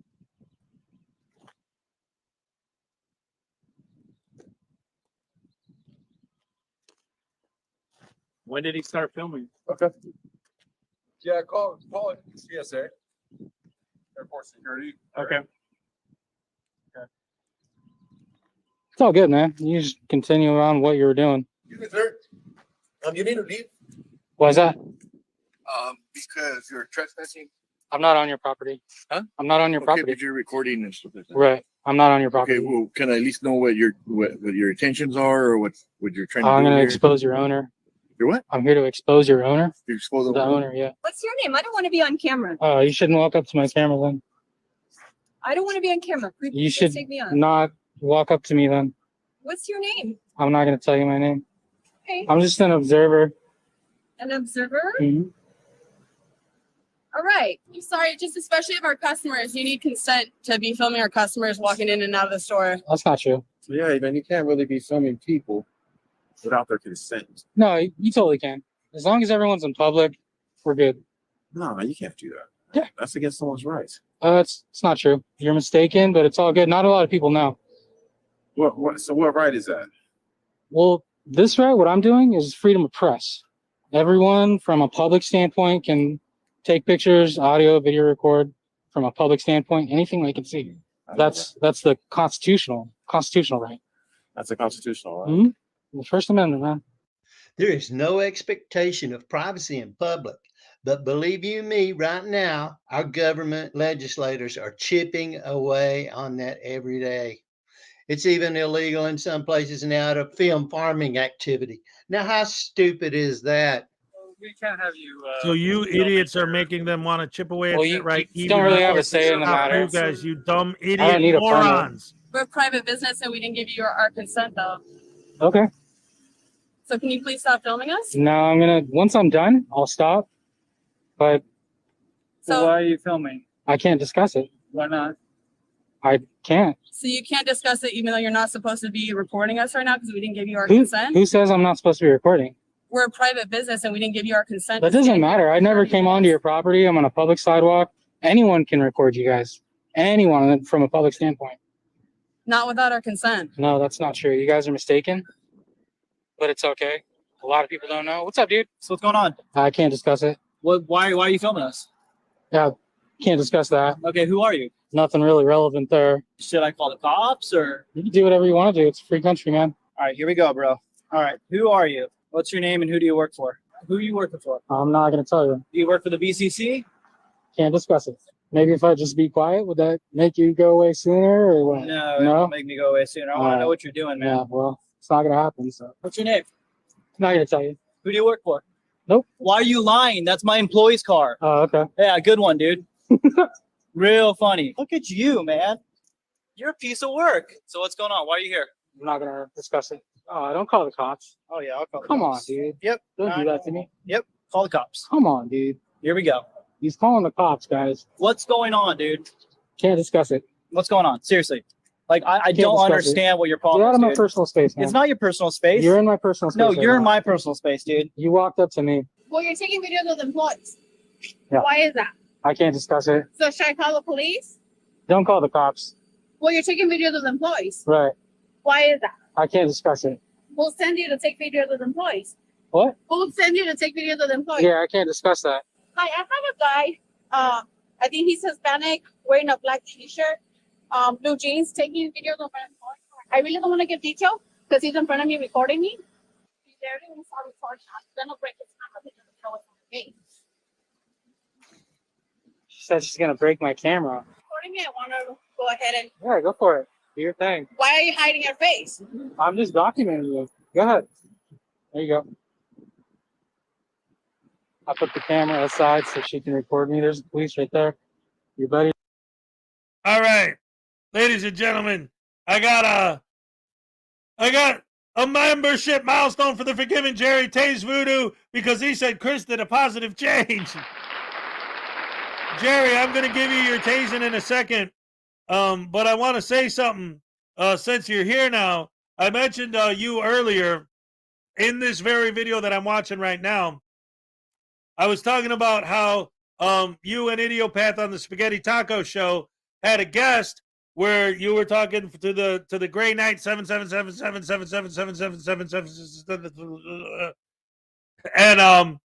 Speaker 10: When did he start filming?
Speaker 11: Okay. Yeah, call it CSA. Airport security.
Speaker 10: Okay.
Speaker 9: It's all good, man. You just continue on what you were doing.
Speaker 11: Excuse me, sir. You need to leave.
Speaker 9: Why is that?
Speaker 11: Because you're trespassing.
Speaker 9: I'm not on your property.
Speaker 11: Huh?
Speaker 9: I'm not on your property.
Speaker 11: But you're recording and stuff like that.
Speaker 9: Right. I'm not on your property.
Speaker 11: Okay, well, can I at least know what your intentions are, or what you're trying to do?
Speaker 9: I'm going to
Speaker 11: here?
Speaker 9: expose your owner.
Speaker 11: Your what?
Speaker 9: I'm here to expose your owner.
Speaker 11: You're exposing
Speaker 9: the owner, yeah.
Speaker 12: What's your name? I don't want to be on camera.
Speaker 9: Oh, you shouldn't walk up to my camera then.
Speaker 12: I don't want to be on camera. Please,
Speaker 9: You should
Speaker 12: take me on.
Speaker 9: not walk up to me then.
Speaker 12: What's your name?
Speaker 9: I'm not going to tell you my name.
Speaker 12: Okay.
Speaker 9: I'm just an observer.
Speaker 12: An observer?
Speaker 9: Mhm.
Speaker 12: All right. I'm sorry, just especially of our customers. You need consent to be filming our customers walking in and out of the store.
Speaker 9: That's not true.
Speaker 11: Yeah, man, you can't really be filming people without their consent.
Speaker 9: No, you totally can. As long as everyone's in public, we're good.
Speaker 11: No, you can't do that.
Speaker 9: Yeah.
Speaker 11: That's against someone's rights.
Speaker 9: It's not true. You're mistaken, but it's all good. Not a lot of people know.
Speaker 11: So what right is that?
Speaker 9: Well, this right, what I'm doing is freedom of press. Everyone from a public standpoint can take pictures, audio, video record from a public standpoint, anything they can see. That's the constitutional right.
Speaker 11: That's a constitutional right.
Speaker 9: Mm-hmm. The First Amendment, man.
Speaker 2: There is no expectation of privacy in public. But believe you me, right now, our government legislators are chipping away on that every day. It's even illegal in some places now to film farming activity. Now, how stupid is that?
Speaker 8: We can't have you.
Speaker 1: So you idiots are making them want to chip away
Speaker 9: Well,
Speaker 1: at
Speaker 9: you
Speaker 1: that right.
Speaker 9: don't really have a say in the
Speaker 1: Stop
Speaker 9: matter.
Speaker 1: You guys, you dumb
Speaker 9: I don't
Speaker 1: idiot
Speaker 9: need a permit.
Speaker 1: morons.
Speaker 12: We're a private business and we didn't give you our consent though.
Speaker 9: Okay.
Speaker 12: So can you please stop filming us?
Speaker 9: No, once I'm done, I'll stop. But
Speaker 12: So
Speaker 8: why are you filming?
Speaker 9: I can't discuss it.
Speaker 8: Why not?
Speaker 9: I can't.
Speaker 12: So you can't discuss it even though you're not supposed to be recording us right now because we didn't give you our
Speaker 9: Who
Speaker 12: consent?
Speaker 9: says I'm not supposed to be recording?
Speaker 12: We're a private business and we didn't give you our consent.
Speaker 9: That
Speaker 12: to
Speaker 9: doesn't
Speaker 12: stand here
Speaker 9: matter. I
Speaker 12: for
Speaker 9: never
Speaker 12: 30
Speaker 9: came onto your
Speaker 12: minutes.
Speaker 9: property. I'm on a public sidewalk. Anyone can record you guys. Anyone from a public standpoint.
Speaker 12: Not without our consent.
Speaker 9: No, that's not true. You guys are mistaken. But it's okay. A lot of people don't know. What's up, dude?
Speaker 8: So what's going on?
Speaker 9: I can't discuss it.
Speaker 8: Why are you filming us?
Speaker 9: Yeah, can't discuss that.
Speaker 8: Okay, who are you?
Speaker 9: Nothing really relevant there.
Speaker 8: Should I call the cops or?
Speaker 9: You can do whatever you want to do. It's a free country, man.
Speaker 8: All right, here we go, bro. All right, who are you? What's your name and who do you work for? Who are you working for?
Speaker 9: I'm not going to tell you.
Speaker 8: Do you work for the BCC?
Speaker 9: Can't discuss it. Maybe if I just be quiet, would that make you go away sooner or what?
Speaker 8: No, it won't make me go away sooner. I want to know what you're doing, man.
Speaker 9: Yeah, well, it's not going to happen. So
Speaker 8: What's your name?
Speaker 9: I'm not going to tell you.
Speaker 8: Who do you work for?
Speaker 9: Nope.
Speaker 8: Why are you lying? That's my employee's car.
Speaker 9: Oh, okay.
Speaker 8: Yeah, good one, dude. Real funny. Look at you, man. You're a piece of work. So what's going on? Why are you here?
Speaker 9: I'm not going to discuss it. Oh, don't call the cops.
Speaker 8: Oh, yeah, I'll call the
Speaker 9: Come on,
Speaker 8: cops.
Speaker 9: dude.
Speaker 8: Yep.
Speaker 9: Don't do that to me.
Speaker 8: Yep. Call the cops.
Speaker 9: Come on, dude.
Speaker 8: Here we go.
Speaker 9: He's calling the cops, guys.
Speaker 8: What's going on, dude?
Speaker 9: Can't discuss it.
Speaker 8: What's going on? Seriously. Like, I
Speaker 9: Can't
Speaker 8: don't
Speaker 9: discuss it.
Speaker 8: understand what your problem
Speaker 9: Get out
Speaker 8: is,
Speaker 9: of my
Speaker 8: dude.
Speaker 9: personal space, man.
Speaker 8: It's not your personal space.
Speaker 9: You're in my personal space.
Speaker 8: No,
Speaker 9: right
Speaker 8: you're in
Speaker 9: now.
Speaker 8: my personal space, dude.
Speaker 9: You walked up to me.
Speaker 12: Well, you're taking videos of employees.
Speaker 9: Yeah.
Speaker 12: Why is that?
Speaker 9: I can't discuss it.
Speaker 12: So should I call the police?
Speaker 9: Don't call the cops.
Speaker 12: Well, you're taking videos of employees.
Speaker 9: Right.
Speaker 12: Why is that?
Speaker 9: I can't discuss it.
Speaker 12: We'll send you to take videos of employees.
Speaker 9: What?
Speaker 12: We'll send you to take videos of employees.
Speaker 9: Yeah, I can't discuss that.
Speaker 12: Hi, I have a guy. I think he's Hispanic, wearing a black T-shirt, blue jeans, taking videos of my employees. I really don't want to get detail because he's in front of me recording me. He's there and start recording. I'm gonna break his camera because it's showing on the face.
Speaker 9: She said she's gonna break my camera.
Speaker 12: Recording me. I want to go ahead and.
Speaker 9: Yeah, go for it. Do your thing.
Speaker 12: Why are you hiding your face?
Speaker 9: I'm just documenting you. Go ahead. There you go. I put the camera aside so she can record me. There's the police right there. Your buddy.
Speaker 1: All right, ladies and gentlemen, I got a membership milestone for the Forgiven Jerry Taze Voodoo because he said Chris did a positive change. Jerry, I'm going to give you your tasing in a second, but I want to say something since you're here now. I mentioned you earlier in this very video that I'm watching right now. I was talking about how you and Idiopath on the Spaghetti Taco Show had a guest where you were talking to the Gray Knight 7777777777777, and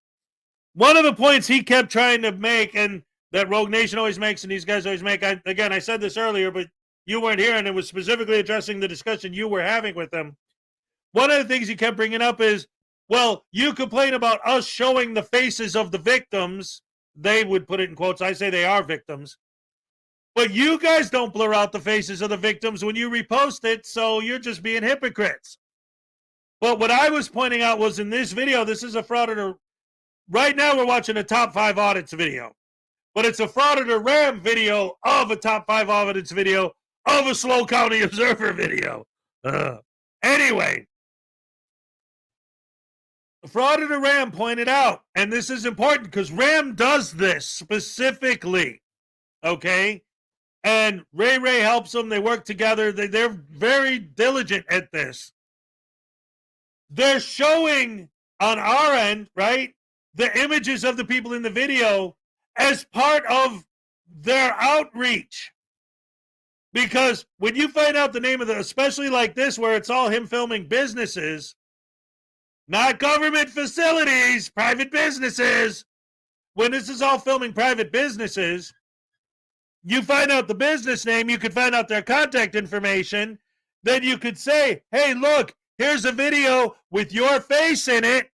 Speaker 1: one of the points he kept trying to make, and that Rogue Nation always makes, and these guys always make. I said this earlier, but you weren't here, and it was specifically addressing the discussion you were having with them. One of the things he kept bringing up is, well, you complain about us showing the faces of the victims. They would put it in quotes. I say they are victims. But you guys don't blur out the faces of the victims when you repost it, so you're just being hypocrites. But what I was pointing out was in this video, this is a Frauditor. Right now we're watching a top 5 audits video. But it's a Frauditor RAM video of a top 5 audits video of a Slow County Observer video. Anyway. Frauditor Ram pointed out, and this is important because Ram does this specifically, okay? And Ray helps them. They work together. They're very diligent at this. They're showing on our end, right, the images of the people in the video as part of their outreach. Because when you find out the name of especially like this, where it's all him filming businesses, not government facilities, private businesses. When this is all filming private businesses, you find out the business name, you could find out their contact information. Then you could say, hey, look, here's a video with your face in it.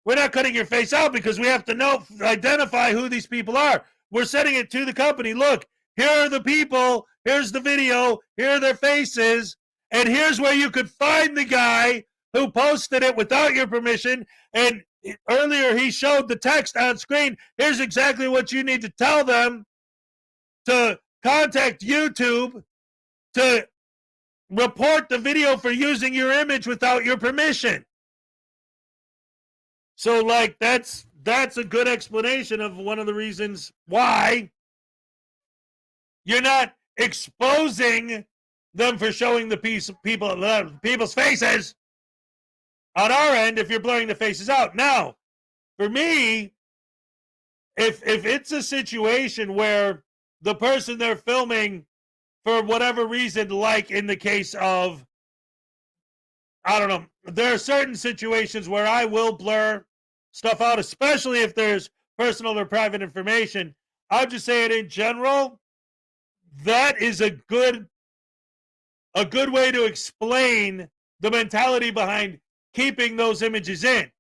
Speaker 1: We're not cutting your face out because we have to identify who these people are. We're sending it to the company. Look, here are the people. Here's the video. Here are their faces. And here's where you could find the guy who posted it without your permission. And earlier he showed the text on screen. Here's exactly what you need to tell them to contact YouTube to report the video for using your image without your permission. So, like, that's a good explanation of one of the reasons why you're not exposing them for showing the people's faces on our end if you're blurring the faces out. Now, for me, if it's a situation where the person they're filming, for whatever reason, like in the case of, I don't know, there are certain situations where I will blur stuff out, especially if there's personal or private information. I'm just saying in general, that is a good way to explain the mentality behind keeping those images in.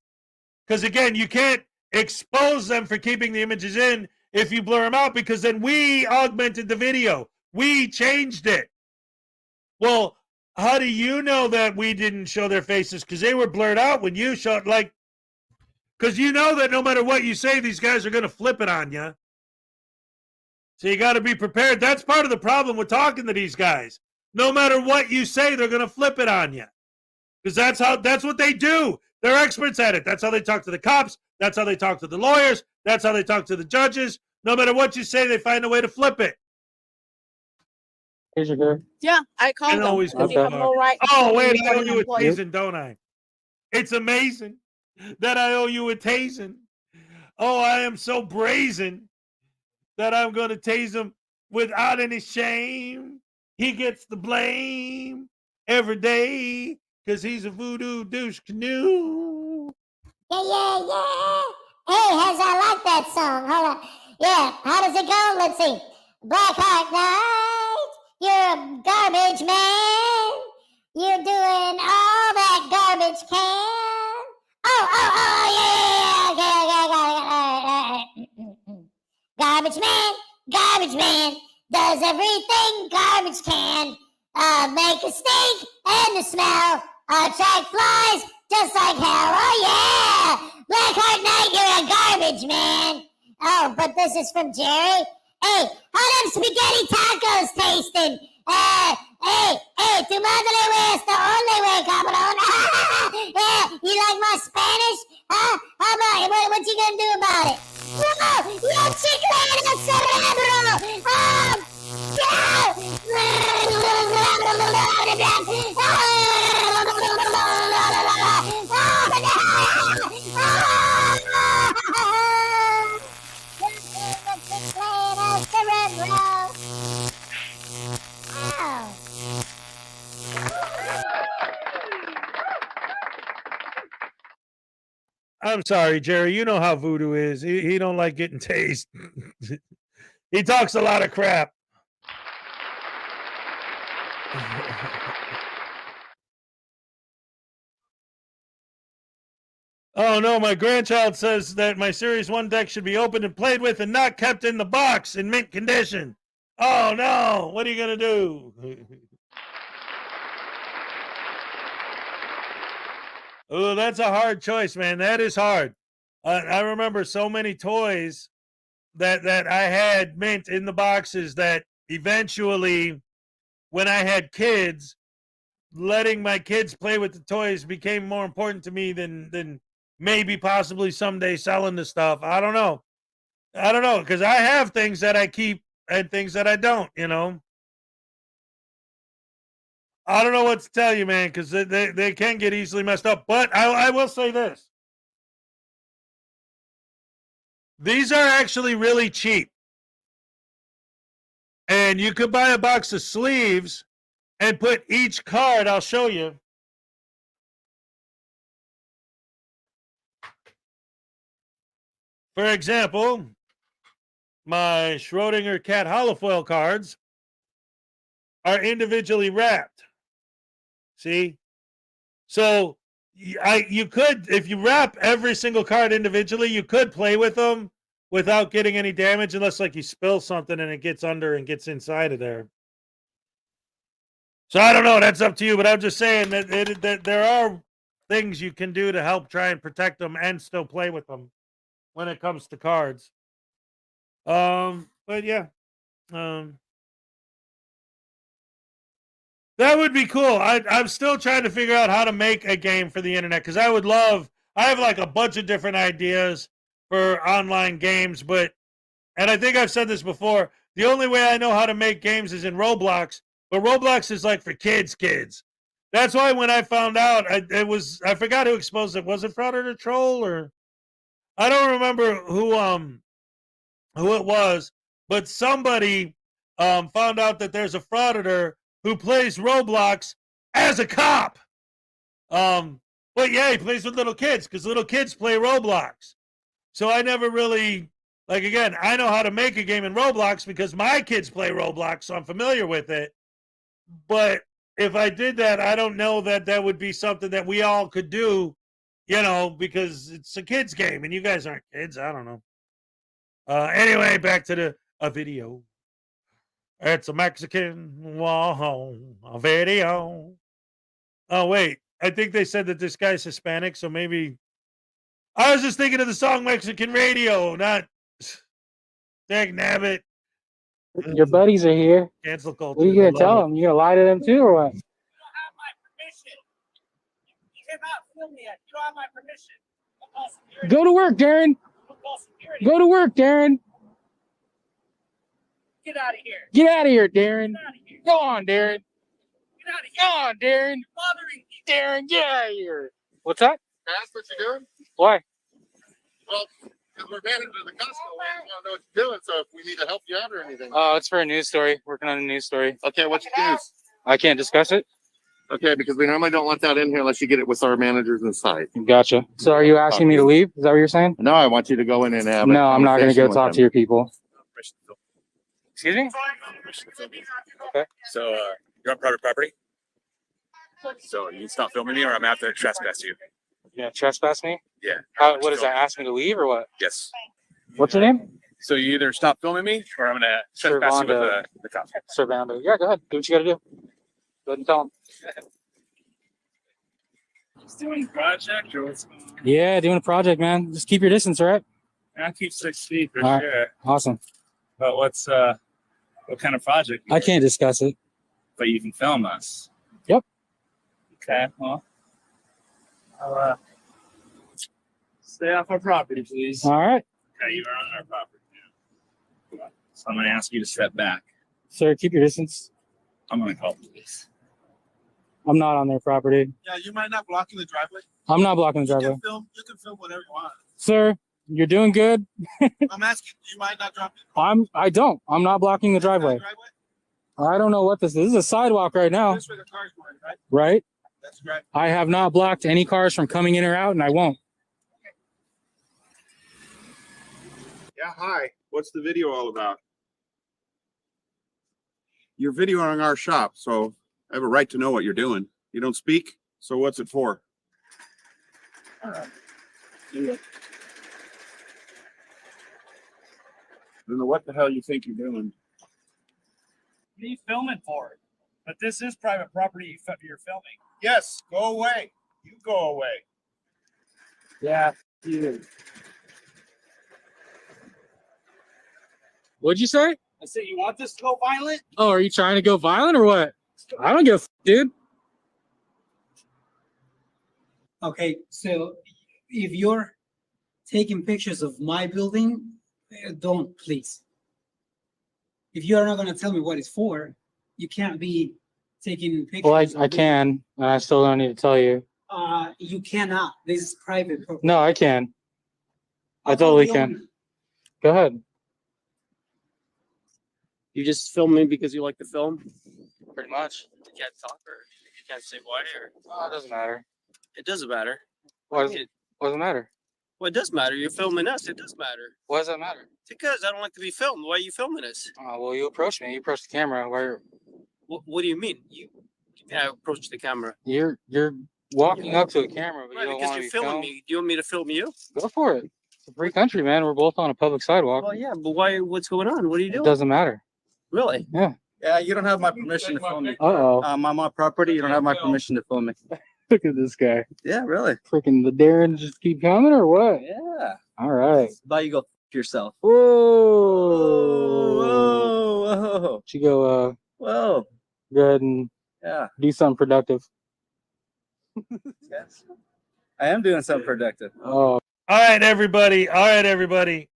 Speaker 1: Because again, you can't expose them for keeping the images in if you blur them out, because then we augmented the video. We changed it. Well, how do you know that we didn't show their faces? Because they were blurred out when you showed, like, because you know that no matter what you say, these guys are going to flip it on you. So you got to be prepared. That's part of the problem with talking to these guys. No matter what you say, they're going to flip it on you. Because that's what they do. They're experts at it. That's how they talk to the cops. That's how they talk to the lawyers. That's how they talk to the judges. No matter what you say, they find a way to flip it.
Speaker 9: Here's your girl.
Speaker 12: Yeah, I called them.
Speaker 1: always
Speaker 12: Because you have no right.
Speaker 1: Oh, wait, I owe
Speaker 12: to
Speaker 1: you a
Speaker 12: employ-
Speaker 1: tasing, don't I? It's amazing that I owe you a tasing. Oh, I am so brazen that I'm going to tase him without any shame. He gets the blame every day because he's a voodoo douche canoe.
Speaker 3: Yeah. Hey, I like that song. Hold on. Yeah, how does it go? Let's see. Black Heart Night, you're a garbage man. You're doing all that garbage can. Yeah. Okay. Garbage man does everything garbage can. Make a stink and the smell. Attract flies just like hell. Oh yeah! Black Heart Night, you're a garbage man. Oh, but this is from Jerry. Hey, how them spaghetti tacos tasting? Hey, tu madre way is the only way, cabrón. Yeah, you like my Spanish? Huh? How about it? What you gonna do about it? No, yo chiclero cerebro!
Speaker 1: I'm sorry, Jerry. You know how voodoo is. He don't like getting tased. He talks a lot of crap. Oh no, my grandchild says that my Series 1 deck should be opened and played with and not kept in the box in mint condition. Oh no, what are you gonna do? Oh, that's a hard choice, man. That is hard. I remember so many toys that I had mint in the boxes that eventually, when I had kids, letting my kids play with the toys became more important to me than maybe possibly someday selling the stuff. I don't know, because I have things that I keep and things that I don't, you know. I don't know what to tell you, man, because they can get easily messed up. But I will say this. These are actually really cheap. And and you could buy a box of sleeves and put each card, I'll show you. For example, my Schrodinger cat holofoil cards are individually wrapped. See? So you could, if you wrap every single card individually, you could play with them without getting any damage, unless like you spill something and it gets under and gets inside of there. So I don't know. That's up to you. But I'm just saying that there are things you can do to help try and protect them and still play with them when it comes to cards. But yeah, that would be cool. I'm still trying to figure out how to make a game for the internet, because I have like a bunch of different ideas for online games, and I think I've said this before, the only way I know how to make games is in Roblox, but Roblox is like for kids. That's why when I found out, I forgot who exposed it. Was it Frauditor Troll, or I don't remember who it was, but somebody found out that there's a frauditor who plays Roblox as a cop. But yeah, he plays with little kids because little kids play Roblox. So I never really, like, again, I know how to make a game in Roblox because my kids play Roblox, so I'm familiar with it. But if I did that, I don't know that that would be something that we all could do, because it's a kid's game and you guys aren't kids. I don't know. Anyway, back to a video. It's a Mexican a video. Oh, wait. I think they said that this guy's Hispanic, so maybe I was just thinking of the song Mexican Radio, not Dag Nabbit.
Speaker 9: Your buddies are here.
Speaker 1: Cancel culture.
Speaker 9: What are you going to tell them? You going to lie to them too, or what?
Speaker 10: You don't have my permission. You cannot film me. You don't have my permission. I'll call security.
Speaker 9: Go to work, Darren.
Speaker 10: I'll call security.
Speaker 9: Go to work, Darren.
Speaker 10: Get out of here.
Speaker 9: Get out of here, Darren.
Speaker 10: Get out of here.
Speaker 9: Go on, Darren.
Speaker 10: Get out of here.
Speaker 9: Go on, Darren.
Speaker 10: You're bothering me.
Speaker 9: Darren, get out of here. What's that?
Speaker 11: That's what you're doing?
Speaker 9: Why?
Speaker 11: Well, because we're managers of the Costco, we don't know what you're doing, so if we need to help you out or anything.
Speaker 9: Oh, it's for a news story. Working on a news story.
Speaker 11: Okay, what's your news?
Speaker 9: I can't discuss it.
Speaker 11: Okay, because we normally don't let that in here unless you get it with our managers inside.
Speaker 9: Gotcha. So are you asking me to leave? Is that what you're saying?
Speaker 11: No, I want you to go in and have
Speaker 9: No, I'm not going to go talk to your people. Excuse me? Okay.
Speaker 10: So, you're on private property? So, you stop filming me or I'm going to have to trespass you?
Speaker 9: Yeah, trespass me?
Speaker 10: Yeah.
Speaker 9: What is that? Ask me to leave or what?
Speaker 10: Yes.
Speaker 9: What's your name?
Speaker 10: So, you either stop filming me or I'm going to trespass you with the cops.
Speaker 9: Servando. Yeah, go ahead. Do what you got to do. Go ahead and tell them.
Speaker 10: Just doing a project or what's going on?
Speaker 9: Yeah, doing a project, man. Just keep your distance, all right?
Speaker 10: I keep 6 feet for
Speaker 9: All right.
Speaker 10: sure.
Speaker 9: Awesome.
Speaker 10: But what kind of project?
Speaker 9: I can't discuss it.
Speaker 10: But you can film us.
Speaker 9: Yep.
Speaker 10: Okay, well, I'll stay off our property, please.
Speaker 9: All right.
Speaker 10: Okay, you are on our property now. So I'm going to ask you to step back.
Speaker 9: Sir, keep your distance.
Speaker 10: I'm going to call the police.
Speaker 9: I'm not on their property.
Speaker 13: Yeah, you might not blocking the driveway.
Speaker 9: I'm not blocking the driveway.
Speaker 13: You can film whatever you want.
Speaker 9: Sir, you're doing good.
Speaker 13: I'm asking, you might not drop it.
Speaker 9: I'm not blocking the driveway. I don't know what this is. This is a sidewalk right now.
Speaker 13: This is where the car's going, right?
Speaker 9: Right?
Speaker 13: That's right.
Speaker 9: I have not blocked any cars from coming in or out, and I won't.
Speaker 13: Yeah, hi. What's the video all about? You're videoing our shop, so I have a right to know what you're doing. You don't speak, so what's it for? I don't know what the hell you think you're doing.
Speaker 10: What are you filming for? But this is private property you're filming.
Speaker 13: Yes, go away. You go away.
Speaker 10: Yeah, you.
Speaker 9: What'd you say?
Speaker 10: I said, you want this to go violent?
Speaker 9: Oh, are you trying to go violent or what? I don't give a dude.
Speaker 14: Okay, so if you're taking pictures of my building, don't, please. If you are not going to tell me what it's for, you can't be taking pictures.
Speaker 9: Well, I can, and I still don't need to tell you.
Speaker 14: You cannot. This is private property.
Speaker 9: No, I can. I totally can. Go ahead.
Speaker 15: You just film me because you like to film?
Speaker 9: Pretty much.
Speaker 15: You can't talk or you can't say why or
Speaker 9: Oh, it doesn't matter.
Speaker 15: it doesn't matter.
Speaker 9: What does it matter?
Speaker 15: Well, it does matter. You're filming us. It does matter.
Speaker 9: Why does that matter?
Speaker 15: Because I don't like to be filmed. Why are you filming us?
Speaker 9: Well, you approached me. You approached the camera.
Speaker 15: What do you mean? I approached the camera.
Speaker 9: You're walking up to a camera, but
Speaker 15: Right,
Speaker 9: you don't
Speaker 15: because
Speaker 9: want to
Speaker 15: you're
Speaker 9: be
Speaker 15: filming
Speaker 9: filmed.
Speaker 15: me. Do you want me to film you?
Speaker 9: Go for it. It's a free country, man. We're both on a public sidewalk.
Speaker 15: Well, yeah, but why? What's going on? What are you
Speaker 9: It
Speaker 15: doing?
Speaker 9: doesn't matter.
Speaker 15: Really?
Speaker 9: Yeah.
Speaker 15: Yeah, you don't have my permission to film me.
Speaker 9: Uh-oh.
Speaker 15: I'm on my property. You don't have my permission to film me.
Speaker 9: Look at this guy.
Speaker 15: Yeah, really.
Speaker 9: Freaking the Darren just keep coming or what?
Speaker 15: Yeah.
Speaker 9: All right.
Speaker 15: Bye. You go f yourself.
Speaker 9: Whoa.
Speaker 15: Whoa.
Speaker 9: You go
Speaker 15: Whoa.
Speaker 9: go ahead and do something productive.
Speaker 15: Yes. I am doing something productive.
Speaker 9: Oh.
Speaker 1: All right, everybody. All right, everybody.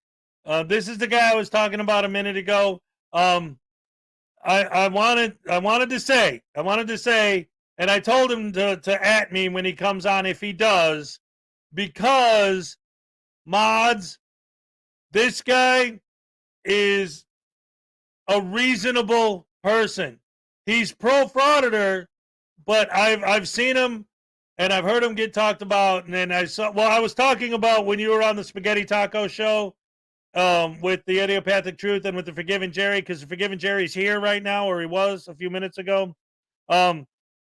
Speaker 1: This is the guy I was talking about a minute ago. I wanted to say, and I told him to at me when he comes on if he does, because mods, this guy is a reasonable person. He's pro Frauditor, but I've seen him and I've heard him get talked about. And then I was talking about when you were on the Spaghetti Taco show with the Idiopathic Truth and with the Forgiven Jerry, because the Forgiven Jerry's here right now, or he was a few minutes ago.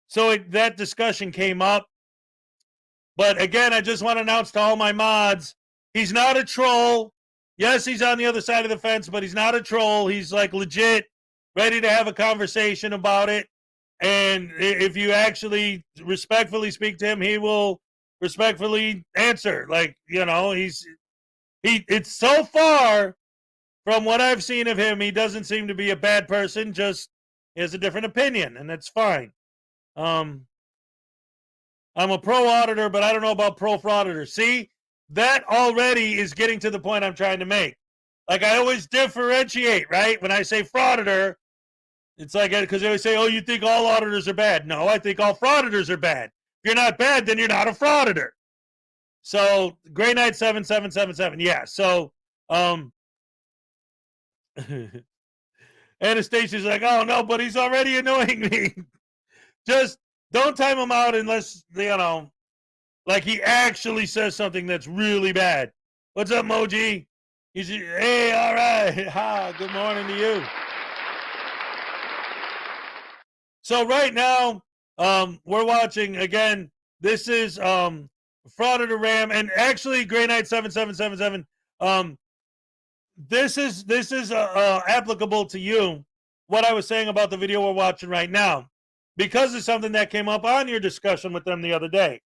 Speaker 1: So that discussion came up. But again, I just want to announce to all my mods, he's not a troll. Yes, he's on the other side of the fence, but he's not a troll. He's like legit ready to have a conversation about it. And if you actually respectfully speak to him, he will respectfully answer. Like, you know, it's so far from what I've seen of him, he doesn't seem to be a bad person, just he has a different opinion, and that's fine. I'm a pro auditor, but I don't know about pro frauditor. See, that already is getting to the point I'm trying to make. Like, I always differentiate, right? When I say frauditor, it's like, because they always say, oh, you think all auditors are bad. No, I think all frauditors are bad. If you're not bad, then you're not a frauditor. So, Grey Knight 7777. Yeah, so, Anastasia's like, oh, no, but he's already annoying me. Just don't time him out unless, you know, like he actually says something that's really bad. What's up, Moji? He's, hey, all right. Ha, good morning to you. So right now, we're watching, again, this is Frauditor Ram, and actually, Grey Knight 7777, this is applicable to you, what I was saying about the video we're watching right now, because of something that came up on your discussion with them the other day.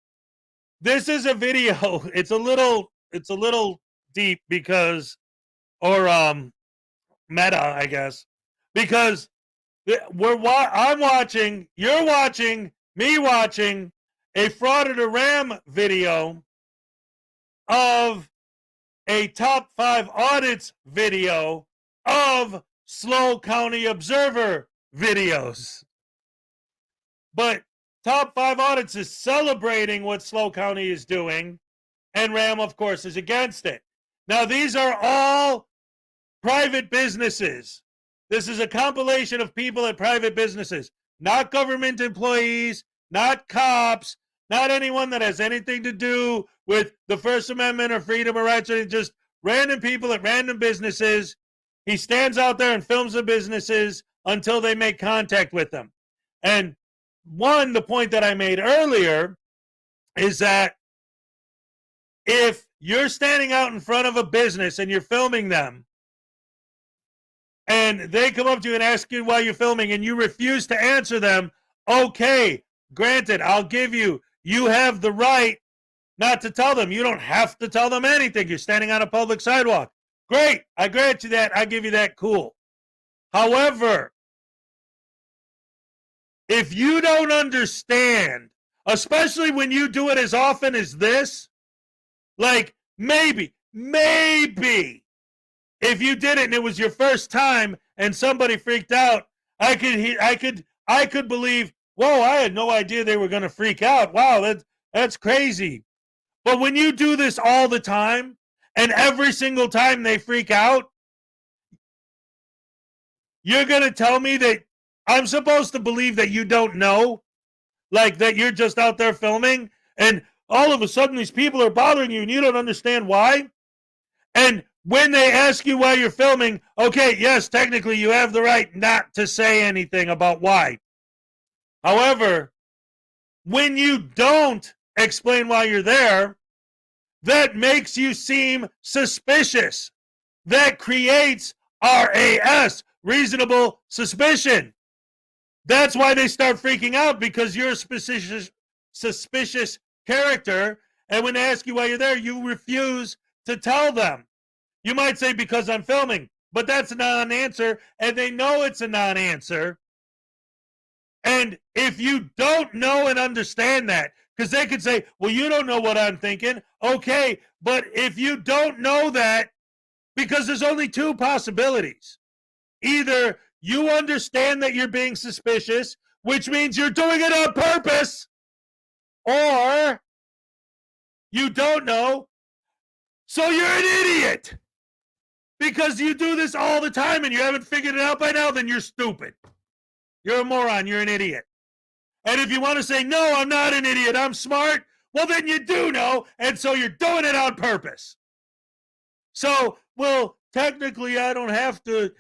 Speaker 1: This is a video. It's a little deep because, or meta, I guess, because I'm watching, you're watching, me watching a Frauditor Ram video of a top 5 audits video of Slow County Observer videos. But top 5 audits is celebrating what Slow County is doing, and Ram, of course, is against it. Now, these are all private businesses. This is a compilation of people at private businesses, not government employees, not cops, not anyone that has anything to do with the First Amendment or freedom of rights, or just random people at random businesses. He stands out there and films the businesses until they make contact with them. And the point that I made earlier is that if you're standing out in front of a business and you're filming them, and they come up to you and ask you why you're filming and you refuse to answer them, okay, granted, I'll give you have the right not to tell them. You don't have to tell them anything. You're standing on a public sidewalk. Great, I grant you that. I give you that. Cool. However, if you don't understand, especially when you do it as often as this, like maybe, if you did it and it was your first time and somebody freaked out, I could believe, whoa, I had no idea they were going to freak out. Wow, that's crazy. But when you do this all the time and every single time they freak out, you're going to tell me that I'm supposed to believe that you don't know? Like that you're just out there filming and all of a sudden these people are bothering you and you don't understand why? And when they ask you why you're filming, okay, yes, technically you have the right not to say anything about why. However, when you don't explain why you're there, that makes you seem suspicious. That creates RAS, reasonable suspicion. That's why they start freaking out, because you're a suspicious character. And when they ask you why you're there, you refuse to tell them. You might say, because I'm filming, but that's a non-answer, and they know it's a non-answer. And if you don't know and understand that, because they could say, well, you don't know what I'm thinking. Okay, but if you don't know that, because there's only two possibilities. Either you understand that you're being suspicious, which means you're doing it on purpose, or you don't know, so you're an idiot. Because you do this all the time and you haven't figured it out by now, then you're stupid. You're a moron. You're an idiot. And if you want to say, no, I'm not an idiot, I'm smart, well, then you do know, and so you're doing it on purpose. So, well, technically, I don't have to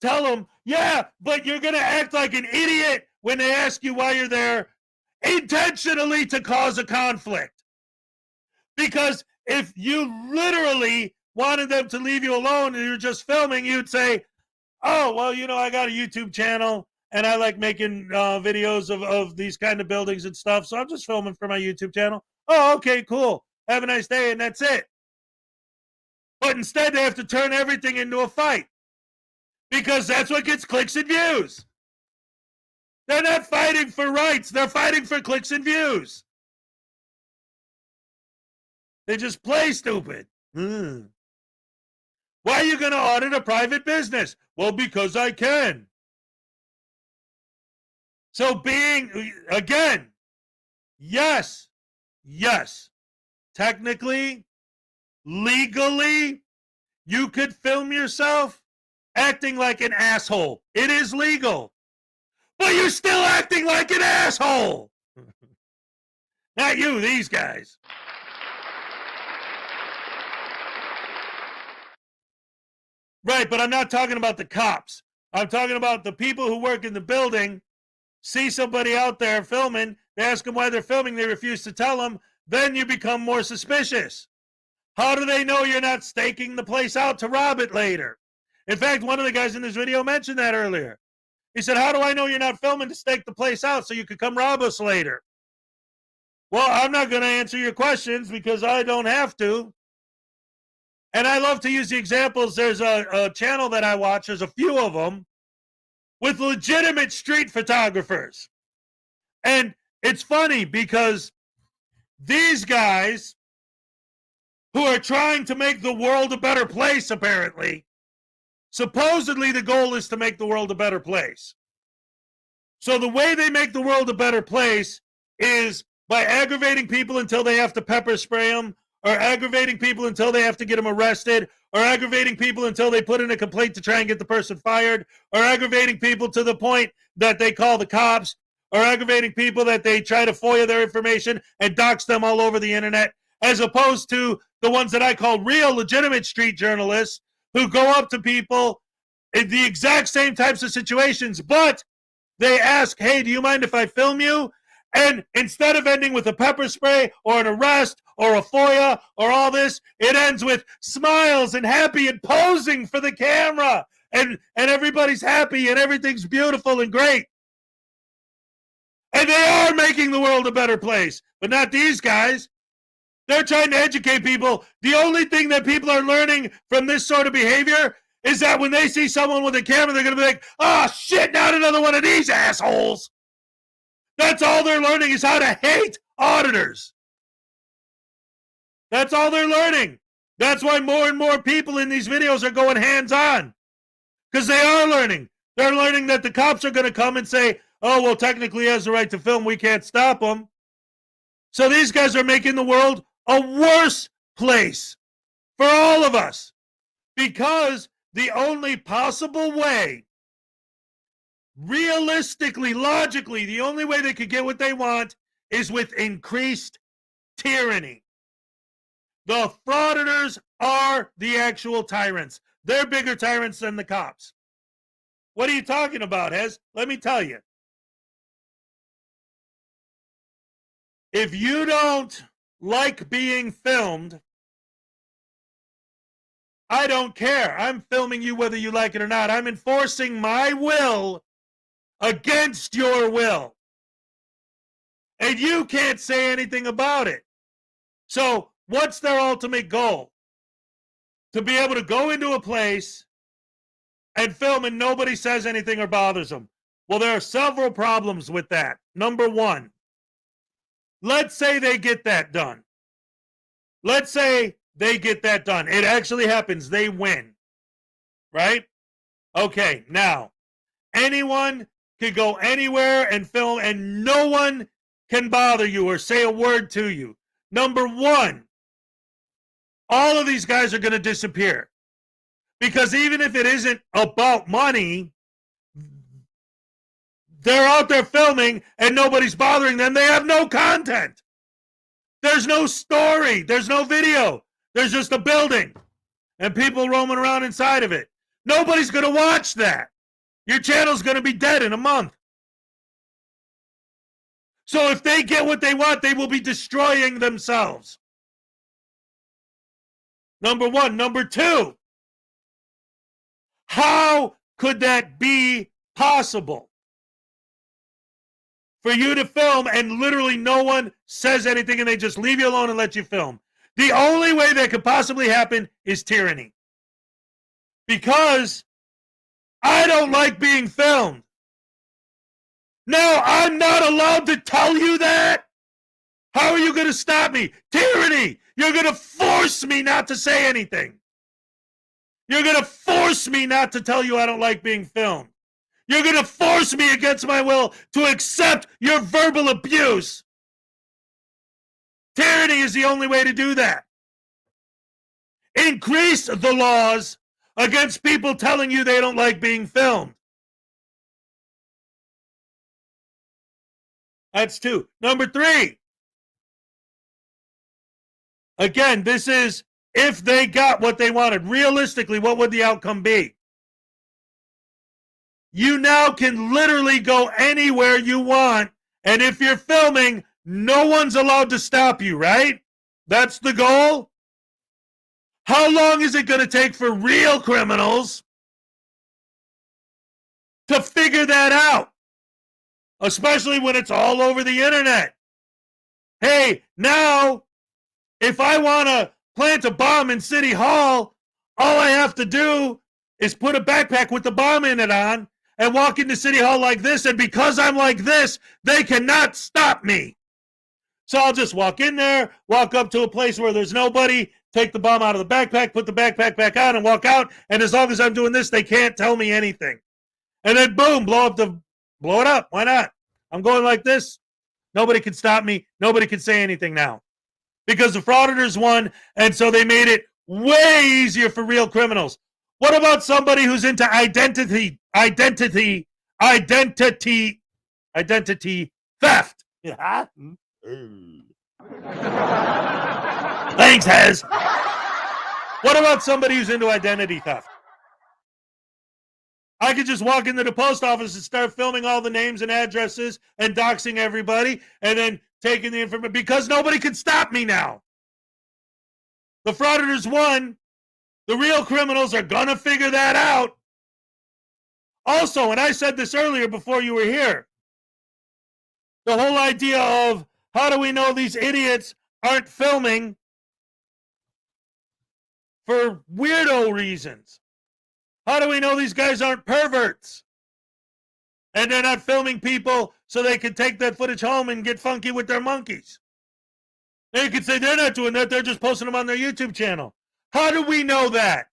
Speaker 1: tell them, yeah, but you're going to act like an idiot when they ask you why you're there intentionally to cause a conflict. Because if you literally wanted them to leave you alone and you're just filming, you'd say, oh, well, you know, I got a YouTube channel and I like making videos of these kind of buildings and stuff, so I'm just filming for my YouTube channel. Oh, okay, cool. Have a nice day, and that's it. But instead, they have to turn everything into a fight because that's what gets clicks and views. They're not fighting for rights. They're fighting for clicks and views. They just play stupid. Why are you going to audit a private business? Well, because I can. So again, yes, technically, legally, you could film yourself acting like an asshole. It is legal. But you're still acting like an asshole. Not you, these guys. Right, but I'm not talking about the cops. I'm talking about the people who work in the building, see somebody out there filming, they ask them why they're filming, they refuse to tell them, then you become more suspicious. How do they know you're not staking the place out to rob it later? In fact, one of the guys in this video mentioned that earlier. He said, how do I know you're not filming to stake the place out so you could come rob us later? Well, I'm not going to answer your questions because I don't have to. And I love to use the examples. There's a channel that I watch, there's a few of them, with legitimate street photographers. And it's funny because these guys who are trying to make the world a better place, apparently, supposedly the goal is to make the world a better place. So the way they make the world a better place is by aggravating people until they have to pepper spray them, or aggravating people until they have to get them arrested, or aggravating people until they put in a complaint to try and get the person fired, or aggravating people to the point that they call the cops, or aggravating people that they try to FOIA their information and dox them all over the internet, as opposed to the ones that I call real legitimate street journalists who go up to people in the exact same types of situations, but they ask, hey, do you mind if I film you? And instead of ending with a pepper spray or an arrest or a FOIA or all this, it ends with smiles and happy and posing for the camera. And everybody's happy and everything's beautiful and great. And they are making the world a better place, but not these guys. They're trying to educate people. The only thing that people are learning from this sort of behavior is that when they see someone with a camera, they're going to be like, oh, shit, not another one of these assholes. That's all they're learning is how to hate auditors. That's all they're learning. That's why more and more people in these videos are going hands-on. Because they are learning. They're learning that the cops are going to come and say, oh, well, technically he has the right to film. We can't stop him. So these guys are making the world a worse place for all of us. Because the only possible way realistically, logically, the only way they could get what they want is with increased tyranny. The frauditors are the actual tyrants. They're bigger tyrants than the cops. What are you talking about, Hez? Let me tell you. If you don't like being filmed, I don't care. I'm filming you whether you like it or not. I'm enforcing my will against your will. And you can't say anything about it. So what's their ultimate goal? To be able to go into a place and film and nobody says anything or bothers them. Well, there are several problems with that. Number one, let's say they get that done. Let's say they get that done. It actually happens. They win. Right? Okay, now, anyone can go anywhere and film and no one can bother you or say a word to you. Number one, all of these guys are going to disappear. Because even if it isn't about money, they're out there filming and nobody's bothering them. They have no content. There's no story. There's no video. There's just a building and people roaming around inside of it. Nobody's going to watch that. Your channel's going to be dead in a month. So if they get what they want, they will be destroying themselves. Number one. Number two, how could that be possible? For you to film and literally no one says anything and they just leave you alone and let you film. The only way that could possibly happen is tyranny. Because I don't like being filmed. No, I'm not allowed to tell you that. How are you going to stop me? Tyranny. You're going to force me not to say anything. You're going to force me not to tell you I don't like being filmed. You're going to force me against my will to accept your verbal abuse. Tyranny is the only way to do that. Increase the laws against people telling you they don't like being filmed. That's two. Number three. Again, this is if they got what they wanted. Realistically, what would the outcome be? You now can literally go anywhere you want. And if you're filming, no one's allowed to stop you, right? That's the goal. How long is it going to take for real criminals to figure that out? Especially when it's all over the internet. Hey, now, if I want to plant a bomb in City Hall, all I have to do is put a backpack with the bomb in it on and walk into City Hall like this, and because I'm like this, they cannot stop me. So I'll just walk in there, walk up to a place where there's nobody, take the bomb out of the backpack, put the backpack back on, and walk out, and as long as I'm doing this, they can't tell me anything. And then boom, blow it up. Why not? I'm going like this. Nobody can stop me. Nobody can say anything now. Because the frauditors won, and so they made it way easier for real criminals. What about somebody who's into identity theft? Yeah. Thanks, Hez. What about somebody who's into identity theft? I could just walk into the post office and start filming all the names and addresses and doxing everybody and then taking the information because nobody can stop me now. The frauditors won. The real criminals are going to figure that out. Also, and I said this earlier before you were here, the whole idea of how do we know these idiots aren't filming for weirdo reasons? How do we know these guys aren't perverts? And they're not filming people so they can take that footage home and get funky with their monkeys. And you could say they're not doing that, they're just posting them on their YouTube channel. How do we know that?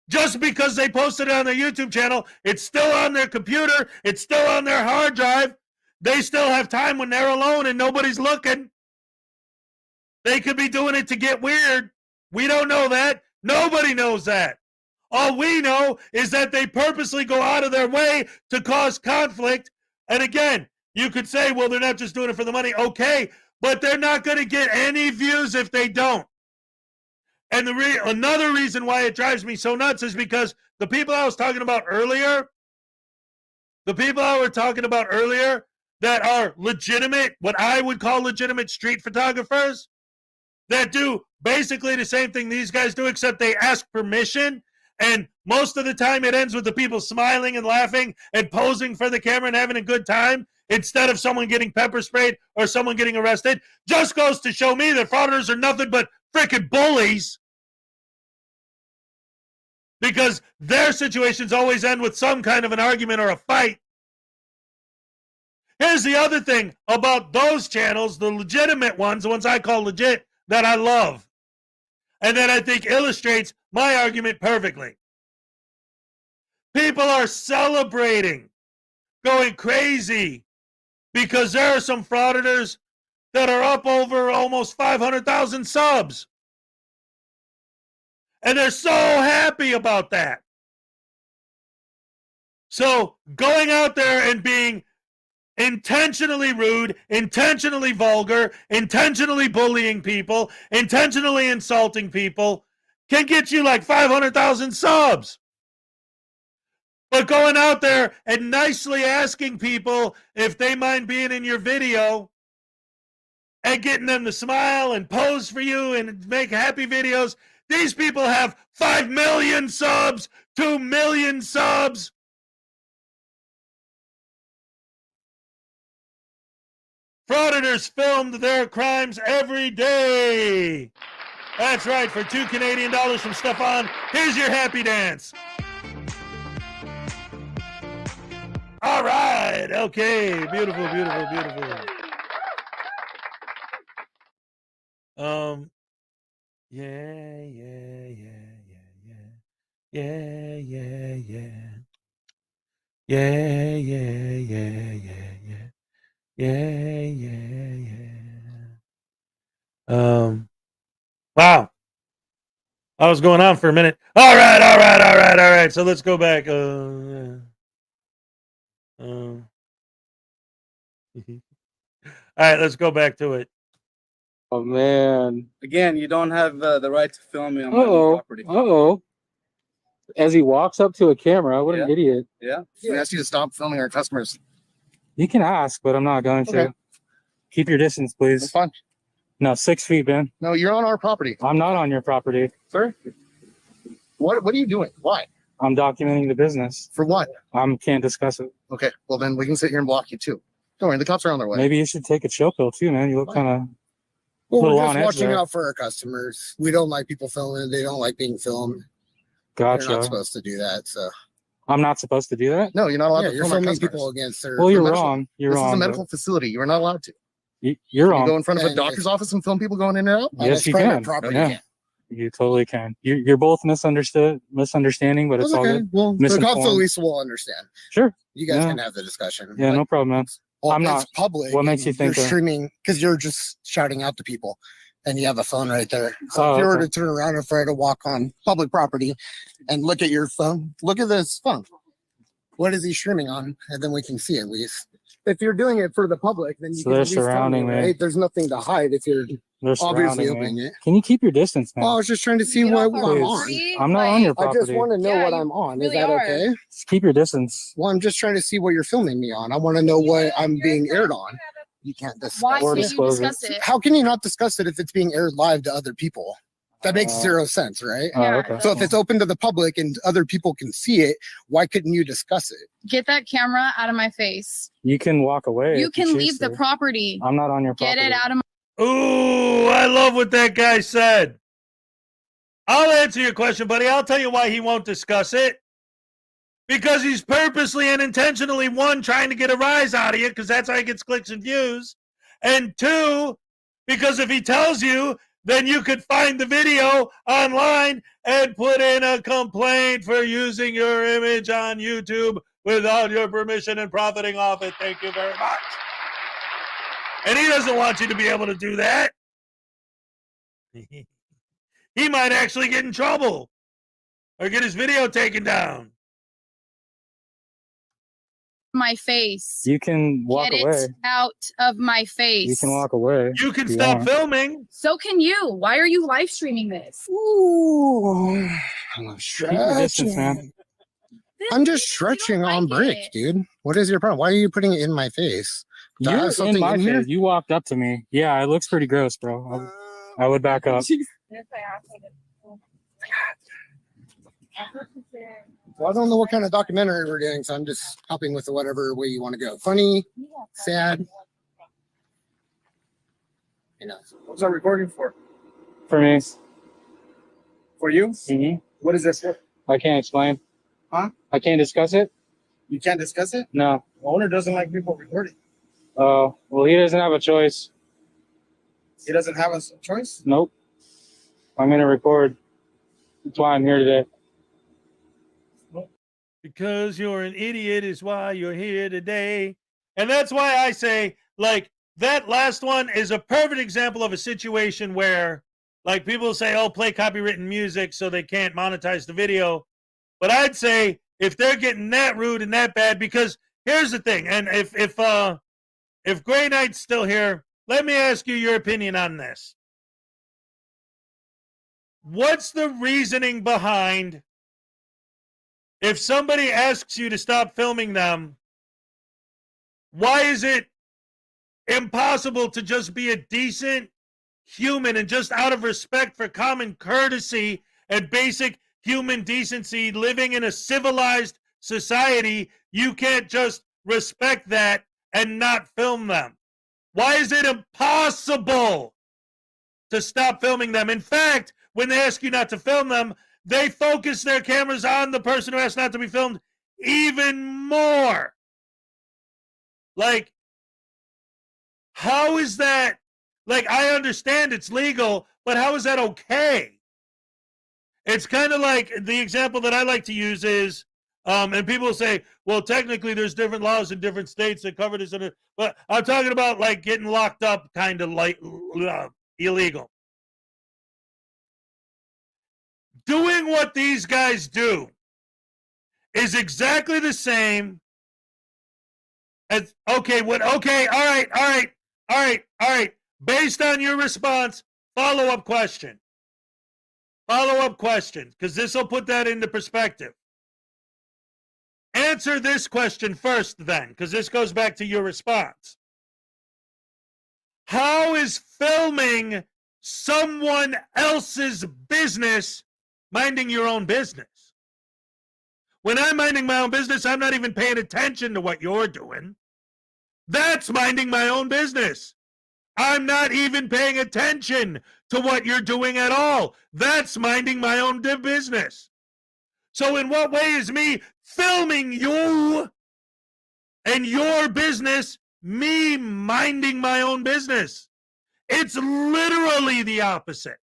Speaker 1: Just because they posted it on their YouTube channel, it's still on their computer, it's still on their hard drive. They still have time when they're alone and nobody's looking. They could be doing it to get weird. We don't know that. Nobody knows that. All we know is that they purposely go out of their way to cause conflict. And again, you could say, well, they're not just doing it for the money. Okay, but they're not going to get any views if they don't. And another reason why it drives me so nuts is because the people I was talking about earlier, that are legitimate, what I would call legitimate street photographers, that do basically the same thing these guys do, except they ask permission. And most of the time it ends with the people smiling and laughing and posing for the camera and having a good time instead of someone getting pepper sprayed or someone getting arrested. Just goes to show me that frauditors are nothing but freaking bullies, because their situations always end with some kind of an argument or a fight. Here's the other thing about those channels, the legitimate ones, the ones I call legit, that I love, and that I think illustrates my argument perfectly. People are celebrating, going crazy, because there are some frauditors that are up over almost 500,000 subs. And they're so happy about that. So going out there and being intentionally rude, intentionally vulgar, intentionally bullying people, intentionally insulting people can get you like 500,000 subs. But going out there and nicely asking people if they mind being in your video and getting them to smile and pose for you and make happy videos, these people have 5 million subs, 2 million subs. Frauditors filmed their crimes every day. That's right, for $2 Canadian from Stefan, here's your happy dance. All right, okay, beautiful, beautiful, beautiful. Yeah. Wow. I was going on for a minute. All right. So let's go back. All right, let's go back to it.
Speaker 9: Oh man.
Speaker 16: Again, you don't have the right to film me on my own property.
Speaker 9: As he walks up to a camera, what an idiot.
Speaker 16: Yeah. We ask you to stop filming our customers.
Speaker 9: You can ask, but I'm not going to. Keep your distance, please.
Speaker 16: That's fine.
Speaker 9: No, 6 feet, man.
Speaker 16: No, you're on our property.
Speaker 9: I'm not on your property.
Speaker 16: Sir? What are you doing? Why?
Speaker 9: I'm documenting the business.
Speaker 16: For what?
Speaker 9: Can't discuss it.
Speaker 16: Okay, well then we can sit here and block you too. Don't worry, the cops are on their way.
Speaker 9: Maybe you should take a chill pill too, man. You look kind of.
Speaker 16: Well, we're just watching out for our customers. We don't like people filming. They don't like being filmed.
Speaker 9: Gotcha.
Speaker 16: You're not supposed to do that, so.
Speaker 9: I'm not supposed to do that?
Speaker 16: No, you're not allowed to
Speaker 9: you're
Speaker 16: film
Speaker 9: filming
Speaker 16: people against their.
Speaker 9: Well, you're wrong. You're wrong.
Speaker 16: This is a medical facility. You are not allowed to.
Speaker 9: You're wrong.
Speaker 16: You go in front of a doctor's office and film people going in and out?
Speaker 9: Yes, you can. Yeah. You totally can. You're both misunderstanding, but it's
Speaker 16: That's
Speaker 9: all
Speaker 16: okay.
Speaker 9: good.
Speaker 16: Well, the cops at least will understand.
Speaker 9: Sure.
Speaker 16: You guys
Speaker 9: Yeah.
Speaker 16: can have the discussion.
Speaker 9: Yeah, no problem, man.
Speaker 16: Well,
Speaker 9: I'm
Speaker 16: it's
Speaker 9: not.
Speaker 16: public.
Speaker 9: What makes you
Speaker 16: and
Speaker 9: think
Speaker 16: you're
Speaker 9: that?
Speaker 16: streaming? Because you're just shouting out to people, and you have a phone right there. So
Speaker 9: Oh,
Speaker 16: if you were
Speaker 9: okay.
Speaker 16: to turn around and try to walk on public property and look at your phone, look at this phone. What is he streaming on? And then we can see at least. If you're doing it for the public, then you
Speaker 9: So
Speaker 16: can
Speaker 9: they're
Speaker 16: at least tell me,
Speaker 9: surrounding me.
Speaker 16: right? There's nothing to hide if you're
Speaker 9: They're
Speaker 16: obviously
Speaker 9: surrounding
Speaker 16: opening
Speaker 9: me.
Speaker 16: it.
Speaker 9: Can you keep your distance, man?
Speaker 16: Well, I was just trying to see what I'm on.
Speaker 9: Please. I'm not on your
Speaker 16: I just
Speaker 9: property.
Speaker 16: want to know
Speaker 12: Yeah,
Speaker 16: what
Speaker 12: you
Speaker 16: I'm on.
Speaker 12: really
Speaker 16: Is that
Speaker 12: are.
Speaker 16: okay?
Speaker 9: Just keep your distance.
Speaker 16: Well, I'm just trying to see what you're filming me on. I want to know what I'm being aired on. You can't discuss
Speaker 12: Why
Speaker 16: it.
Speaker 12: can't you discuss it?
Speaker 16: How can you not discuss it if it's being aired live to other people? That makes
Speaker 9: Uh,
Speaker 16: zero sense, right?
Speaker 9: Oh, okay.
Speaker 16: So if it's open to the public and other people can see it, why couldn't you discuss it?
Speaker 12: Get that camera out of my face.
Speaker 9: You can walk away.
Speaker 12: You
Speaker 9: if
Speaker 12: can
Speaker 9: choose
Speaker 12: leave the
Speaker 9: to.
Speaker 12: property.
Speaker 9: I'm not on your
Speaker 12: Get
Speaker 9: property.
Speaker 12: it out of my.
Speaker 1: Ooh, I love what that guy said. I'll answer your question, buddy. I'll tell you why he won't discuss it. Because he's purposely and intentionally, one, trying to get a rise out of you, because that's how he gets clicks and views. And two, because if he tells you, then you could find the video online and put in a complaint for using your image on YouTube without your permission and profiting off it. Thank you very much. And he doesn't want you to be able to do that. He might actually get in trouble. or get his video taken down.
Speaker 17: My face.
Speaker 9: You can walk
Speaker 17: Get
Speaker 9: away.
Speaker 17: it out of my face.
Speaker 9: You can walk away.
Speaker 1: You can
Speaker 9: if you
Speaker 1: stop
Speaker 9: want.
Speaker 1: filming.
Speaker 17: So can you. Why are you live streaming this?
Speaker 16: Ooh, I'm
Speaker 9: Keep your distance, man.
Speaker 16: stretching. I'm just stretching on break, dude. What is your problem? Why are you putting it in my face? Do I
Speaker 9: You're
Speaker 16: have
Speaker 9: in
Speaker 16: something
Speaker 9: my
Speaker 16: in here?
Speaker 9: face. You walked up to me. Yeah, it looks pretty gross, bro. I would back up.
Speaker 16: Well, I don't know what kind of documentary we're doing, so I'm just helping with whatever way you want to go. Funny, sad. You know.
Speaker 8: What's that recording for?
Speaker 9: For me.
Speaker 8: For you?
Speaker 9: Mm-hmm.
Speaker 8: What is this for?
Speaker 9: I can't explain.
Speaker 8: Huh?
Speaker 9: I can't discuss it?
Speaker 8: You can't discuss it?
Speaker 9: No.
Speaker 8: The owner doesn't like people recording.
Speaker 9: Oh, well, he doesn't have a choice.
Speaker 8: He doesn't have a choice?
Speaker 9: Nope. I'm going to record. That's why I'm here today.
Speaker 1: Because you're an idiot is why you're here today. And that's why I say, like, that last one is a perfect example of a situation where, like, people say, oh, play copywritten music so they can't monetize the video. But I'd say if they're getting that rude and that bad, because here's the thing, and if Gray Knight's still here, let me ask you your opinion on this. What's the reasoning behind if somebody asks you to stop filming them, why is it impossible to just be a decent human and just out of respect for common courtesy and basic human decency, living in a civilized society, you can't just respect that and not film them? Why is it impossible to stop filming them? In fact, when they ask you not to film them, they focus their cameras on the person who asked not to be filmed even more. Like, how is that? Like, I understand it's legal, but how is that okay? It's kind of like the example that I like to use is, and people say, well, technically there's different laws in different states that cover this, but I'm talking about like getting locked up, kind of like illegal. Doing what these guys do is exactly the same as, okay, all right. Based on your response, follow-up question. Follow-up question, because this will put that into perspective. Answer this question first, then, because this goes back to your response. How is filming someone else's business minding your own business? When I'm minding my own business, I'm not even paying attention to what you're doing. That's minding my own business. I'm not even paying attention to what you're doing at all. That's minding my own business. So in what way is me filming you and your business me minding my own business? It's literally the opposite.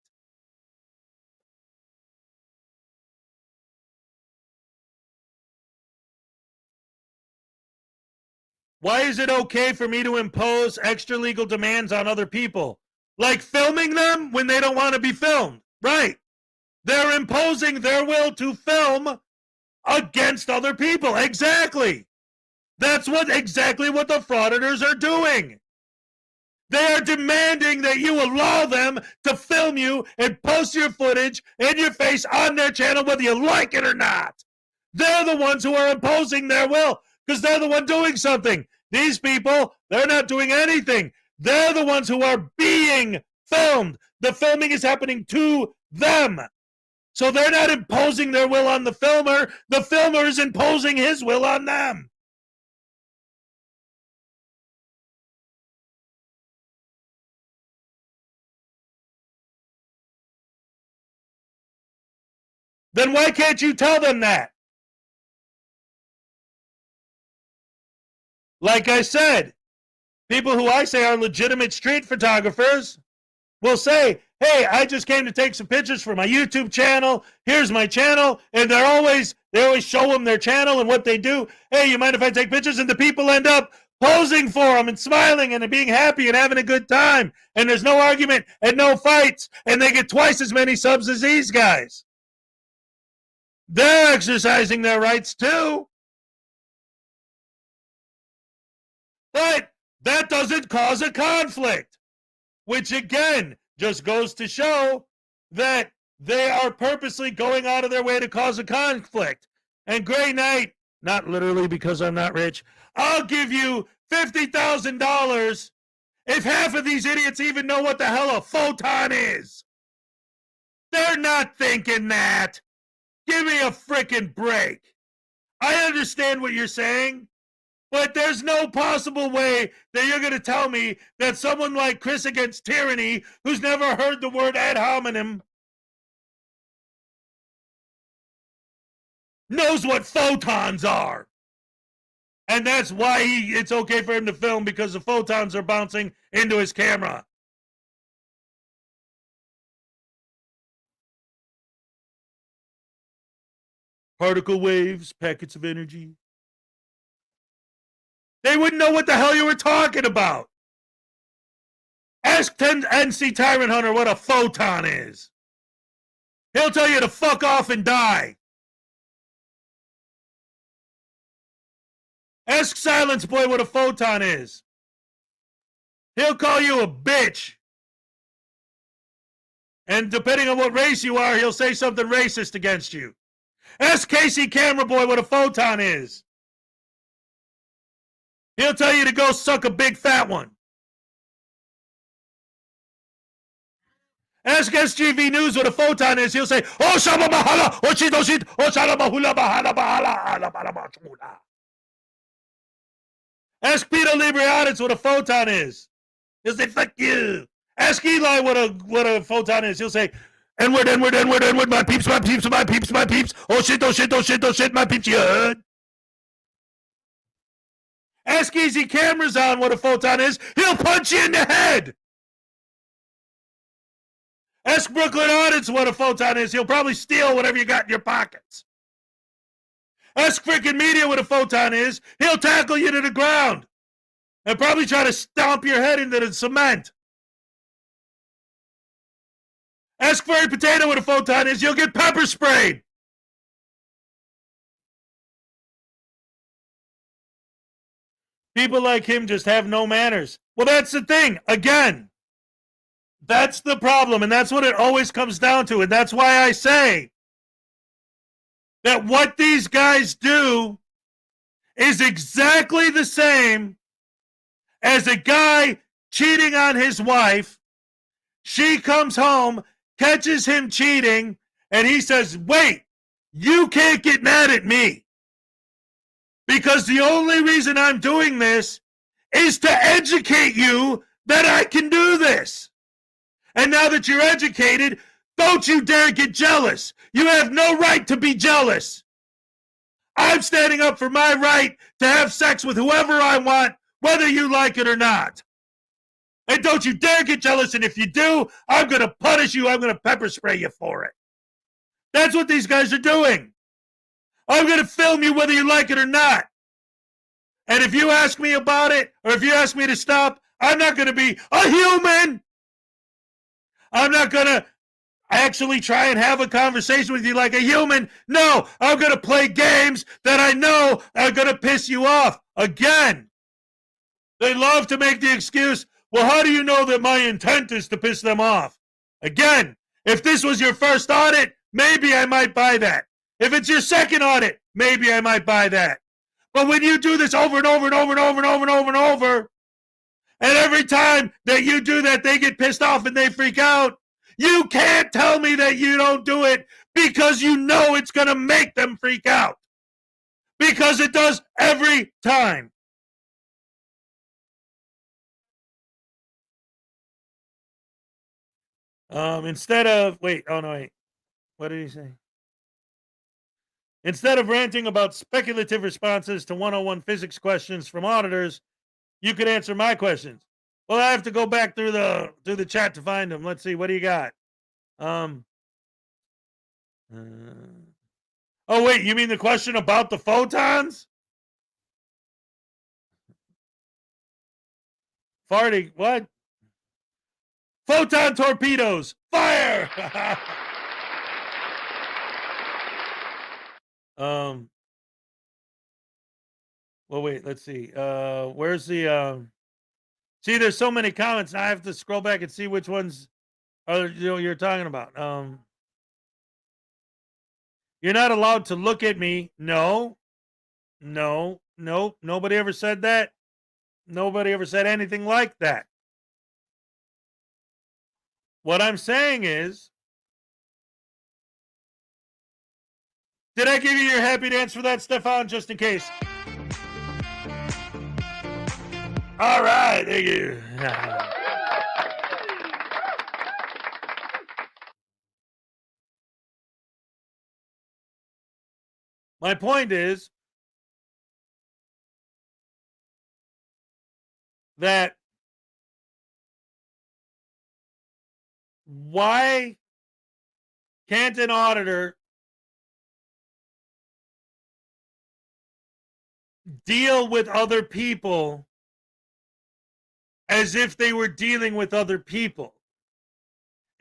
Speaker 1: Why is it okay for me to impose extra legal demands on other people? Like filming them when they don't want to be filmed. Right. They're imposing their will to film against other people. Exactly. That's exactly what the frauditors are doing. They are demanding that you allow them to film you and post your footage and your face on their channel, whether you like it or not. They're the ones who are imposing their will because they're the one doing something. These people, they're not doing anything. They're the ones who are being filmed. The filming is happening to them. So they're not imposing their will on the filmer. The filmer is imposing his will on them. Then why can't you tell them that? Like I said, people who I say are legitimate street photographers will say, hey, I just came to take some pictures for my YouTube channel. Here's my channel. And they always show them their channel and what they do. Hey, you mind if I take pictures? And the people end up posing for them and smiling and being happy and having a good time. And there's no argument and no fights. And they get twice as many subs as these guys. They're exercising their rights too. But that doesn't cause a conflict, which again just goes to show that they are purposely going out of their way to cause a conflict. And Gray Knight, not literally because I'm not rich, I'll give you $50,000 if half of these idiots even know what the hell a photon is. They're not thinking that. Give me a frickin' break. I understand what you're saying, but there's no possible way that you're going to tell me that someone like Chris Against Tyranny, who's never heard the word ad hominem, knows what photons are. And that's why it's okay for him to film, because the photons are bouncing into his camera. Particle waves, packets of energy. They wouldn't know what the hell you were talking about. Ask NC Tyrant Hunter what a photon is. He'll tell you to fuck off and die. Ask Silence Boy what a photon is. He'll call you a bitch. And depending on what race you are, he'll say something racist against you. Ask Casey Camera Boy what a photon is. He'll tell you to go suck a big fat one. Ask SGV News what a photon is. He'll say, oh, shaba bahala, oh, shit, oh, shit, oh, shala bahula bahala bahala, ala bala bachula. Ask Peter Libre Audits what a photon is. He'll say, fuck you. Ask Eli what a photon is. He'll say, N-word, my peeps, my peeps, my peeps, my peeps. Oh, shit, oh, shit, oh, shit, oh, shit, my peeps, you heard? Ask Easy Cameras on what a photon is. He'll punch you in the head. Ask Brooklyn Audits what a photon is. He'll probably steal whatever you got in your pockets. Ask Frickin' Media what a photon is. He'll tackle you to the ground and probably try to stomp your head into the cement. Ask Furry Potato what a photon is. You'll get pepper sprayed. People like him just have no manners. Well, that's the thing. Again, that's the problem, and that's what it always comes down to, and that's why I say that what these guys do is exactly the same as a guy cheating on his wife. She comes home, catches him cheating, and he says, wait, you can't get mad at me, because the only reason I'm doing this is to educate you that I can do this. And now that you're educated, don't you dare get jealous. You have no right to be jealous. I'm standing up for my right to have sex with whoever I want, whether you like it or not. And don't you dare get jealous, and if you do, I'm going to punish you. I'm going to pepper spray you for it. That's what these guys are doing. I'm going to film you whether you like it or not. And if you ask me about it, or if you ask me to stop, I'm not going to be a human. I'm not going to actually try and have a conversation with you like a human. No, I'm going to play games that I know are going to piss you off. Again, they love to make the excuse, well, how do you know that my intent is to piss them off? Again, if this was your first audit, maybe I might buy that. If it's your second audit, maybe I might buy that. But when you do this over and over and over and over and over and over and over, and every time that you do that, they get pissed off and they freak out, you can't tell me that you don't do it, because you know it's going to make them freak out. Because it does every time. Instead of, wait, what did he say? Instead of ranting about speculative responses to 101 physics questions from auditors, you could answer my questions. Well, I have to go back through the chat to find them. Let's see, what do you got? Oh wait, you mean the question about the photons? Farting, what? Photon torpedoes, fire! Well, wait, let's see. Where's the see, there's so many comments. Now I have to scroll back and see which ones are you're talking about. You're not allowed to look at me. No. No. Nope. Nobody ever said that. Nobody ever said anything like that. What I'm saying is, did I give you your happy dance for that, Stefan, just in case? All right, thank you. My point is that why can't an auditor deal with other people as if they were dealing with other people?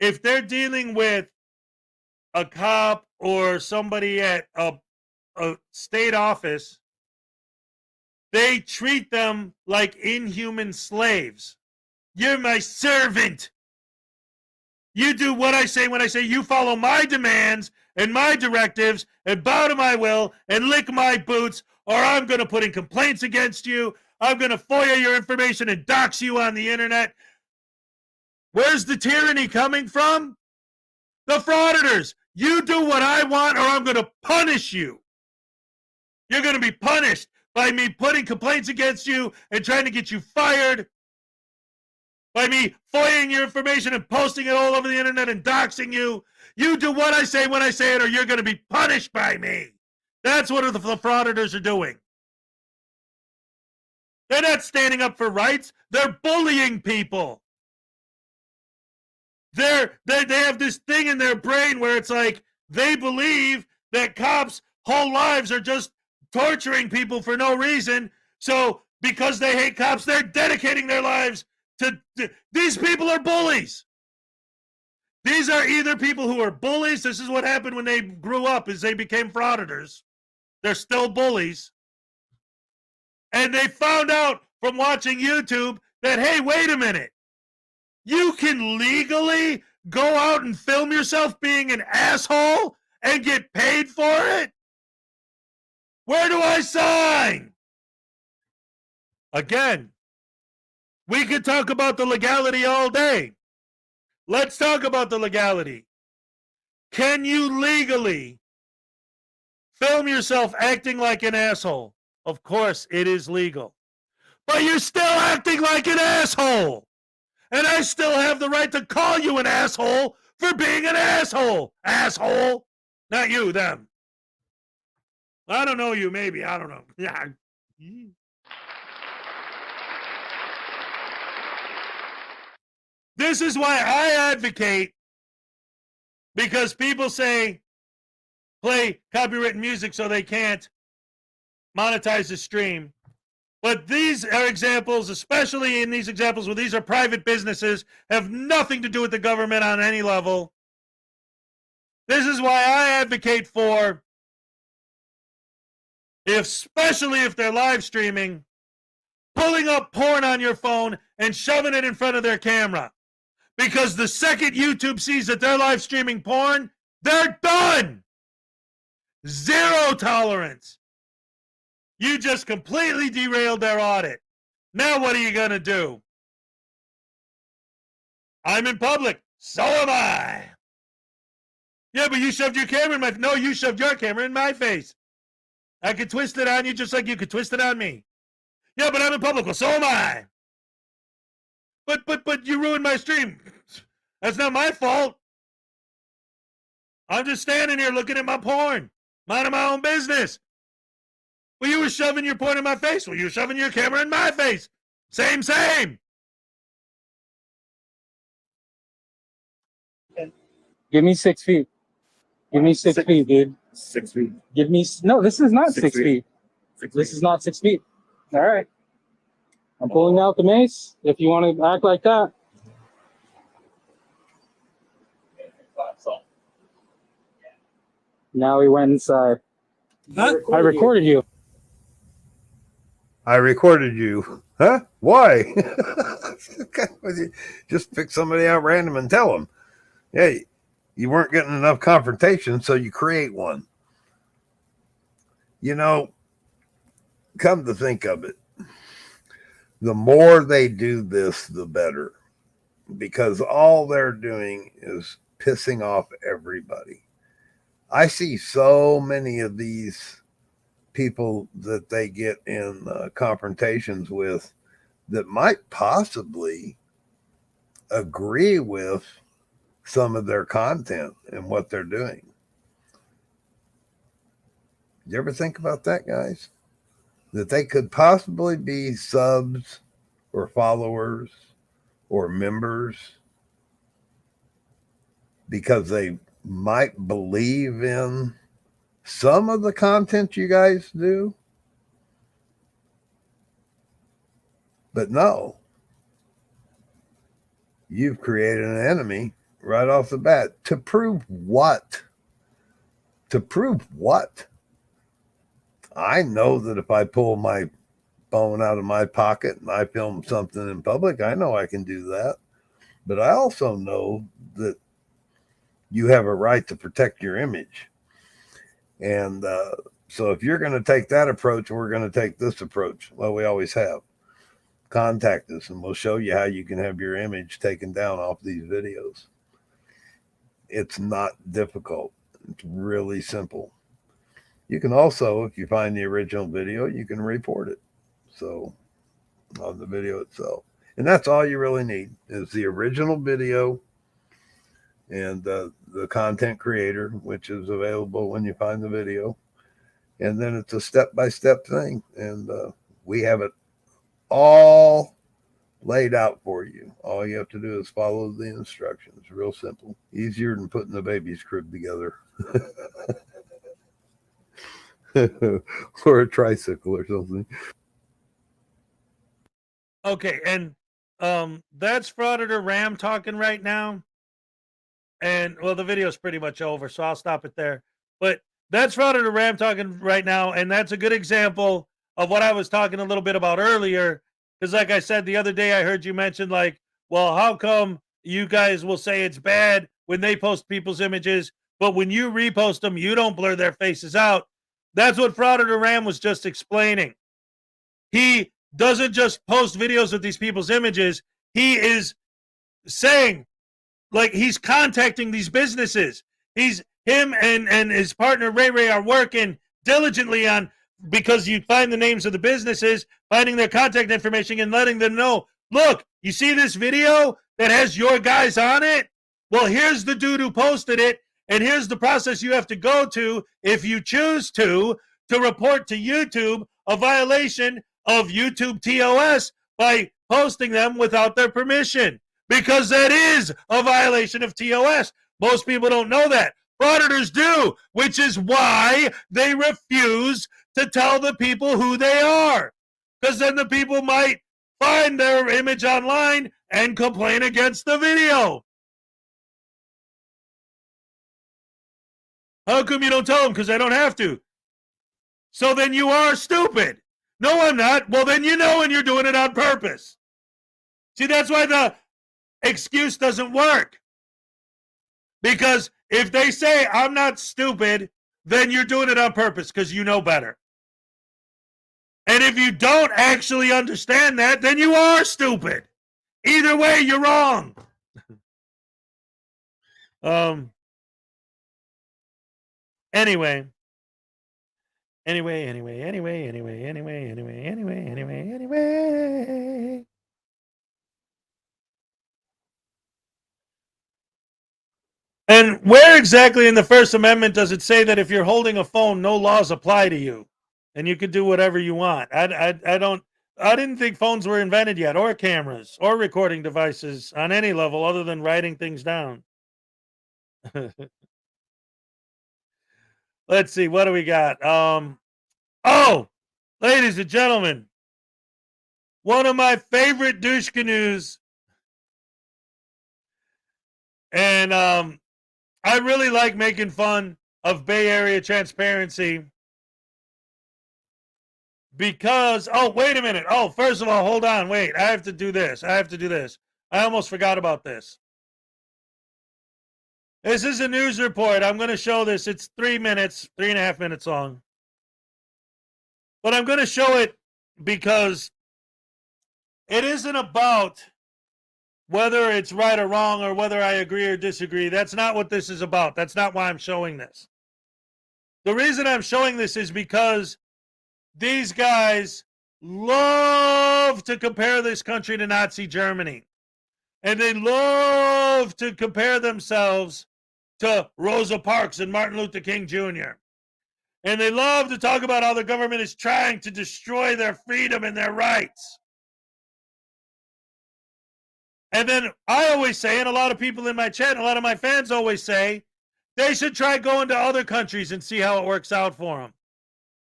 Speaker 1: If they're dealing with a cop or somebody at a state office, they treat them like inhuman slaves. You're my servant. You do what I say when I say you follow my demands and my directives and bow to my will and lick my boots, or I'm going to put in complaints against you. I'm going to FOIA your information and dox you on the internet. Where's the tyranny coming from? The frauditors. You do what I want or I'm going to punish you. You're going to be punished by me putting complaints against you and trying to get you fired, by me FOIAing your information and posting it all over the internet and doxing you. You do what I say when I say it or you're going to be punished by me. That's what the frauditors are doing. They're not standing up for rights. They're bullying people. They have this thing in their brain where it's like they believe that cops' whole lives are just torturing people for no reason. So because they hate cops, they're dedicating their lives to these people are bullies. These are either people who are bullies. This is what happened when they grew up, is they became frauditors. They're still bullies. And they found out from watching YouTube that, hey, wait a minute. You can legally go out and film yourself being an asshole and get paid for it? Where do I sign? Again, we could talk about the legality all day. Let's talk about the legality. Can you legally film yourself acting like an asshole? Of course, it is legal. But you're still acting like an asshole. And I still have the right to call you an asshole for being an asshole. Asshole. Not you, them. I don't know you, maybe. I don't know. Yeah. This is why I advocate, because people say play copyrighted music so they can't monetize the stream. But these are examples, especially in these examples where these are private businesses, have nothing to do with the government on any level. This is why I advocate for, especially if they're live streaming, pulling up porn on your phone and shoving it in front of their camera. Because the second YouTube sees that they're live streaming porn, they're done. Zero tolerance. You just completely derailed their audit. Now what are you going to do? I'm in public. So am I. Yeah, but you shoved your camera in my... No, you shoved your camera in my face. I could twist it on you just like you could twist it on me. Yeah, but I'm in public. Well, so am I. But you ruined my stream. That's not my fault. I'm just standing here looking at my porn. Minding my own business. Well, you were shoving your porn in my face. Well, you were shoving your camera in my face. Same.
Speaker 9: Give me 6 feet. Give me 6 feet, dude.
Speaker 11: 6 feet.
Speaker 9: Give me... No, this is not 6
Speaker 11: 6
Speaker 9: feet. This is not 6 feet. All right. I'm pulling out the mace if you want to act like that. Now he went inside.
Speaker 17: Huh?
Speaker 9: I recorded you.
Speaker 7: I recorded you. Huh? Why? Just pick somebody out random and tell them, hey, you weren't getting enough confrontation, so you create one. You know, come to think of it, the more they do this, the better. Because all they're doing is pissing off everybody. I see so many of these people that they get in confrontations with that might possibly agree with some of their content and what they're doing. You ever think about that, guys? That they could possibly be subs or followers or members because they might believe in some of the content you guys do? But no, you've created an enemy right off the bat. To prove what? To prove what? I know that if I pull my phone out of my pocket and I film something in public, I know I can do that. But I also know that you have a right to protect your image. And so if you're going to take that approach, we're going to take this approach. Well, we always have. Contact us and we'll show you how you can have your image taken down off these videos. It's not difficult. It's really simple. You can also, if you find the original video, you can report it. So on the video itself. And that's all you really need is the original video and the content creator, which is available when you find the video. And then it's a step-by-step thing. And we have it all laid out for you. All you have to do is follow the instructions. Real simple. Easier than putting the baby's crib together. Or a tricycle or something.
Speaker 1: Okay, and that's Frauditor Ram talking right now. And well, the video is pretty much over, so I'll stop it there. But that's Frauditor Ram talking right now, and that's a good example of what I was talking a little bit about earlier. Because, like I said the other day, I heard you mention, like, well, how come you guys will say it's bad when they post people's images, but when you repost them, you don't blur their faces out? That's what Frauditor Ram was just explaining. He doesn't just post videos of these people's images. He is saying, like, he's contacting these businesses. Him and his partner Ray are working diligently on, because you find the names of the businesses, finding their contact information and letting them know, look, you see this video that has your guys on it? Well, here's the dude who posted it, and here's the process you have to go to if you choose to report to YouTube a violation of YouTube TOS by posting them without their permission, because that is a violation of TOS. Most people don't know that. Frauditors do, which is why they refuse to tell the people who they are, because then the people might find their image online and complain against the video. How come you don't tell them? Because I don't have to. So then you are stupid. No, I'm not. Well, then you know, and you're doing it on purpose. See, that's why the excuse doesn't work. Because if they say I'm not stupid, then you're doing it on purpose because you know better. And if you don't actually understand that, then you are stupid. Either way, you're wrong. Anyway. And where exactly in the First Amendment does it say that if you're holding a phone, no laws apply to you, and you could do whatever you want? I didn't think phones were invented yet, or cameras, or recording devices on any level other than writing things down. Let's see, what do we got? Oh, ladies and gentlemen, one of my favorite douche canoes, and I really like making fun of Bay Area transparency. Because, oh, wait a minute. Oh, first of all, hold on. Wait, I have to do this. I almost forgot about this. This is a news report. I'm going to show this. It's 3 minutes, 3.5 minutes long. But I'm going to show it because it isn't about whether it's right or wrong or whether I agree or disagree. That's not what this is about. That's not why I'm showing this. The reason I'm showing this is because these guys love to compare this country to Nazi Germany. And they love to compare themselves to Rosa Parks and Martin Luther King Jr. And they love to talk about how the government is trying to destroy their freedom and their rights. And then I always say, and a lot of people in my chat, a lot of my fans always say, they should try going to other countries and see how it works out for them.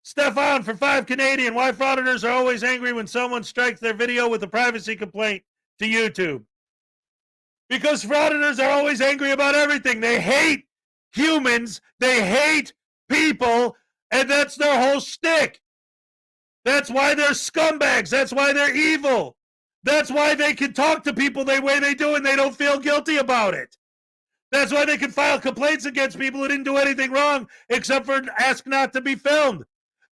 Speaker 1: Stefan for 5 Canadian, why frauditors are always angry when someone strikes their video with a privacy complaint to YouTube. Because frauditors are always angry about everything. They hate humans, they hate people, and that's their whole shtick. That's why they're scumbags. That's why they're evil. That's why they can talk to people the way they do and they don't feel guilty about it. That's why they can file complaints against people who didn't do anything wrong except for ask not to be filmed.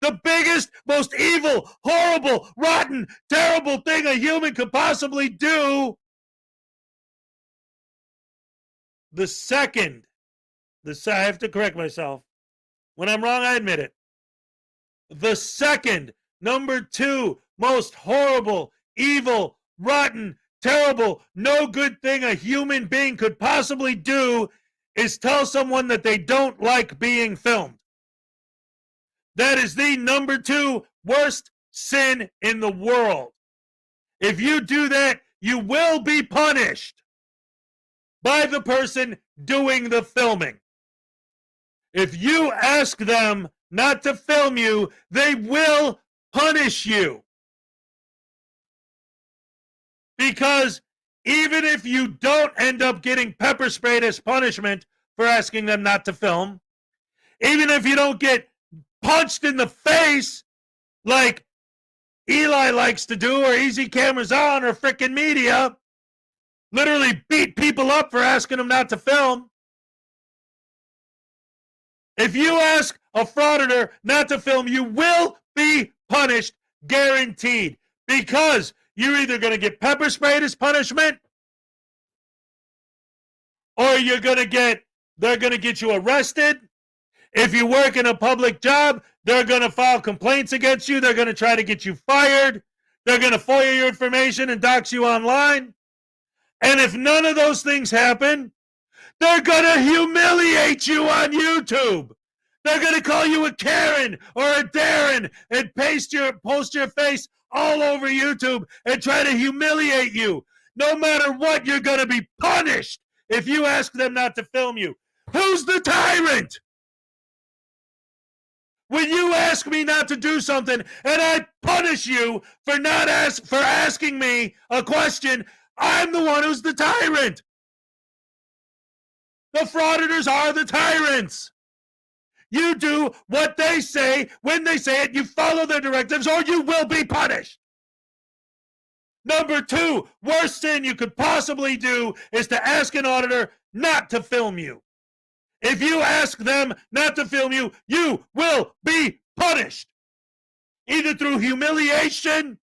Speaker 1: The biggest, most evil, horrible, rotten, terrible thing a human could possibly do. I have to correct myself. When I'm wrong, I admit it. The second, number 2, most horrible, evil, rotten, terrible, no good thing a human being could possibly do is tell someone that they don't like being filmed. That is the number 2 worst sin in the world. If you do that, you will be punished by the person doing the filming. If you ask them not to film you, they will punish you. Because even if you don't end up getting pepper sprayed as punishment for asking them not to film, even if you don't get punched in the face like Eli likes to do, or Easy Cameras On, or frickin' media, literally beat people up for asking them not to film. If you ask a frauditor not to film, you will be punished, guaranteed, because you're either going to get pepper sprayed as punishment, or they're going to get you arrested. If you work in a public job, they're going to file complaints against you. They're going to try to get you fired. They're going to FOIA your information and dox you online. And if none of those things happen, they're going to humiliate you on YouTube. They're going to call you a Karen or a Darren and post your face all over YouTube and try to humiliate you. No matter what, you're going to be punished if you ask them not to film you. Who's the tyrant? When you ask me not to do something and I punish you for asking me a question, I'm the one who's the tyrant. The frauditors are the tyrants. You do what they say when they say it. You follow their directives or you will be punished. Number 2, worst sin you could possibly do is to ask an auditor not to film you. If you ask them not to film you, you will be punished. Either through humiliation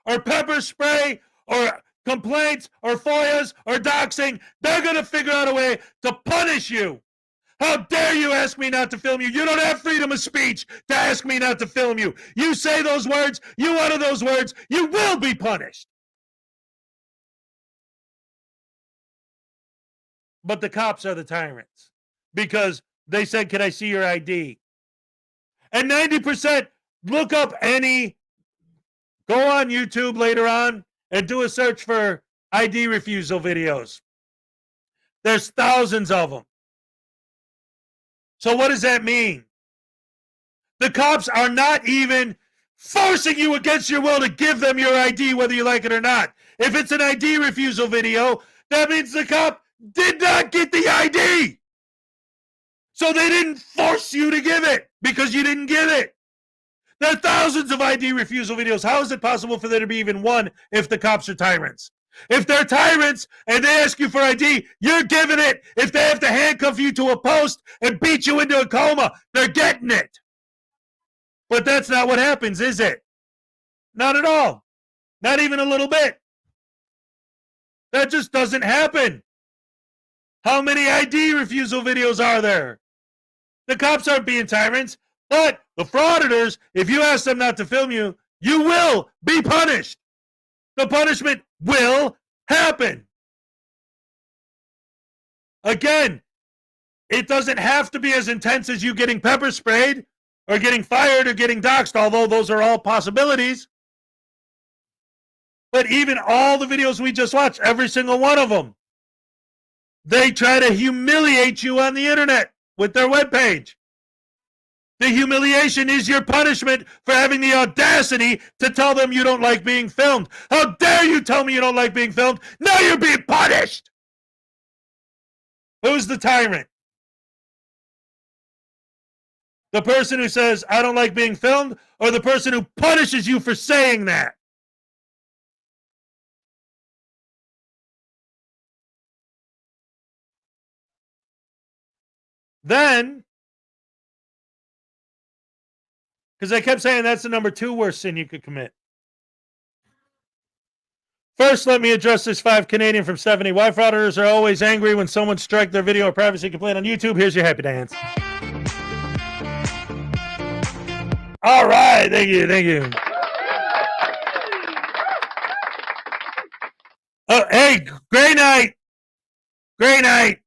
Speaker 1: or pepper spray or complaints or FOIAs or doxing. They're going to figure out a way to punish you. How dare you ask me not to film you? You don't have freedom of speech to ask me not to film you. You say those words, you utter those words, you will be punished. But the cops are the tyrants because they said, can I see your ID? And 90%, go on YouTube later on and do a search for ID refusal videos. There's thousands of them. So what does that mean? The cops are not even forcing you against your will to give them your ID, whether you like it or not. If it's an ID refusal video, that means the cop did not get the ID. So they didn't force you to give it because you didn't give it. There are thousands of ID refusal videos. How is it possible for there to be even one if the cops are tyrants? If they're tyrants and they ask you for ID, you're giving it. If they have to handcuff you to a post and beat you into a coma, they're getting it. But that's not what happens, is it? Not at all. Not even a little bit. That just doesn't happen. How many ID refusal videos are there? The cops aren't being tyrants, but the frauditors, if you ask them not to film you, you will be punished. The punishment will happen. Again, it doesn't have to be as intense as you getting pepper sprayed or getting fired or getting doxxed, although those are all possibilities. But even all the videos we just watched, every single one of them, they try to humiliate you on the internet with their webpage. The humiliation is your punishment for having the audacity to tell them you don't like being filmed. How dare you tell me you don't like being filmed? Now you're being punished. Who's the tyrant? The person who says, I don't like being filmed, or the person who punishes you for saying that? Then, because I kept saying that's the number 2 worst sin you could commit. First, let me address this 5 Canadian from 70. Why frauditors are always angry when someone strikes their video or privacy complaint on YouTube. Here's your happy dance. All right, thank you, thank you. Oh, hey, great night. Great night.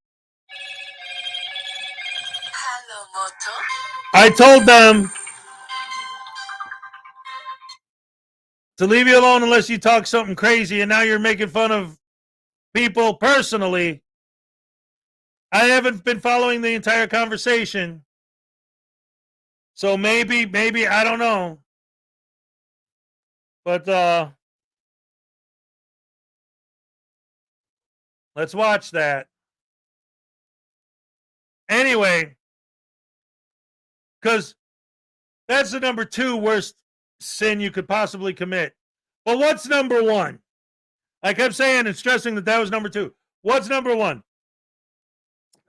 Speaker 1: I told them to leave you alone unless you talk something crazy, and now you're making fun of people personally. I haven't been following the entire conversation. So maybe, I don't know. But let's watch that. Anyway, because that's the number 2 worst sin you could possibly commit. Well, what's number 1? I kept saying and stressing that was number 2. What's number 1?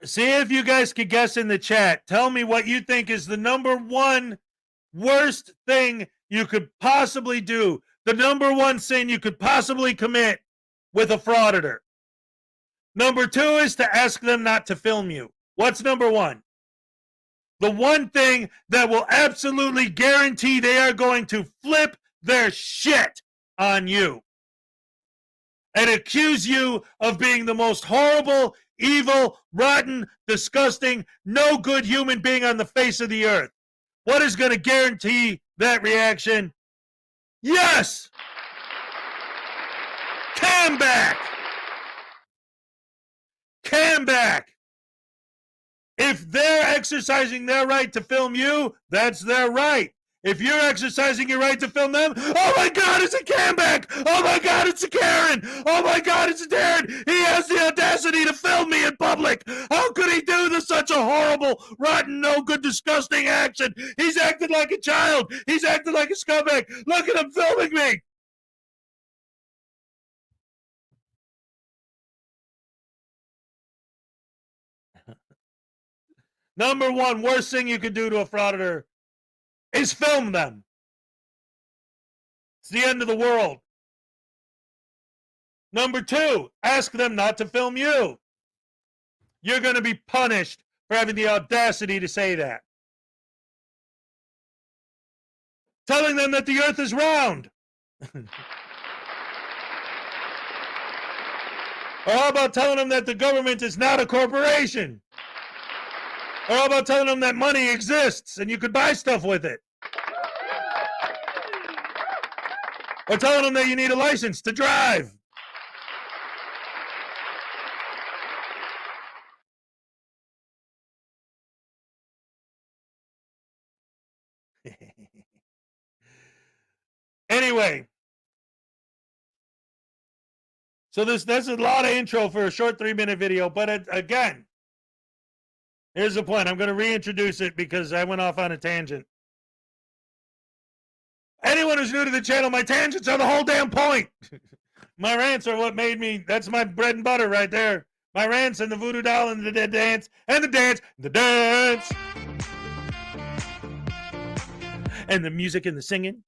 Speaker 1: See if you guys could guess in the chat. Tell me what you think is the number 1 worst thing you could possibly do. The number 1 sin you could possibly commit with a frauditor. Number 2 is to ask them not to film you. What's number 1? The one thing that will absolutely guarantee they are going to flip their shit on you and accuse you of being the most horrible, evil, rotten, disgusting, no good human being on the face of the earth. What is going to guarantee that reaction? Yes! Cam back! Cam back! If they're exercising their right to film you, that's their right. If you're exercising your right to film them, oh my God, it's a Camback! Oh my God, it's a Karen! Oh my God, it's a Darren! He has the audacity to film me in public! How could he do such a horrible, rotten, no good, disgusting action? He's acting like a child! He's acting like a scumbag! Look at him filming me! Number 1 worst thing you could do to a frauditor is film them. It's the end of the world. Number 2, ask them not to film you. You're going to be punished for having the audacity to say that. Telling them that the earth is round. Or how about telling them that the government is not a corporation? Or how about telling them that money exists and you could buy stuff with it? Or telling them that you need a license to drive? Anyway. So that's a lot of intro for a short 3-minute video, but again, here's the point. I'm going to reintroduce it because I went off on a tangent. Anyone who's new to the channel, my tangents are the whole damn point. My rants are what made me, that's my bread and butter right there. My rants and the voodoo doll and the dance and the dance, the dance. And the music and the singing.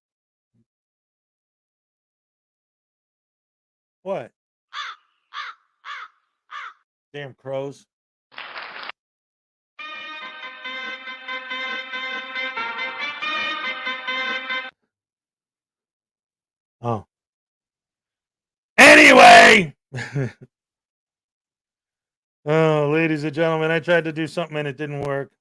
Speaker 1: What? Damn crows. Oh. Anyway. Oh, ladies and gentlemen, I tried to do something and it didn't work.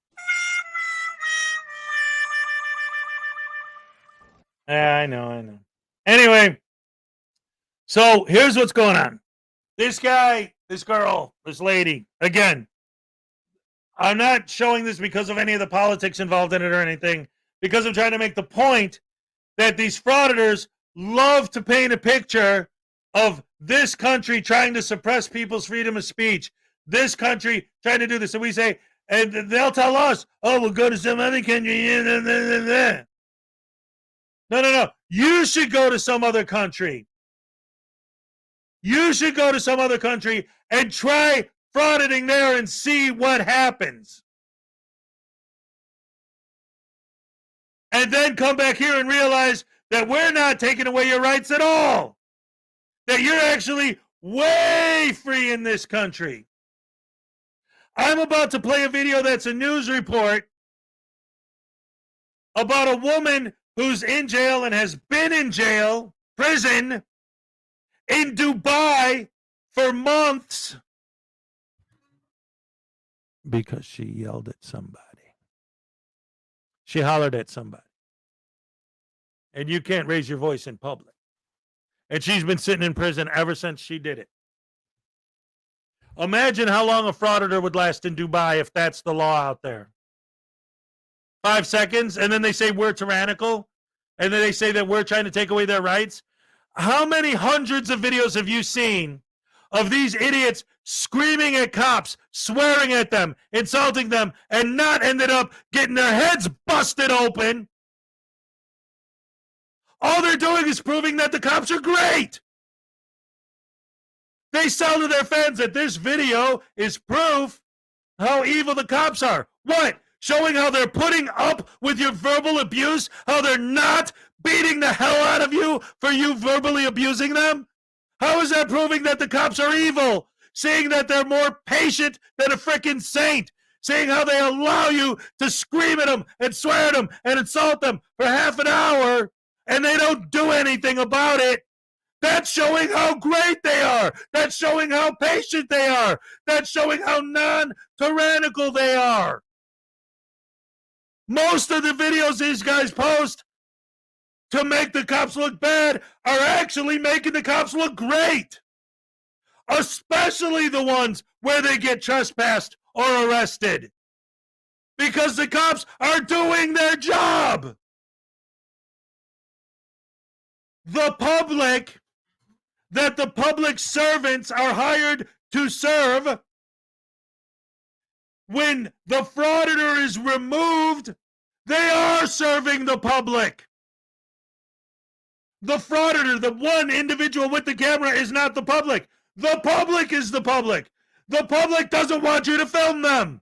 Speaker 1: Yeah, I know. Anyway, so here's what's going on. This guy, this girl, this lady, again, I'm not showing this because of any of the politics involved in it or anything, because I'm trying to make the point that these frauditors love to paint a picture of this country trying to suppress people's freedom of speech. This country trying to do this. And we say, and they'll tell us, oh, we'll go to some other country. No. You should go to some other country. You should go to some other country and try frauditing there and see what happens. And then come back here and realize that we're not taking away your rights at all. That you're actually way free in this country. I'm about to play a video that's a news report about a woman who's in jail and has been in jail, prison, in Dubai for months because she yelled at somebody. She hollered at somebody. And you can't raise your voice in public. And she's been sitting in prison ever since she did it. Imagine how long a frauditor would last in Dubai if that's the law out there. 5 seconds, and then they say we're tyrannical, and then they say that we're trying to take away their rights. How many hundreds of videos have you seen of these idiots screaming at cops, swearing at them, insulting them, and not ended up getting their heads busted open? All they're doing is proving that the cops are great. They sell to their fans that this video is proof how evil the cops are. What? Showing how they're putting up with your verbal abuse, how they're not beating the hell out of you for you verbally abusing them? How is that proving that the cops are evil? Saying that they're more patient than a freaking saint. Saying how they allow you to scream at them and swear at them and insult them for half an hour and they don't do anything about it. That's showing how great they are. That's showing how patient they are. That's showing how non-tyrannical they are. Most of the videos these guys post to make the cops look bad are actually making the cops look great. Especially the ones where they get trespassed or arrested. Because the cops are doing their job. The public that the public servants are hired to serve, when the frauditor is removed, they are serving the public. The frauditor, the one individual with the camera, is not the public. The public is the public. The public doesn't want you to film them.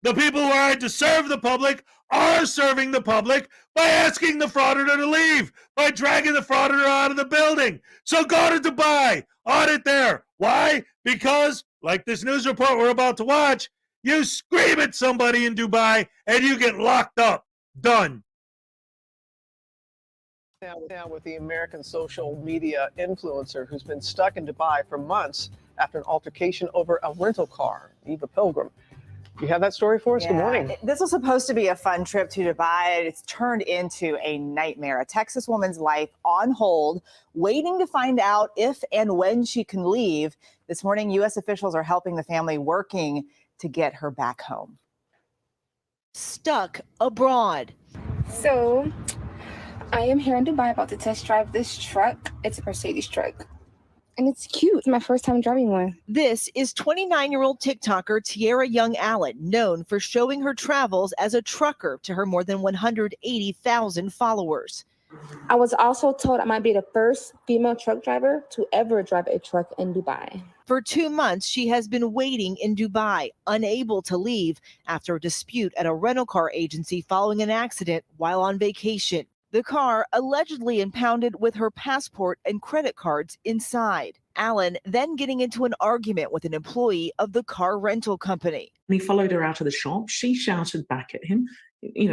Speaker 1: The people who are hired to serve the public are serving the public by asking the frauditor to leave, by dragging the frauditor out of the building. So go to Dubai, audit there. Why? Because, like this news report we're about to watch, you scream at somebody in Dubai and you get locked up. Done.
Speaker 18: Now with the American social media influencer who's been stuck in Dubai for months after an altercation over a rental car, Eva Pilgrim. You have that story for us?
Speaker 19: Yeah.
Speaker 18: Good morning.
Speaker 19: This was supposed to be a fun trip to Dubai. It's turned into a nightmare. A Texas woman's life on hold, waiting to find out if and when she can leave. This morning, U.S. officials are helping the family, working to get her back home.
Speaker 20: Stuck abroad.
Speaker 17: So, I am here in Dubai about to test drive this truck. It's a Mercedes truck. And it's cute. It's my first time driving one.
Speaker 20: This is 29-year-old TikToker Tiara Young Allen, known for showing her travels as a trucker to her more than 180,000 followers.
Speaker 17: I was also told I might be the first female truck driver to ever drive a truck in Dubai.
Speaker 20: For 2 months, she has been waiting in Dubai, unable to leave after a dispute at a rental car agency following an accident while on vacation. The car allegedly impounded with her passport and credit cards inside. Alan then getting into an argument with an employee of the car rental company.
Speaker 21: He followed her out of the shop. She shouted back at him,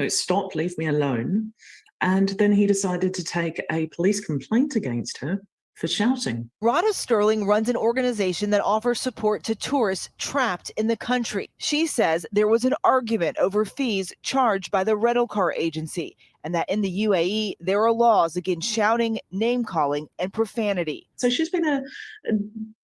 Speaker 21: stop, leave me alone. And then he decided to take a police complaint against her for shouting.
Speaker 20: Rhoda Sterling runs an organization that offers support to tourists trapped in the country. She says there was an argument over fees charged by the rental car agency, and that in the UAE, there are laws against shouting, name-calling, and profanity.
Speaker 21: So she's been a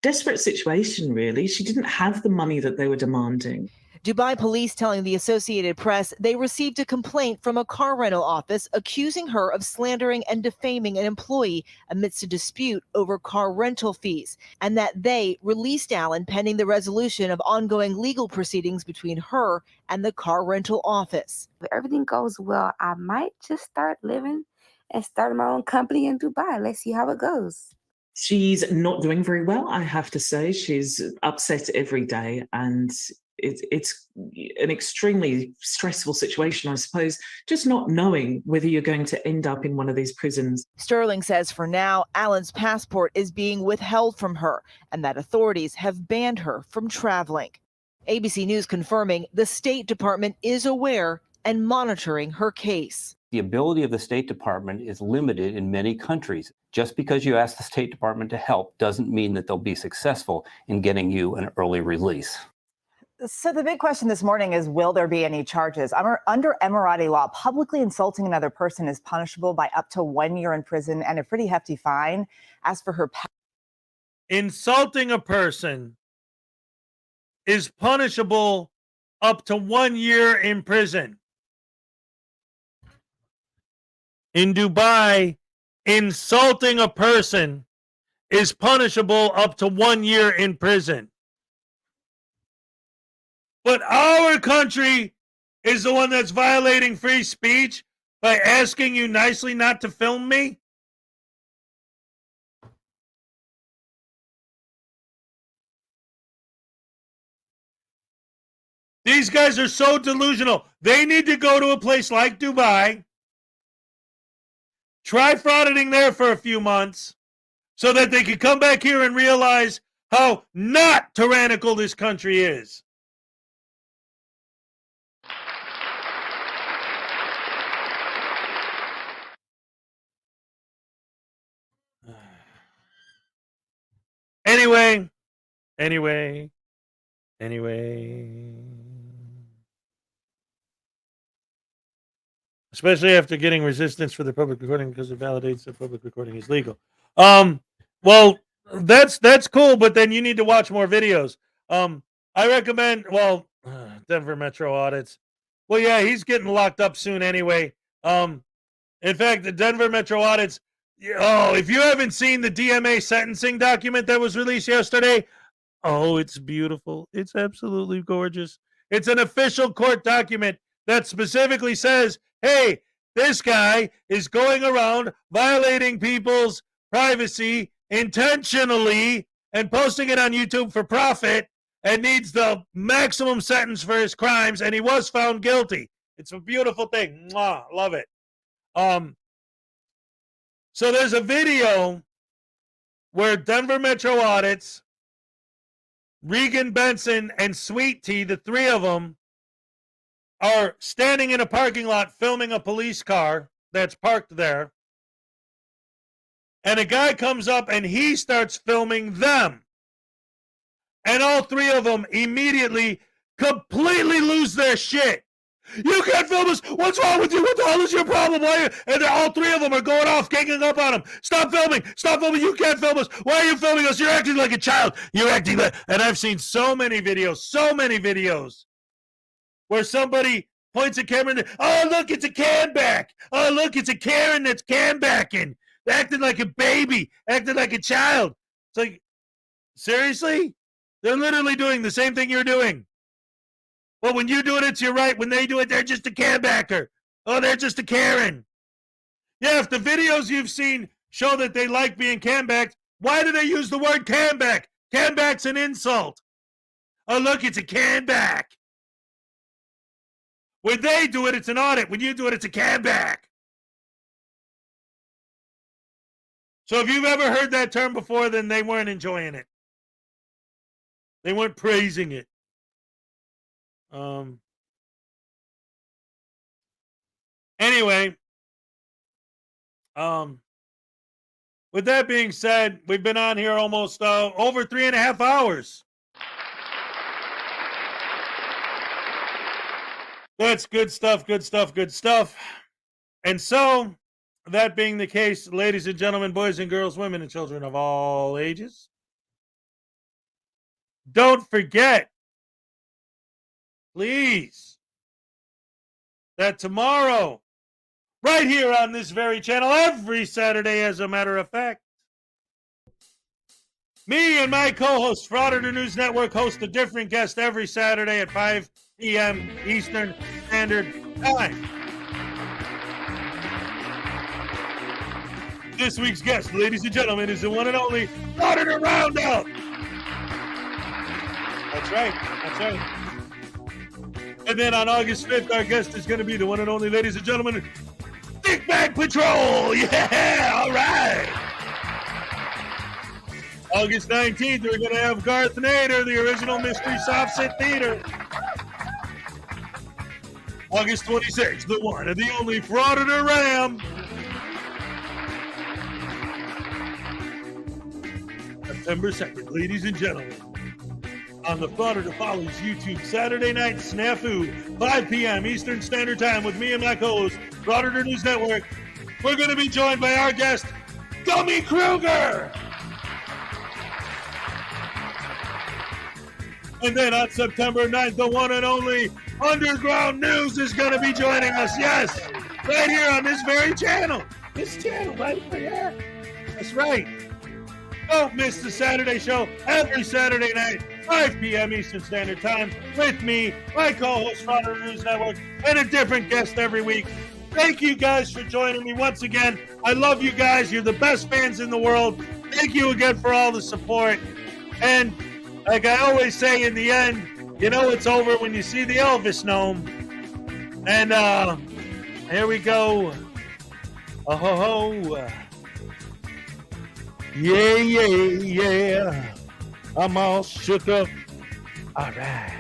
Speaker 21: desperate situation, really. She didn't have the money that they were demanding.
Speaker 20: Dubai police telling the Associated Press they received a complaint from a car rental office accusing her of slandering and defaming an employee amidst a dispute over car rental fees, and that they released Allen pending the resolution of ongoing legal proceedings between her and the car rental office.
Speaker 17: If everything goes well, I might just start living and start my own company in Dubai. Let's see how it goes.
Speaker 21: She's not doing very well, I have to say. She's upset every day, and it's an extremely stressful situation, I suppose, just not knowing whether you're going to end up in one of these prisons.
Speaker 20: Sterling says for now, Allen's passport is being withheld from her and that authorities have banned her from traveling. ABC News confirming the State Department is aware and monitoring her case.
Speaker 22: The ability of the State Department is limited in many countries. Just because you ask the State Department to help doesn't mean that they'll be successful in getting you an early release.
Speaker 19: So the big question this morning is, will there be any charges? Under Emirati law, publicly insulting another person is punishable by up to 1 year in prison and a pretty hefty fine. As for her...
Speaker 1: Insulting a person is punishable up to 1 year in prison. In Dubai, insulting a person is punishable up to 1 year in prison. But our country is the one that's violating free speech by asking you nicely not to film me? These guys are so delusional. They need to go to a place like Dubai, try frauditing there for a few months, so that they can come back here and realize how not tyrannical this country is. Anyway. Especially after getting resistance for the public recording because it validates that public recording is legal. Well, that's cool, but then you need to watch more videos. I recommend, Denver Metro Audits. Well, yeah, he's getting locked up soon anyway. In fact, the Denver Metro Audits, if you haven't seen the DMA sentencing document that was released yesterday, it's beautiful. It's absolutely gorgeous. It's an official court document that specifically says, hey, this guy is going around violating people's privacy intentionally and posting it on YouTube for profit and needs the maximum sentence for his crimes, and he was found guilty. It's a beautiful thing. Mwah, love it. So there's a video where Denver Metro Audits, Regan Benson, and Sweet Tea, the three of them, are standing in a parking lot filming a police car that's parked there. And a guy comes up and he starts filming them. And all three of them immediately completely lose their shit. You can't film us. What's wrong with you? What the hell is your problem? Why? And all three of them are going off, ganging up on him. Stop filming. Stop filming. You can't film us. Why are you filming us? You're acting like a child. You're acting like... And I've seen so many videos where somebody points a camera and, oh, look, it's a can back. Oh, look, it's a Karen that's can backing. Acting like a baby. Acting like a child. It's like, seriously? They're literally doing the same thing you're doing. Well, when you do it, it's your right. When they do it, they're just a can backer. Oh, they're just a Karen. Yeah, if the videos you've seen show that they like being cambacked, why do they use the word camback? Camback's an insult. Oh, look, it's a camback. When they do it, it's an audit. When you do it, it's a camback. So if you've ever heard that term before, then they weren't enjoying it. They weren't praising it. Anyway, with that being said, we've been on here almost over 3.5 hours. That's good stuff, good stuff, good stuff. And so, that being the case, ladies and gentlemen, boys and girls, women and children of all ages, don't forget, please, that tomorrow, right here on this very channel, every Saturday, as a matter of fact, me and my co-host, Frauditor News Network, host a different guest every Saturday at 5 p.m. Eastern Standard Time. This week's guest, ladies and gentlemen, is the one and only Auditor Roundup. That's right. That's right. And then on August 5th, our guest is going to be the one and only, ladies and gentlemen, Dick Bag Patrol. Yeah, all right. August 19th, we're going to have Garth Nader, the original Mystery Soft Sit Theater. August 26th, the one and the only Frauditor Ram. September 2nd, ladies and gentlemen, on the Frauditor Follies YouTube Saturday Night Snafu, 5 p.m. Eastern Standard Time with me and my co-host, Frauditor News Network. We're going to be joined by our guest, Gummy Kruger. And then on September 9th, the one and only Underground News is going to be joining us. Yes, right here on this very channel. This channel right here. That's right. Don't miss the Saturday show every Saturday night, 5 p.m. Eastern Standard Time, with me, my co-host, Frauditor News Network, and a different guest every week. Thank you guys for joining me once again. I love you guys. You're the best fans in the world. Thank you again for all the support. And like I always say in the end, you know it's over when you see the Elvis gnome. And here we go. Oh ho ho. Yeah, yeah, yeah. I'm all shook up. All right.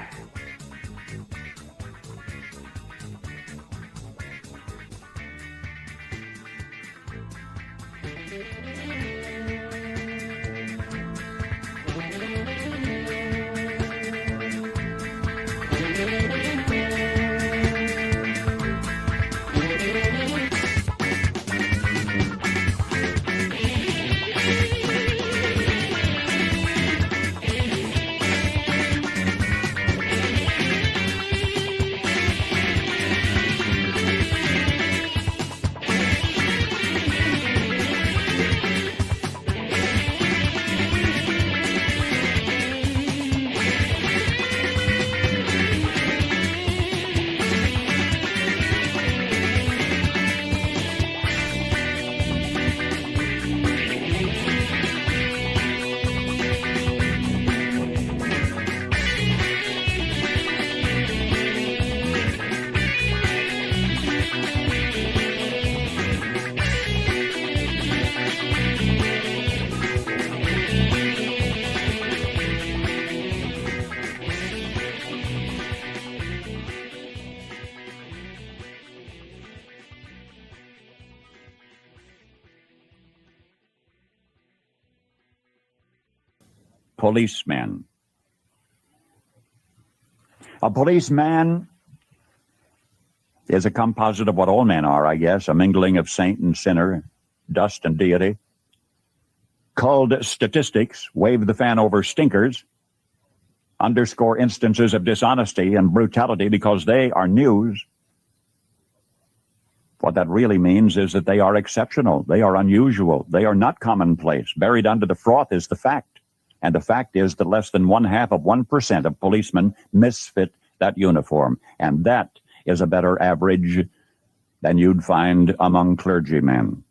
Speaker 4: Policeman. A policeman is a composite of what all men are, I guess, a mingling of saint and sinner, dust and deity. Culled statistics, wave the fan over stinkers, underscore instances of dishonesty and brutality because they are news. What that really means is that they are exceptional, they are unusual, they are not commonplace. Buried under the froth is the fact. And the fact is that less than 0.5% of policemen misfit that uniform. And that is a better average than you'd find among clergymen.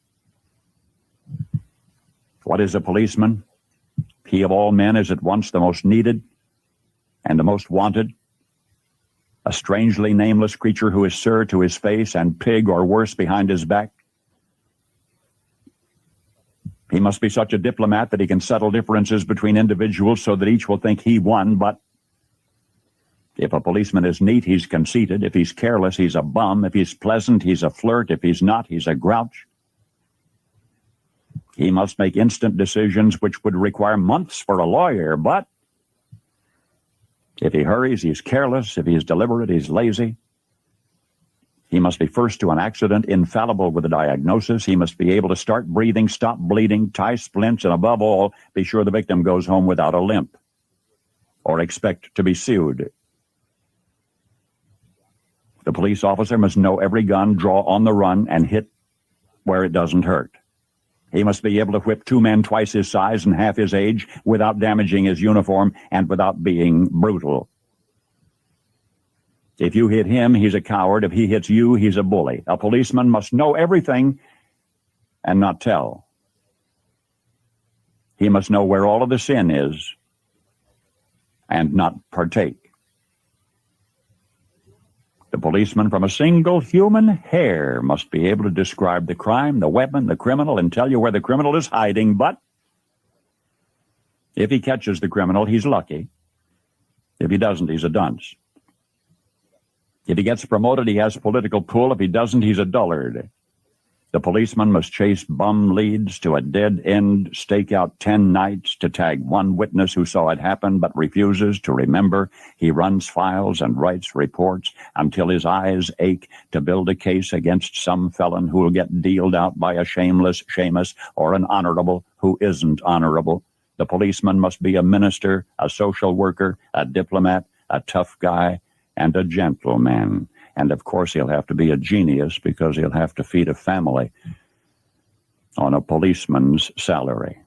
Speaker 4: What is a policeman? He of all men is at once the most needed and the most wanted, a strangely nameless creature who is sir to his face and pig or worse behind his back. He must be such a diplomat that he can settle differences between individuals so that each will think he won, but if a policeman is neat, he's conceited. If he's careless, he's a bum. If he's pleasant, he's a flirt. If he's not, he's a grouch. He must make instant decisions which would require months for a lawyer, but if he hurries, he's careless. If he's deliberate, he's lazy. He must be first to an accident, infallible with a diagnosis. He must be able to start breathing, stop bleeding, tie splints, and above all, be sure the victim goes home without a limp or expect to be sued. The police officer must know every gun, draw on the run, and hit where it doesn't hurt. He must be able to whip two men twice his size and half his age without damaging his uniform and without being brutal. If you hit him, he's a coward. If he hits you, he's a bully. A policeman must know everything and not tell. He must know where all of the sin is and not partake. The policeman from a single human hair must be able to describe the crime, the weapon, the criminal, and tell you where the criminal is hiding, but if he catches the criminal, he's lucky. If he doesn't, he's a dunce. If he gets promoted, he has political pull. If he doesn't, he's a dullard. The policeman must chase bum leads to a dead end, stake out 10 nights to tag one witness who saw it happen but refuses to remember. He runs files and writes reports until his eyes ache to build a case against some felon who will get dealed out by a shameless Seamus or an honorable who isn't honorable. The policeman must be a minister, a social worker, a diplomat, a tough guy, and a gentleman. And of course, he'll have to be a genius because he'll have to feed a family on a policeman's salary.